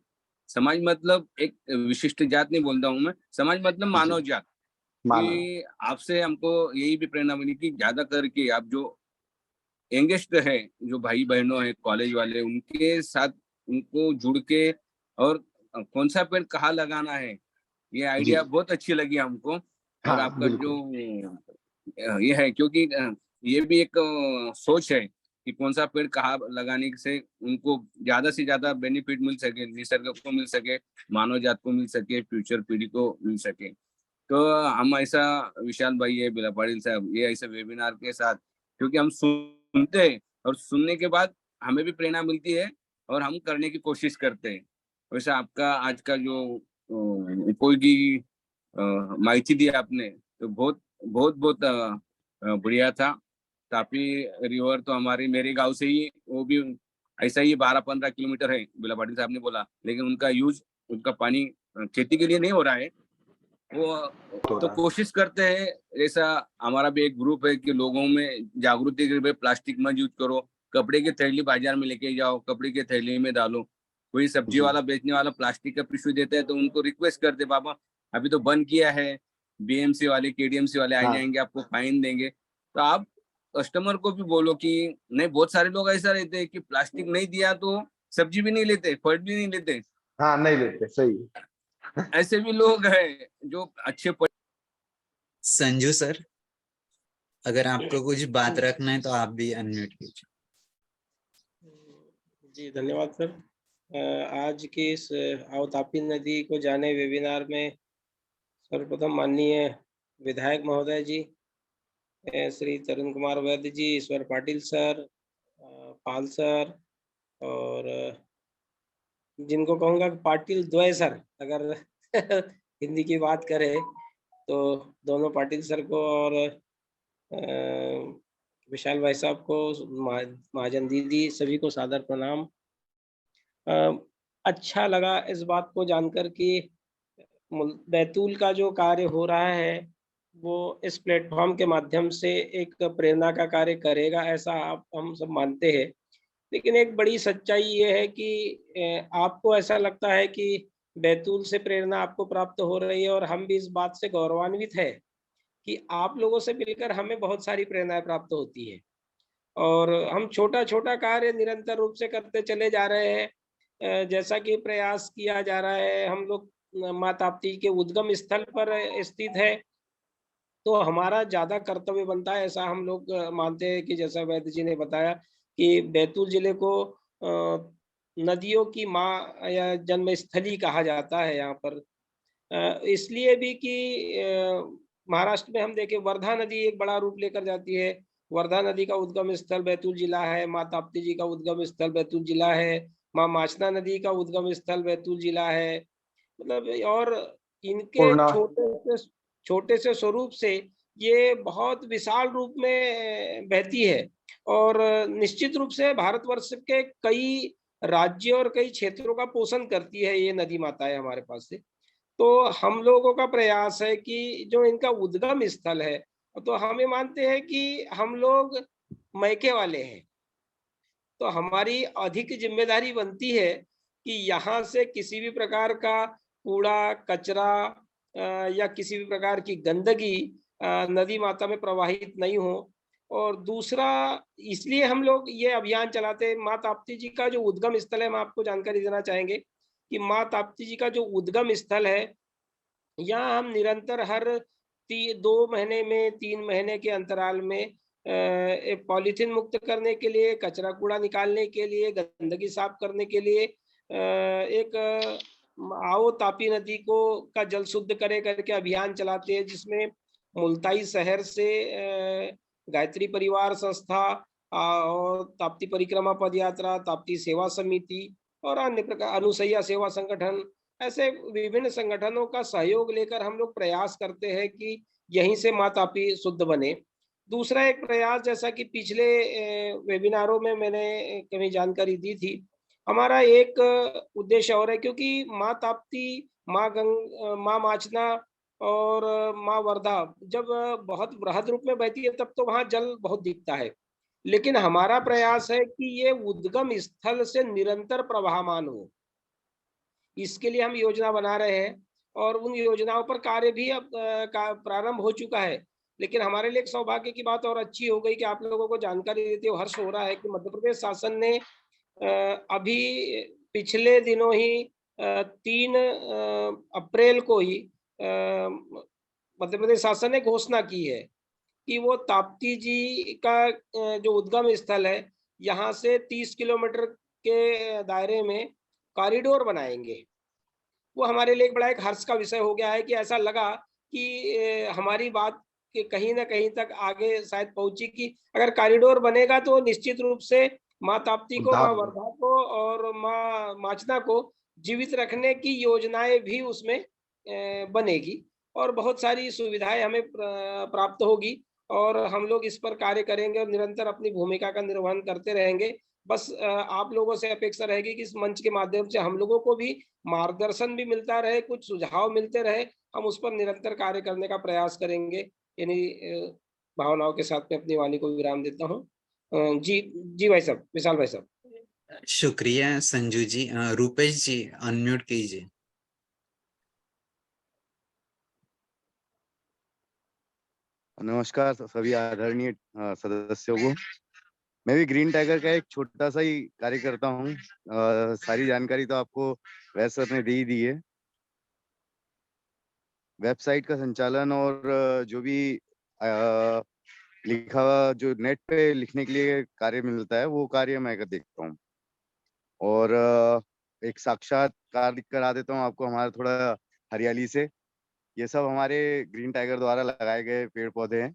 समाज मतलब एक विशिष्ट जात नहीं बोलता हूँ मैं, समाज मतलब मानव जात। कि आपसे हमको यही भी प्रेरणा मिली कि ज्यादा करके आप जो यंगेस्ट है, जो भाई बहनों है, कॉलेज वाले, उनके साथ उनको जुड़ के, और कौन सा पेड़ कहाँ लगाना है, ये आइडिया बहुत अच्छी लगी हमको। और हाँ, आपका बिल्कुल। जो ये है, क्योंकि ये भी एक सोच है कि कौन सा पेड़ कहाँ लगाने से उनको ज्यादा से ज्यादा बेनिफिट मिल सके, निसर्ग को मिल सके, मानव जात को मिल सके, फ्यूचर पीढ़ी को मिल सके। तो हम ऐसा विशाल भाई है, बिला पाटिल साहब, ये ऐसे वेबिनार के साथ, क्योंकि हम सुनते हैं और सुनने के बाद हमें भी प्रेरणा मिलती है और हम करने की कोशिश करते हैं। वैसे आपका आज का जो उपयोगी माहिती दी आपने, तो बहुत बहुत बहुत बढ़िया था। तापी रिवर तो हमारी मेरे गांव से ही, वो भी ऐसा ही 12-15 किलोमीटर है, बिला पाटिल साहब ने बोला, लेकिन उनका यूज, उनका पानी खेती के लिए नहीं हो रहा है। वो तो कोशिश करते हैं, ऐसा हमारा भी एक ग्रुप है कि लोगों में जागृति के लिए प्लास्टिक मत यूज करो, कपड़े की थैली बाजार में लेके जाओ, कपड़े की थैली में डालो। कोई सब्जी वाला बेचने वाला प्लास्टिक का पिशवी देता है तो उनको रिक्वेस्ट करते, बाबा अभी तो बंद किया है, बीएमसी वाले केडीएमसी वाले आ जाएंगे, आपको फाइन देंगे। तो आप कस्टमर को भी बोलो कि नहीं, बहुत सारे लोग ऐसा रहते हैं कि प्लास्टिक नहीं दिया तो सब्जी भी नहीं लेते, फल भी नहीं लेते। हाँ, नहीं लेते, सही। ऐसे भी लोग हैं जो अच्छे संजू सर, अगर आपको कुछ बात रखना है तो आप भी अनम्यूट कीजिए। जी धन्यवाद सर। आज की इस आओ तापी नदी को जाने वेबिनार में सर्वप्रथम माननीय विधायक महोदय जी, श्री तरुण कुमार वैद्य जी, ईश्वर पाटिल सर, पाल सर, और जिनको कहूँगा पाटिल द्वय सर, अगर हिंदी की बात करें तो दोनों पाटिल सर को और विशाल भाई साहब को, महाजन दीदी, सभी को सादर प्रणाम। अच्छा लगा इस बात को जानकर कि बैतूल का जो कार्य हो रहा है वो इस प्लेटफॉर्म के माध्यम से एक प्रेरणा का कार्य करेगा, ऐसा हम सब मानते हैं। लेकिन एक बड़ी सच्चाई ये है कि आपको ऐसा लगता है कि बैतूल से प्रेरणा आपको प्राप्त हो रही है, और हम भी इस बात से गौरवान्वित है कि आप लोगों से मिलकर हमें बहुत सारी प्रेरणाएं प्राप्त होती है, और हम छोटा-छोटा कार्य निरंतर रूप से करते चले जा रहे हैं। जैसा कि प्रयास किया जा रहा है, हम लोग माँ ताप्ती के उद्गम स्थल पर स्थित है, तो हमारा ज़्यादा कर्तव्य बनता है, ऐसा हम लोग मानते हैं कि जैसा वैद्य जी ने बताया कि बैतूल जिले को नदियों की माँ या जन्मस्थली कहा जाता है यहाँ पर। इसलिए भी कि महाराष्ट्र में हम देखें, वर्धा नदी एक बड़ा रूप लेकर जाती है। वर्धा नदी का उद्गम स्थल बैतूल जिला है, माँ ताप्ती जी का उद्गम स्थल बैतूल जिला है, माँ माचना नदी का उद्गम स्थल बैतूल जिला है। मतलब, और इनके पूर्णा। छोटे से स्वरूप से ये बहुत विशाल रूप में बहती है, और निश्चित रूप से भारतवर्ष के कई राज्यों और कई क्षेत्रों का पोषण करती है ये नदी माताएं हमारे पास से। तो हम लोगों का प्रयास है कि जो इनका उद्गम स्थल है, तो हम ये मानते हैं कि हम लोग मैके वाले हैं, तो हमारी अधिक जिम्मेदारी बनती है कि यहाँ से किसी भी प्रकार का कूड़ा, कचरा या किसी भी प्रकार की गंदगी नदी माता में प्रवाहित नहीं हो। और दूसरा, इसलिए हम लोग ये अभियान चलाते हैं। माँ ताप्ती जी का जो उद्गम स्थल है, हम आपको जानकारी देना चाहेंगे कि माँ ताप्ती जी का जो उद्गम स्थल है, यहाँ हम निरंतर हर 2 महीने में, 3 महीने के अंतराल में एक पॉलीथीन मुक्त करने के लिए, कचरा कूड़ा निकालने के लिए, गंदगी साफ करने के लिए एक आओ तापी नदी को का जल शुद्ध करे करके अभियान चलाते हैं, जिसमें मुल्ताई शहर से गायत्री परिवार संस्था और ताप्ती परिक्रमा पदयात्रा, ताप्ती सेवा समिति और अन्य प्रकार अनुसैया सेवा संगठन, ऐसे विभिन्न संगठनों का सहयोग लेकर हम लोग प्रयास करते हैं कि यहीं से माँ तापी शुद्ध बने। दूसरा एक प्रयास, जैसा कि पिछले वेबिनारों में मैंने कभी जानकारी दी थी, हमारा एक उद्देश्य और है, क्योंकि माँ ताप्ती, माँ माचना और माँ वर्धा जब बहुत बृहद रूप में बहती है तब तो वहाँ जल बहुत दिखता है, लेकिन हमारा प्रयास है कि ये उद्गम स्थल से निरंतर प्रवाहमान हो। इसके लिए हम योजना बना रहे हैं, और उन योजनाओं पर कार्य भी अब प्रारंभ हो चुका है। लेकिन हमारे लिए एक सौभाग्य की बात और अच्छी हो गई कि आप लोगों को जानकारी देते हुए हर्ष हो रहा है कि मध्य प्रदेश शासन ने अभी पिछले दिनों ही 3 अप्रैल को ही मध्य प्रदेश शासन ने घोषणा की है कि वो ताप्ती जी का जो उद्गम स्थल है, यहाँ से 30 किलोमीटर के दायरे में कॉरिडोर बनाएंगे। वो हमारे लिए एक बड़ा एक हर्ष का विषय हो गया है कि ऐसा लगा कि हमारी बात कि कहीं न कहीं तक आगे शायद पहुँची कि अगर कॉरिडोर बनेगा तो निश्चित रूप से माँ ताप्ती को, माँ वर्धा को और माँ माचना को जीवित रखने की योजनाएँ भी उसमें बनेगी और बहुत सारी सुविधाएँ हमें प्राप्त होगी और हम लोग इस पर कार्य करेंगे और निरंतर अपनी भूमिका का निर्वहन करते रहेंगे। बस आप लोगों से अपेक्षा रहेगी कि इस मंच के माध्यम से हम लोगों को भी मार्गदर्शन भी मिलता रहे, कुछ सुझाव मिलते रहे, हम उस पर निरंतर कार्य करने का प्रयास करेंगे। इन्हीं भावनाओं के साथ मैं अपनी वाणी को विराम देता हूँ। जी, जी भाई साहब, विशाल भाई साहब। शुक्रिया संजू जी। रूपेश जी अनम्यूट कीजिए। नमस्कार सभी आदरणीय सदस्यों को। मैं भी ग्रीन टाइगर का एक छोटा सा ही कार्य करता हूँ। सारी जानकारी तो आपको वैसे सर ने दे ही दी है। वेबसाइट का संचालन और जो भी लिखा हुआ जो नेट पे लिखने के लिए कार्य मिलता है वो कार्य मैं कर देखता हूँ और एक साक्षात्कार करा देता हूँ आपको हमारा थोड़ा हरियाली से। ये सब हमारे ग्रीन टाइगर द्वारा लगाए गए पेड़ पौधे हैं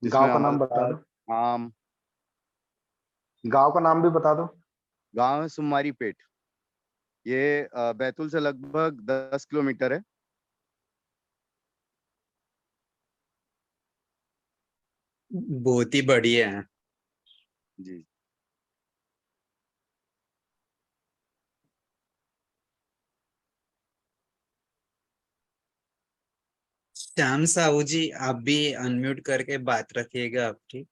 जिसमें गांव का नाम बता दो। आम। गांव का नाम भी बता दो। गांव है सुमारी पेट। ये बैतूल से लगभग 10 किलोमीटर है। बहुत ही बढ़िया है जी। श्याम साहू जी, आप भी अनम्यूट करके बात रखिएगा आपकी।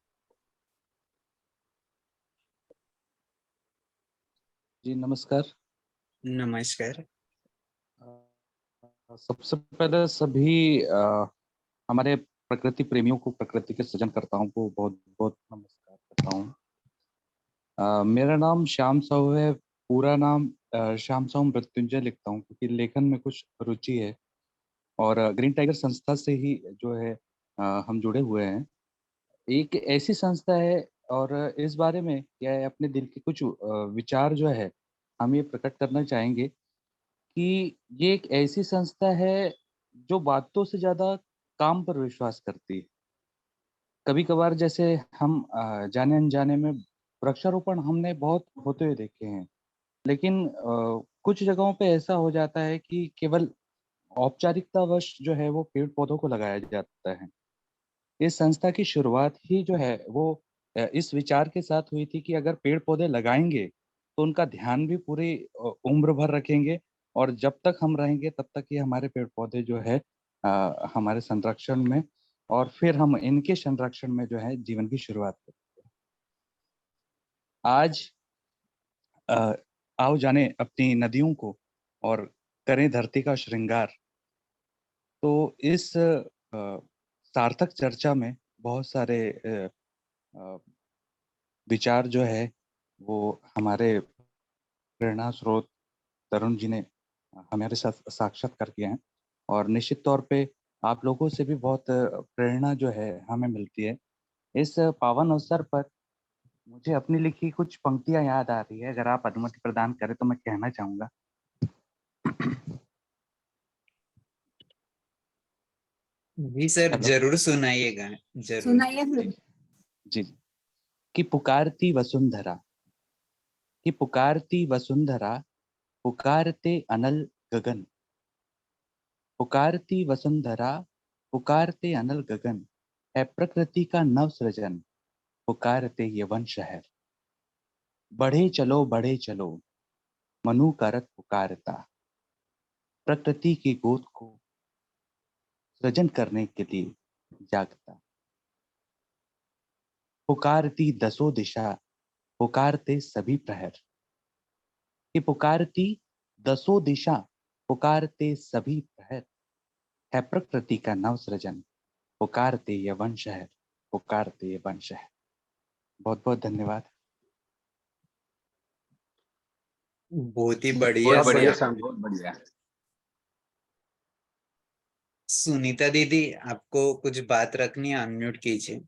जी नमस्कार। नमस्कार। सबसे पहले सभी हमारे प्रकृति प्रेमियों को, प्रकृति के सृजनकर्ताओं को बहुत बहुत नमस्कार करता हूँ। मेरा नाम श्याम साहू है। पूरा नाम श्याम साहू मृत्युंजय लिखता हूँ क्योंकि लेखन में कुछ रुचि है और ग्रीन टाइगर संस्था से ही जो है हम जुड़े हुए हैं। एक ऐसी संस्था है और इस बारे में क्या है, अपने दिल के कुछ विचार जो है हम ये प्रकट करना चाहेंगे कि ये एक ऐसी संस्था है जो बातों से ज़्यादा काम पर विश्वास करती है। कभी-कभार जैसे हम जाने-अनजाने में वृक्षारोपण हमने बहुत होते हुए देखे हैं, लेकिन कुछ जगहों पे ऐसा हो जाता है कि केवल औपचारिकतावश जो है वो पेड़-पौधों को लगाया जाता है। इस संस्था की शुरुआत ही जो है वो इस विचार के साथ हुई थी कि अगर पेड़-पौधे लगाएँगे, तो उनका ध्यान भी पूरी उम्र भर रखेंगे और जब तक हम रहेंगे तब तक ये हमारे पेड़-पौधे जो है हमारे संरक्षण में और फिर हम इनके संरक्षण में जो है जीवन की शुरुआत करते हैं। आज आओ जाने अपनी नदियों को और करें धरती का श्रृंगार। तो इस सार्थक चर्चा में बहुत सारे अ, विचार जो है वो हमारे प्रेरणा स्रोत तरुण जी ने हमारे साथ साक्षात्कार किए हैं और निश्चित तौर पे आप लोगों से भी बहुत प्रेरणा जो है हमें मिलती है। इस पावन अवसर पर मुझे अपनी लिखी कुछ पंक्तियाँ याद आ रही है, अगर आप अनुमति प्रदान करें तो मैं कहना चाहूँगा। जी सर, हेलो। जरूर सुनाइएगा। जरूर सुनाइए फिर। जी, कि पुकारती वसुंधरा, कि पुकारती वसुंधरा, पुकारते अनल गगन, पुकारती वसुंधरा, पुकारते अनल गगन, है प्रकृति का नव सृजन, पुकारते ये वन शहर। बढ़े चलो, मनु का रथ पुकारता, प्रकृति की गोद को सृजन करने के लिए जागता। पुकारती दसों दिशा, पुकारते सभी प्रहर, कि पुकारती दसों दिशा, पुकारते सभी प्रहर, है प्रकृति का नव सृजन, पुकारते ये वन शहर, पुकारते ये वन शहर। बहुत बहुत धन्यवाद। बहुत ही बढ़िया बहुत बढ़िया सर। श्याम, बहुत बढ़िया। सुनीता दीदी, आपको कुछ बात रखनी है, अनम्यूट कीजिए।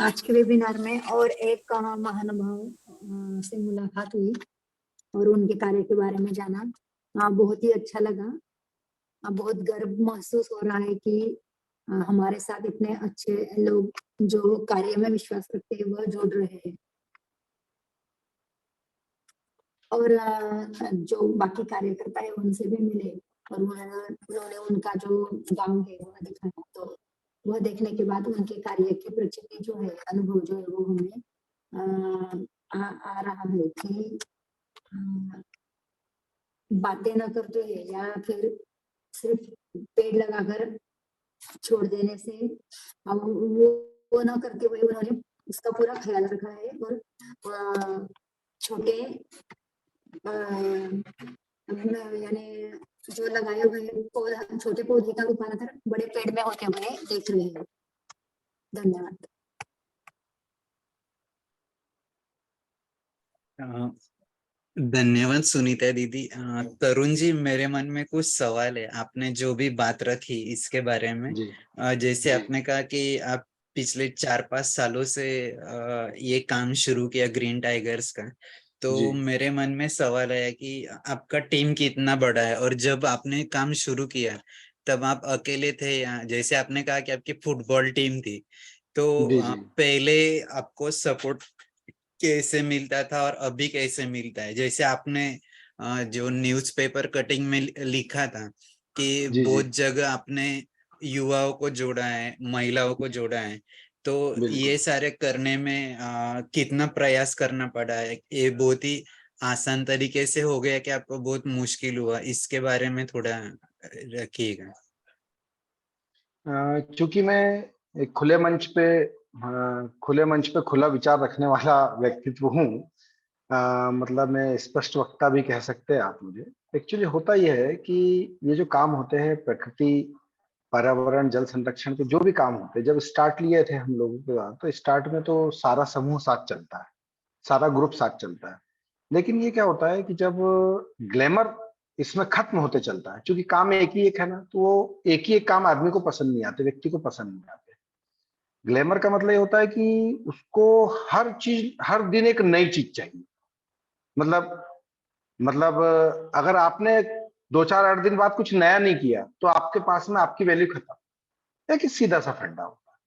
आज के वेबिनार में और एक महानुभाव से मुलाकात हुई और उनके कार्य के बारे में जाना। बहुत ही अच्छा लगा। बहुत गर्व महसूस हो रहा है कि हमारे साथ इतने अच्छे लोग जो कार्य में विश्वास रखते हैं वह जुड़ रहे हैं। और जो बाकी कार्यकर्ता है उनसे भी मिले और उन्होंने उनका जो गांव है वह दिखाया। तो वह देखने के बाद उनके कार्य की प्रचिति जो है, अनुभव जो है वो हमें आ रहा है कि बातें न करते हैं या फिर सिर्फ पेड़ लगाकर छोड़ देने से वो न करते हुए उन्होंने उसका पूरा ख्याल रखा है और छोटे यानी जो लगाए हुए पौधा, छोटे पौधे का रूपांतर बड़े पेड़ में होते हुए देख रहे हैं। धन्यवाद। धन्यवाद सुनीता दीदी। तरुण जी, मेरे मन में कुछ सवाल है। आपने जो भी बात रखी इसके बारे में, जैसे आपने कहा कि आप पिछले 4-5 सालों से ये काम शुरू किया ग्रीन टाइगर्स का, तो मेरे मन में सवाल आया कि आपका टीम कितना बड़ा है और जब आपने काम शुरू किया तब आप अकेले थे या जैसे आपने कहा कि आपकी फुटबॉल टीम थी, तो पहले आपको सपोर्ट कैसे मिलता था और अभी कैसे मिलता है? जैसे आपने जो न्यूज़पेपर कटिंग में लिखा था कि बहुत जगह आपने युवाओं को जोड़ा है, महिलाओं को जोड़ा है, तो ये सारे करने में कितना प्रयास करना पड़ा है? ये बहुत ही आसान तरीके से हो गया कि आपको बहुत मुश्किल हुआ? इसके बारे में थोड़ा रखिएगा। चूंकि मैं एक खुले मंच पे खुला विचार रखने वाला व्यक्तित्व हूँ, मतलब मैं स्पष्ट वक्ता भी कह सकते हैं आप मुझे। एक्चुअली होता यह है कि ये जो काम होते हैं प्रकृति, पर्यावरण, जल संरक्षण के जो भी काम होते हैं, जब स्टार्ट लिए थे हम लोगों के बाद, तो स्टार्ट में तो सारा समूह साथ चलता है, सारा ग्रुप साथ चलता है। लेकिन ये क्या होता है कि जब ग्लैमर इसमें खत्म होते चलता है, क्योंकि काम एक ही एक है ना, तो वो एक ही एक काम आदमी को पसंद नहीं आते, व्यक्ति को पसंद नहीं आते। ग्लैमर का मतलब ये होता है कि उसको हर चीज, हर दिन एक नई चीज चाहिए। मतलब अगर आपने 2-4-8 दिन बाद कुछ नया नहीं किया तो आपके पास में आपकी वैल्यू खत्म। एक सीधा सा फंडा होता है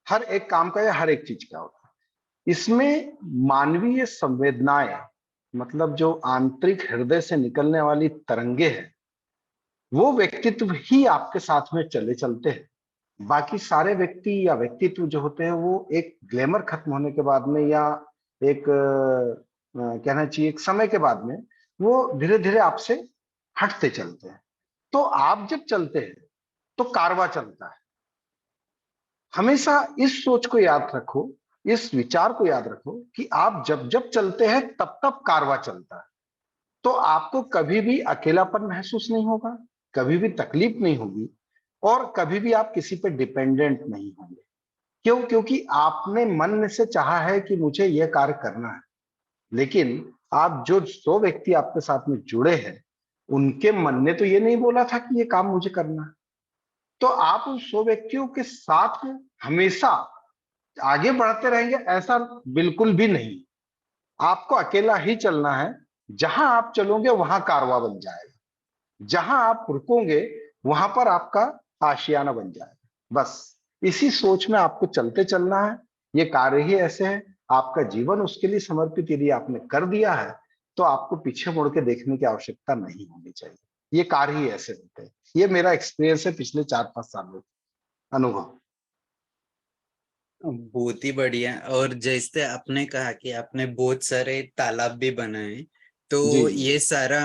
हर एक काम का या हर एक चीज का होता है। इसमें मानवीय संवेदनाएं, मतलब जो आंतरिक हृदय से निकलने वाली तरंगे हैं, वो व्यक्तित्व ही आपके साथ में चलते हैं। बाकी सारे व्यक्ति या व्यक्तित्व जो होते हैं वो एक ग्लैमर खत्म होने के बाद में या एक कहना चाहिए एक समय के बाद में वो धीरे धीरे आपसे हटते चलते हैं। तो आप जब चलते हैं तो कारवां चलता है। हमेशा इस सोच को याद रखो, इस विचार को याद रखो कि आप जब जब चलते हैं तब तब कारवां चलता है। तो आपको कभी भी अकेलापन महसूस नहीं होगा, कभी भी तकलीफ नहीं होगी और कभी भी आप किसी पे डिपेंडेंट नहीं होंगे। क्यों? क्योंकि आपने मन से चाहा है कि मुझे यह कार्य करना है। लेकिन आप जो 100 व्यक्ति आपके साथ में जुड़े हैं, उनके मन ने तो ये नहीं बोला था कि ये काम मुझे करना है। तो आप उन 100 व्यक्तियों के साथ हमेशा आगे बढ़ते रहेंगे, ऐसा बिल्कुल भी नहीं। आपको अकेला ही चलना है। जहां आप चलोगे वहां कारवां बन जाएगा, जहां आप रुकोगे वहां पर आपका आशियाना बन जाएगा। बस इसी सोच में आपको चलते चलना है। ये कार्य ही ऐसे है, आपका जीवन उसके लिए समर्पित यदि आपने कर दिया है तो आपको पीछे मुड़ के देखने की आवश्यकता नहीं होनी चाहिए। ये कार्य ही ऐसे होते हैं। ये मेरा एक्सपीरियंस है पिछले 4-5 सालों का अनुभव। बहुत ही बढ़िया। और जैसे आपने कहा कि आपने बहुत सारे तालाब भी बनाए, तो ये सारा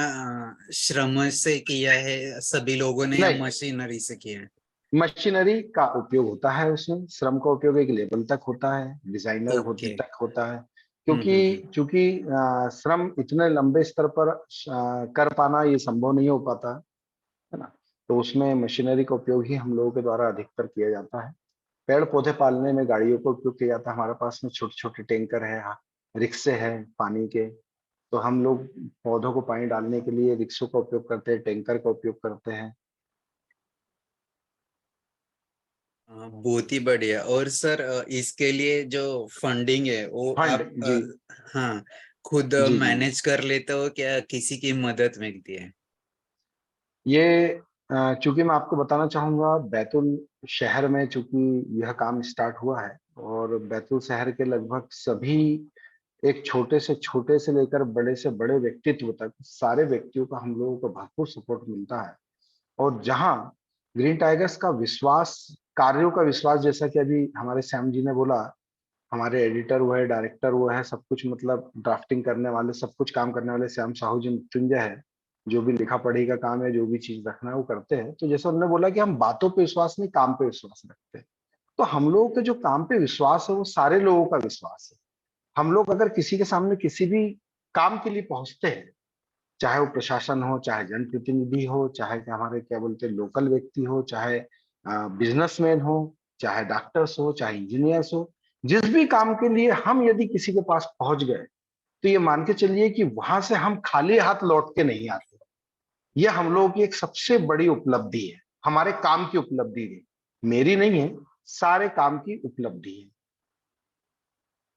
श्रम से किया है सभी लोगों ने या मशीनरी से किया है? मशीनरी का उपयोग होता है, उसमें श्रम का उपयोग एक लेवल तक होता है, डिजाइनर तक होता है। क्योंकि चूंकि श्रम इतने लंबे स्तर पर कर पाना ये संभव नहीं हो पाता है ना, तो उसमें मशीनरी का उपयोग ही हम लोगों के द्वारा अधिकतर किया जाता है। पेड़ पौधे पालने में गाड़ियों का उपयोग किया जाता है। हमारे पास में छोटे छोटे टैंकर है, रिक्शे हैं पानी के, तो हम लोग पौधों को पानी डालने के लिए रिक्शों का उपयोग करते हैं, टैंकर का उपयोग करते हैं। बहुत ही बढ़िया। और सर इसके लिए जो फंडिंग है वो फंड आप जी हाँ खुद जी जी मैनेज कर लेते हो क्या किसी की मदद मिलती है? ये चूंकि मैं आपको बताना चाहूंगा बैतूल शहर में चूंकि यह काम स्टार्ट हुआ है और बैतूल शहर के लगभग सभी एक छोटे से लेकर बड़े से बड़े व्यक्तित्व तक सारे व्यक्तियों का हम लोगों को भरपूर सपोर्ट मिलता है। और जहां ग्रीन टाइगर्स का विश्वास, कार्यों का विश्वास, जैसा कि अभी हमारे श्याम जी ने बोला, हमारे एडिटर वो है, डायरेक्टर वो है, सब कुछ मतलब ड्राफ्टिंग करने वाले, सब कुछ काम करने वाले श्याम साहू जी मृत्युंजय है, जो भी लिखा पढ़ी का काम है, जो भी चीज रखना है वो करते हैं। तो जैसे उन्होंने बोला कि हम बातों पे विश्वास नहीं, काम पे विश्वास रखते हैं। तो हम लोगों के जो काम पे विश्वास है वो सारे लोगों का विश्वास है। हम लोग अगर किसी के सामने किसी भी काम के लिए पहुंचते हैं, चाहे वो प्रशासन हो, चाहे जनप्रतिनिधि हो, चाहे कि हमारे क्या बोलते हैं लोकल व्यक्ति हो, चाहे बिजनेसमैन हो, चाहे डॉक्टर्स हो, चाहे इंजीनियर्स हो, जिस भी काम के लिए हम यदि किसी के पास पहुंच गए तो ये मान के चलिए कि वहां से हम खाली हाथ लौट के नहीं आते। ये हम लोगों की एक सबसे बड़ी उपलब्धि है, हमारे काम की उपलब्धि है, मेरी नहीं है, सारे काम की उपलब्धि है।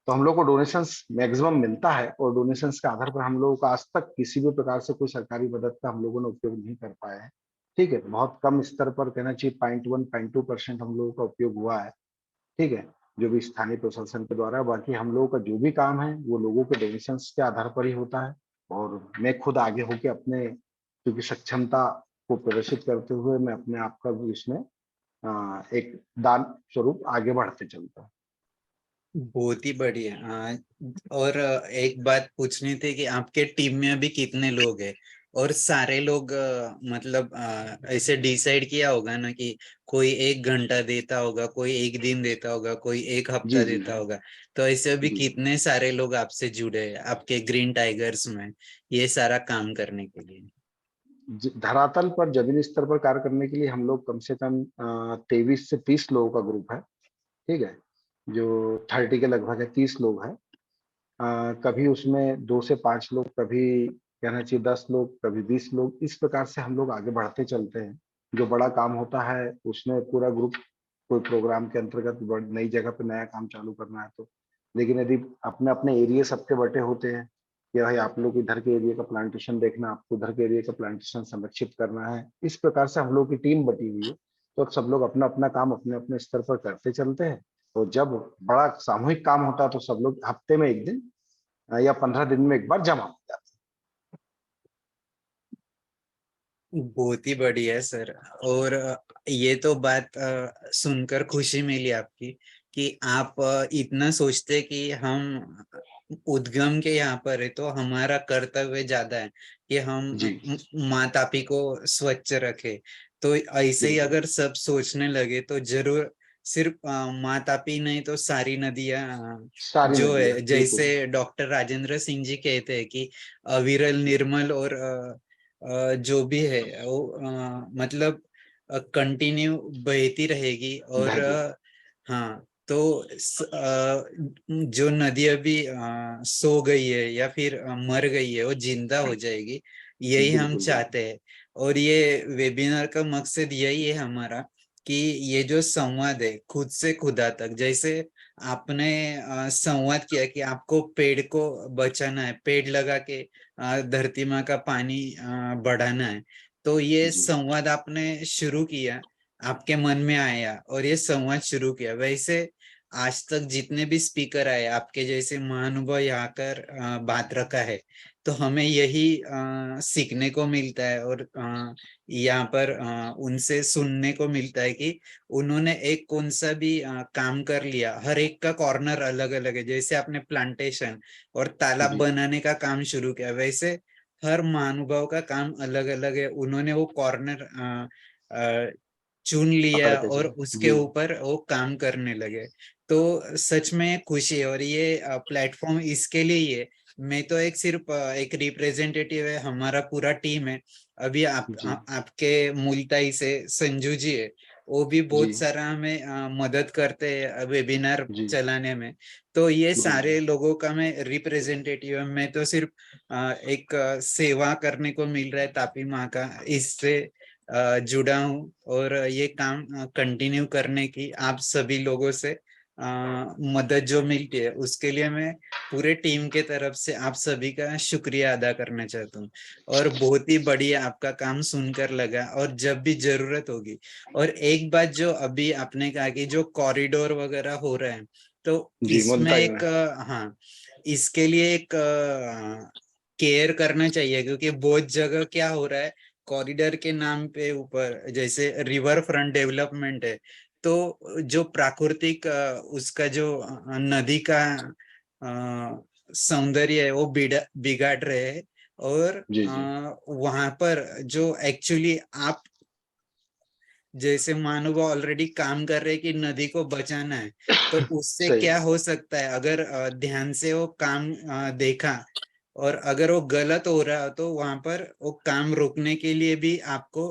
तो हम लोग को डोनेशंस मैक्सिमम मिलता है और डोनेशंस के आधार पर हम लोगों को आज तक किसी भी प्रकार से कोई सरकारी मदद का हम लोगों ने उपयोग नहीं कर पाया है। ठीक है, बहुत कम स्तर पर कहना चाहिए 0.1-0.2% हम लोगों का उपयोग हुआ है। ठीक है, जो भी स्थानीय प्रशासन के द्वारा, बाकी हम लोगों का जो भी काम है वो लोगों के डोनेशंस के आधार पर ही होता है। और मैं खुद आगे होके अपने क्योंकि सक्षमता को प्रदर्शित करते हुए मैं अपने आप का भी इसमें एक दान स्वरूप आगे बढ़ते चलता हूँ। बहुत ही बढ़िया। और एक बात पूछनी थी कि आपके टीम में अभी कितने लोग हैं? और सारे लोग मतलब ऐसे डिसाइड किया होगा ना कि कोई 1 घंटा देता होगा, कोई 1 दिन देता होगा, कोई 1 हफ्ता जी जी देता होगा। तो ऐसे अभी जी कितने सारे लोग आपसे जुड़े हैं आपके ग्रीन टाइगर्स में ये सारा काम करने के लिए? धरातल पर जमीनी स्तर पर कार्य करने के लिए हम लोग कम से कम 23 से 30 लोगों का ग्रुप है। ठीक है, जो 30 के लगभग है, 30 लोग हैं। कभी उसमें 2 से 5 लोग, कभी कहना चाहिए 10 लोग, कभी 20 लोग, इस प्रकार से हम लोग आगे बढ़ते चलते हैं। जो बड़ा काम होता है उसमें पूरा ग्रुप कोई प्रोग्राम के अंतर्गत नई जगह पे नया काम चालू करना है तो, लेकिन यदि अपने अपने एरिया सबके बटे होते हैं कि भाई आप लोग इधर के एरिया का प्लांटेशन देखना, आपको उधर के एरिया का प्लांटेशन संरक्षित करना है, इस प्रकार से हम लोग की टीम बटी हुई है। तो अब सब लोग अपना अपना काम अपने अपने स्तर पर करते चलते हैं। तो जब बड़ा सामूहिक काम होता है तो सब लोग हफ्ते में 1 दिन या 15 दिन में एक बार जमा हो जाते बहुत ही बढ़िया है सर। और ये तो बात सुनकर खुशी मिली आपकी कि आप इतना सोचते कि हम उद्गम के यहाँ पर है तो हमारा कर्तव्य ज्यादा है कि हम हैं। जी माँ तापी को स्वच्छ रखे। तो ऐसे ही बिल्कुल, अगर सब सोचने लगे तो जरूर सिर्फ माँ तापी नहीं तो सारी नदियां सारी जो नदियाँ है बिल्कुल। जैसे डॉक्टर राजेंद्र सिंह जी कहते हैं कि अविरल निर्मल और जो भी है वो मतलब कंटिन्यू बहती रहेगी। और बहती हाँ तो जो नदी अभी सो गई है या फिर मर गई है वो जिंदा हो जाएगी, यही हम बिल्कुल बिल्कुल। चाहते हैं। और ये वेबिनार का मकसद यही है हमारा कि ये जो संवाद है खुद से खुदा तक, जैसे आपने संवाद किया कि आपको पेड़ को बचाना है, पेड़ लगा के धरती माँ का पानी बढ़ाना है। तो ये जी संवाद आपने शुरू किया, आपके मन में आया और ये संवाद शुरू किया। वैसे आज तक जितने भी स्पीकर आए आपके जैसे महानुभाव यहाँ कर बात रखा है, तो हमें यही सीखने को मिलता है। और यहाँ पर उनसे सुनने को मिलता है कि उन्होंने एक कौन सा भी काम कर लिया, हर एक का कॉर्नर अलग अलग है। जैसे आपने प्लांटेशन और तालाब जी बनाने का काम शुरू किया, वैसे हर महानुभाव का काम अलग अलग है। उन्होंने वो कॉर्नर चुन लिया पकड़ के और चले उसके जी। ऊपर वो काम करने लगे। तो सच में खुशी है। और ये प्लेटफॉर्म इसके लिए ही है। मैं तो एक सिर्फ एक रिप्रेजेंटेटिव है, हमारा पूरा टीम है। अभी जी आपके मुल्ताई से संजू जी है, वो भी जी बहुत सारा हमें मदद करते हैं वेबिनार जी चलाने में। तो ये जी जी सारे लोगों का मैं रिप्रेजेंटेटिव है। मैं तो सिर्फ एक सेवा करने को मिल रहा है तापी माँ का, इससे जुड़ा हूँ और ये काम कंटिन्यू करने की आप सभी लोगों से मदद जो मिलती है उसके लिए मैं पूरे टीम के तरफ से आप सभी का शुक्रिया अदा करना चाहता हूँ। और बहुत ही बढ़िया आपका काम सुनकर लगा, और जब भी जरूरत होगी। और एक बात जो अभी आपने कहा कि जो कॉरिडोर वगैरह हो रहे हैं, तो जी, इसमें मुल्ताई एक हाँ, इसके लिए एक केयर करना चाहिए, क्योंकि बहुत जगह क्या हो रहा है, कॉरिडोर के नाम पे ऊपर जैसे रिवर फ्रंट डेवलपमेंट है, तो जो प्राकृतिक उसका जो नदी का सौंदर्य है वो बिगाड़ रहे हैं। और जी जी वहां पर जो एक्चुअली आप जैसे मानव ऑलरेडी काम कर रहे हैं कि नदी को बचाना है, तो उससे सही क्या हो सकता है अगर ध्यान से वो काम देखा, और अगर वो गलत हो रहा हो तो वहां पर वो काम रोकने के लिए भी आपको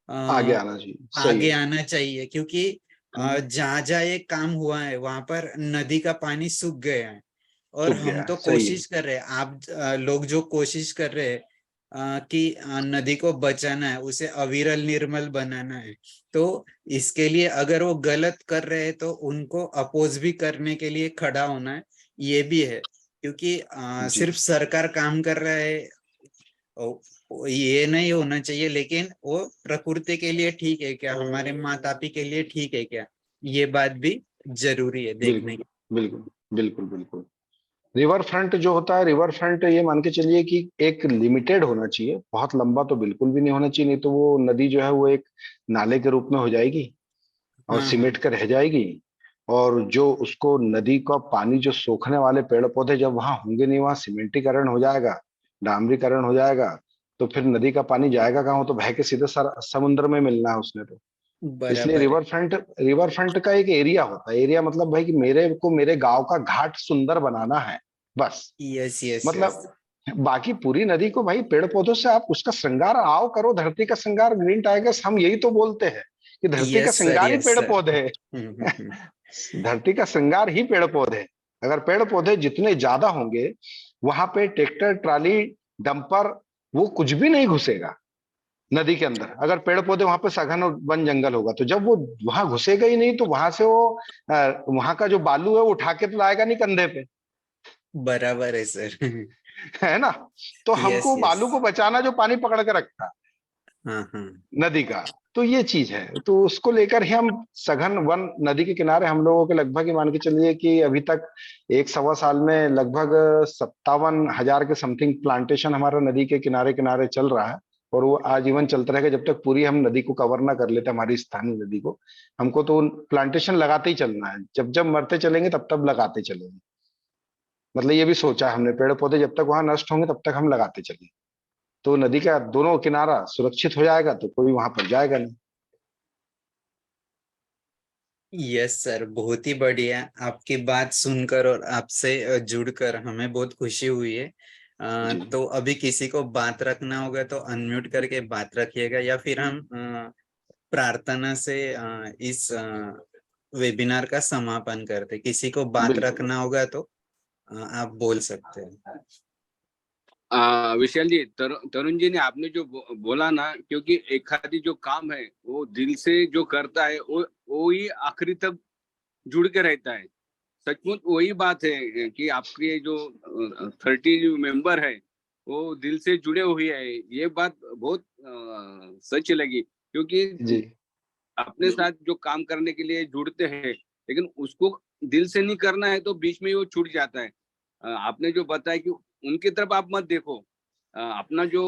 आगे आना चाहिए, सही आगे है। आना चाहिए, क्योंकि जहाँ जहाँ ये काम हुआ है वहां पर नदी का पानी सूख गया है। और सूख हम गया तो है, सही है। कोशिश कर रहे हैं, आप लोग जो कोशिश कर रहे हैं कि नदी को बचाना है, उसे अविरल निर्मल बनाना है, तो इसके लिए अगर वो गलत कर रहे हैं तो उनको अपोज भी करने के लिए खड़ा होना है, ये भी है। क्योंकि जी सिर्फ सरकार काम कर रहा है ये नहीं होना चाहिए, लेकिन वो प्रकृति के लिए ठीक है क्या, हमारे माँ तापी के लिए ठीक है क्या, ये बात भी जरूरी है देखने बिल्कुल की। बिल्कुल बिल्कुल बिल्कुल। रिवर फ्रंट जो होता है, रिवर फ्रंट ये मान के चलिए कि एक लिमिटेड होना चाहिए, बहुत लंबा तो बिल्कुल भी नहीं होना चाहिए, नहीं तो वो नदी जो है वो एक नाले के रूप में हो जाएगी और हाँ हाँ। सिमट कर रह जाएगी। और जो उसको नदी का पानी जो सोखने वाले पेड़ पौधे जब वहां होंगे नहीं, वहां सीमेंटीकरण हो जाएगा, डामरीकरण हो जाएगा, तो फिर नदी का पानी जाएगा कहाँ? वो तो बह के सीधे समुद्र में मिलना है उसने तो। इसलिए बराबर है। रिवर फ्रंट का एक एरिया होता है। एरिया मतलब भाई कि मेरे को मेरे गांव का घाट सुंदर बनाना है, बस। Yes yes yes. मतलब बाकी पूरी नदी को भाई पेड़ पौधों से आप उसका श्रृंगार आओ करो, धरती का श्रृंगार ग्रीन टाइगर्स हम यही तो बोलते हैं कि धरती का यस सर श्रृंगार ही यस पेड़ सर। पौधे है। हम्म। धरती का श्रृंगार ही पेड़ पौधे हैं। अगर पेड़ पौधे जितने ज्यादा होंगे, वहां पे ट्रैक्टर ट्राली डंपर वो कुछ भी नहीं घुसेगा नदी के अंदर। अगर पेड़ पौधे वहां पे सघन और वन जंगल होगा, तो जब वो वहां घुसेगा ही नहीं, तो वहां से वो वहां का जो बालू है वो उठा के तो लाएगा नहीं कंधे पे, बराबर है सर। है ना? तो यस हमको यस। बालू को बचाना जो पानी पकड़ के रखता है हाँ हाँ। नदी का, तो ये चीज है। तो उसको लेकर ही हम सघन वन नदी के किनारे हम लोगों के लगभग ये मान के चलिए कि अभी तक 1 सवा साल में लगभग 57,000 के समथिंग प्लांटेशन हमारा नदी के किनारे किनारे चल रहा है। और वो आजीवन चलता रहेगा जब तक पूरी हम नदी को कवर ना कर लेते, हमारी स्थानीय नदी को। हमको तो प्लांटेशन लगाते ही चलना है, जब जब मरते चलेंगे तब तब लगाते चलेंगे। मतलब ये भी सोचा है हमने, पेड़ पौधे जब तक वहां नष्ट होंगे तब तक हम लगाते चलेंगे, तो नदी का दोनों किनारा सुरक्षित हो जाएगा, तो कोई वहां पर जाएगा नहीं। यस सर, बहुत ही बढ़िया। आपकी बात सुनकर और आपसे जुड़कर हमें बहुत खुशी हुई है। जी तो अभी किसी को बात रखना होगा तो अनम्यूट करके बात रखिएगा, या फिर हम प्रार्थना से इस वेबिनार का समापन करते। किसी को बात बिल्कुल रखना होगा तो आप बोल सकते हैं। विशाल जी, तरुण जी ने आपने जो बोला ना, क्योंकि एक आदि जो काम है वो दिल से जो करता है वो ही आखिरी तक जुड़ के रहता है। सचमुच वही बात है कि आपके जो 30 मेंबर है वो दिल से जुड़े हुए हैं। ये बात बहुत सच लगी, क्योंकि जी अपने साथ जो काम करने के लिए जुड़ते हैं, लेकिन उसको दिल से नहीं करना है तो बीच में ही वो छूट जाता है। आपने जो बताया कि उनकी तरफ आप मत देखो, अपना जो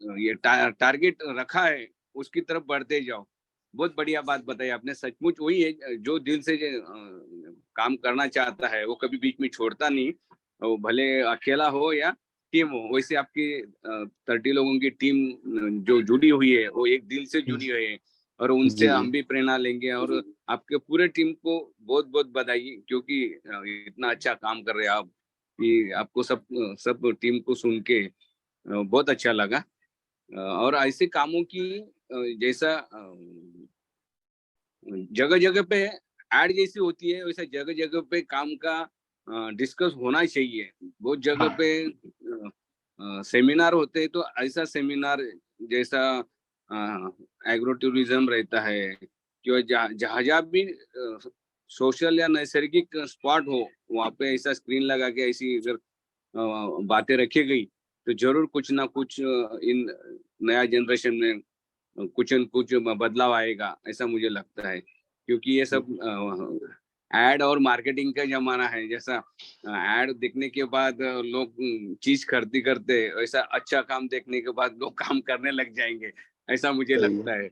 ये टारगेट रखा है उसकी तरफ बढ़ते जाओ। बहुत बढ़िया बात बताई आपने। सचमुच वही है जो दिल से काम करना चाहता है वो कभी बीच में छोड़ता नहीं, वो भले अकेला हो या टीम हो। वैसे आपकी 30 लोगों की टीम जो जुड़ी हुई है वो एक दिल से जुड़ी हुई है, और उनसे जी जी हम भी प्रेरणा लेंगे। और आपके पूरे टीम को बहुत बहुत बधाई, क्योंकि इतना अच्छा काम कर रहे हैं आप। कि आपको सब टीम को सुन के बहुत अच्छा लगा। और ऐसे कामों की जैसा जगह जगह पे ऐड जैसी होती है, वैसा जगह जगह पे काम का डिस्कस होना चाहिए। बहुत जगह हाँ पे सेमिनार होते हैं, तो ऐसा सेमिनार जैसा एग्रो टूरिज्म रहता है, कि जहाँ जहाँ भी सोशल या नैसर्गिक स्पॉट हो, वहाँ पे ऐसा स्क्रीन लगा के ऐसी अगर बातें रखी गई तो जरूर कुछ ना कुछ इन नया जनरेशन में कुछ न कुछ बदलाव आएगा, ऐसा मुझे लगता है। क्योंकि ये सब एड और मार्केटिंग का जमाना है। जैसा एड देखने के बाद लोग चीज खरीदी करते, ऐसा अच्छा काम देखने के बाद लोग काम करने लग जाएंगे, ऐसा मुझे सही है। लगता है।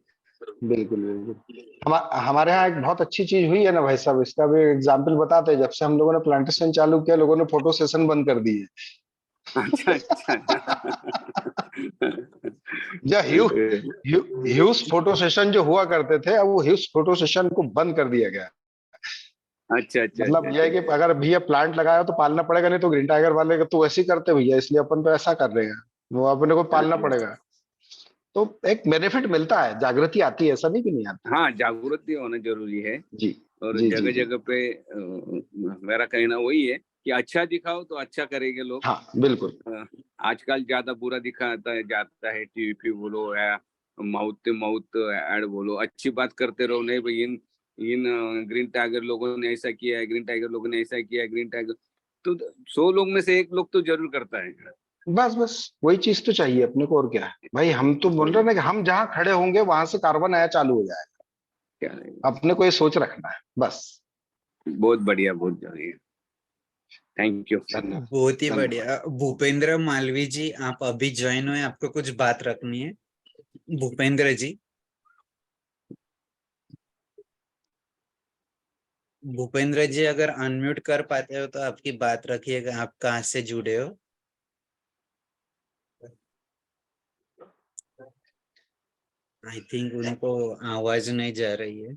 बिल्कुल बिल्कुल। हमारे यहाँ एक बहुत अच्छी चीज हुई है ना भाई साहब, इसका भी एग्जाम्पल बताते हैं। जब से हम लोगों ने प्लांटेशन चालू किया, लोगों ने फोटो सेशन बंद कर दिए। अच्छा अच्छा। या ह्यूज फोटो सेशन जो हुआ करते थे, अब वो ह्यूज फोटो सेशन को बंद कर दिया गया। अच्छा अच्छा मतलब अच्छा यह है कि अगर भैया प्लांट लगाया तो पालना पड़ेगा, नहीं तो ग्रीन टाइगर वाले का तो ऐसे ही करते भैया, इसलिए अपन तो ऐसा कर रहे हैं, वो अपने को पालना अच्छा। पड़ेगा। तो एक बेनिफिट मिलता है, जागृति आती है, ऐसा नहीं कि नहीं आती। हाँ, जागृति होना जरूरी है। जी और जी जी जगह जी। जगह पे मेरा कहना वही है कि अच्छा दिखाओ तो अच्छा करेंगे लोग। हाँ बिल्कुल। आजकल ज्यादा बुरा दिखाता जाता है, टीवी बोलो या माउथ माउथ एड बोलो, अच्छी बात करते रहो। नहीं भाई, इन ग्रीन टाइगर लोगों ने ऐसा किया है, ग्रीन टाइगर लोगों ने ऐसा किया है, ग्रीन टाइगर तो 100 लोग में से एक लोग तो जरूर करता है। बस बस वही चीज तो चाहिए अपने को, और क्या है भाई। हम तो बोल रहे हैं ना कि हम जहाँ खड़े होंगे वहां से कार्बन आया चालू हो जाएगा। क्या है? अपने को ये सोच रखना है बस। बहुत बढ़िया, बहुत बढ़िया। Thank you. धन्यवाद। बहुत ही धन्यवाद। बढ़िया। भूपेंद्र मालवी जी, आप अभी ज्वाइन हुए, आपको कुछ बात रखनी है? भूपेंद्र जी, भूपेंद्र जी अगर अनम्यूट कर पाते हो तो आपकी बात रखिएगा। आप कहाँ से जुड़े हो? आई थिंक उनको आवाज नहीं जा रही है।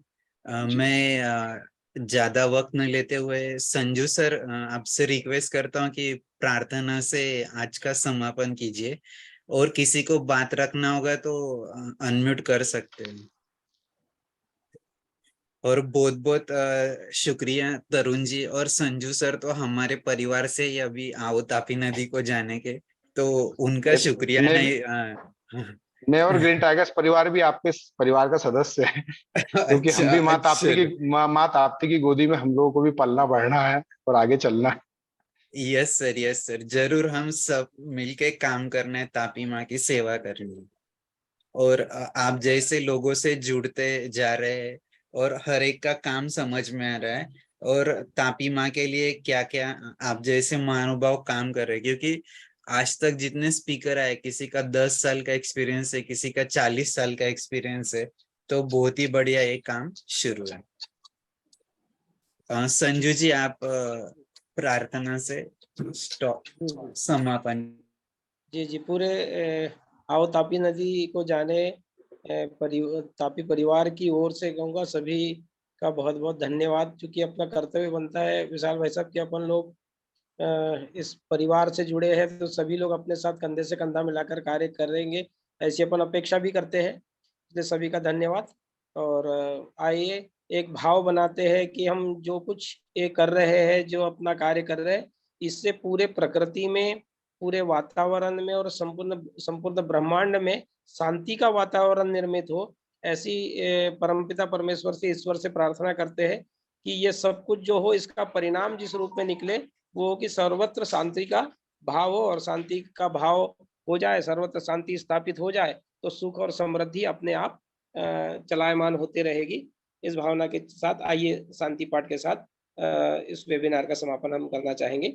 मैं ज्यादा वक्त न लेते हुए संजू सर, आपसे रिक्वेस्ट करता हूँ कि प्रार्थना से आज का समापन कीजिए, और किसी को बात रखना होगा तो अनम्यूट कर सकते हैं। और बहुत बहुत शुक्रिया तरुण जी और संजू सर, तो हमारे परिवार से ही अभी आओ तापी नदी को जाने के, तो उनका शुक्रिया नहीं। मैं और ग्रीन टाइगर्स परिवार भी आपके परिवार का सदस्य है, क्योंकि हम अच्छा भी अच्छा। माँ ताप्ती की गोदी में हम लोगों को भी पलना बढ़ना है और आगे चलना है। यस सर, जरूर। हम सब मिलके काम करना है, तापी माँ की सेवा करनी है। और आप जैसे लोगों से जुड़ते जा रहे हैं और हर एक का काम समझ में आ रहा है, और तापी माँ के लिए क्या क्या आप जैसे महानुभाव काम कर रहे हैं। क्योंकि आज तक जितने स्पीकर आए, किसी का 10 साल का एक्सपीरियंस है, किसी का 40 साल का एक्सपीरियंस है, तो बहुत ही बढ़िया ये काम शुरू है। संजू जी, आप प्रार्थना से स्टॉप समापन। जी जी, पूरे आओ तापी नदी को जाने तापी परिवार की ओर से कहूँगा सभी का बहुत बहुत धन्यवाद। क्योंकि अपना कर्तव्य बनता है विशाल भाई साहब कि अपन लोग इस परिवार से जुड़े हैं, तो सभी लोग अपने साथ कंधे से कंधा मिलाकर कार्य करेंगे, ऐसी अपन अपेक्षा भी करते हैं। इसलिए सभी का धन्यवाद। और आइए एक भाव बनाते हैं कि हम जो कुछ ये कर रहे हैं, जो अपना कार्य कर रहे हैं, इससे पूरे प्रकृति में, पूरे वातावरण में और संपूर्ण संपूर्ण ब्रह्मांड में शांति का वातावरण निर्मित हो। ऐसी परमपिता परमेश्वर से, ईश्वर से प्रार्थना करते हैं कि ये सब कुछ जो हो, इसका परिणाम जिस रूप में निकले वो हो कि सर्वत्र शांति का भाव हो, और शांति का भाव हो जाए, सर्वत्र शांति स्थापित हो जाए, तो सुख और समृद्धि अपने आप चलायमान होते रहेगी। इस भावना के साथ आइए शांति पाठ के साथ इस वेबिनार का समापन हम करना चाहेंगे।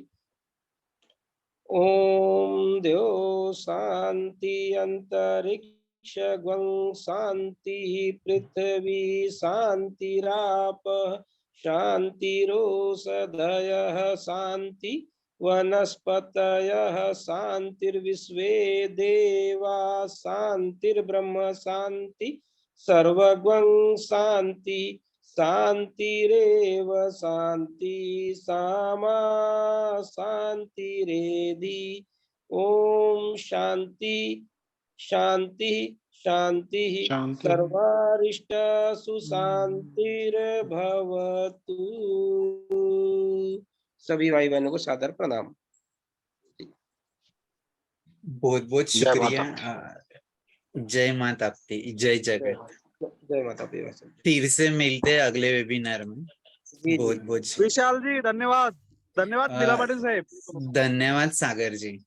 ओम द्यो शांति अंतरिक्ष ग्वं शांति पृथ्वी शांतिराप शांतिरोषधयः शांति वनस्पतयः शांतिर्विश्वे देवा शांतिर्ब्रह्म शांति सर्वगं शांति शांतिरेव शांति सामा शांतिरेधि। ओम शांति शांति शांति शांति। सर्वारिष्ट सुशांतिर्भवतु। सभी भाई बहनों को सादर प्रणाम। बहुत बहुत जय माता। शुक्रिया जय माता ताप्ती, जय जगत। जय माता दी वैसे। फिर से मिलते हैं अगले वेबिनार में। जी बहुत जी बहुत विशाल जी धन्यवाद. धन्यवाद अ, नीला पाटील साहेब. धन्यवाद सागर जी.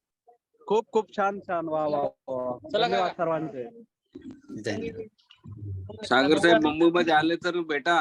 खूप खूप छान छान. वा वा वा. धन्यवाद सर्वांचे. धन्यवाद. सागर साहेब मुंबईमध्ये आले तर भेटा.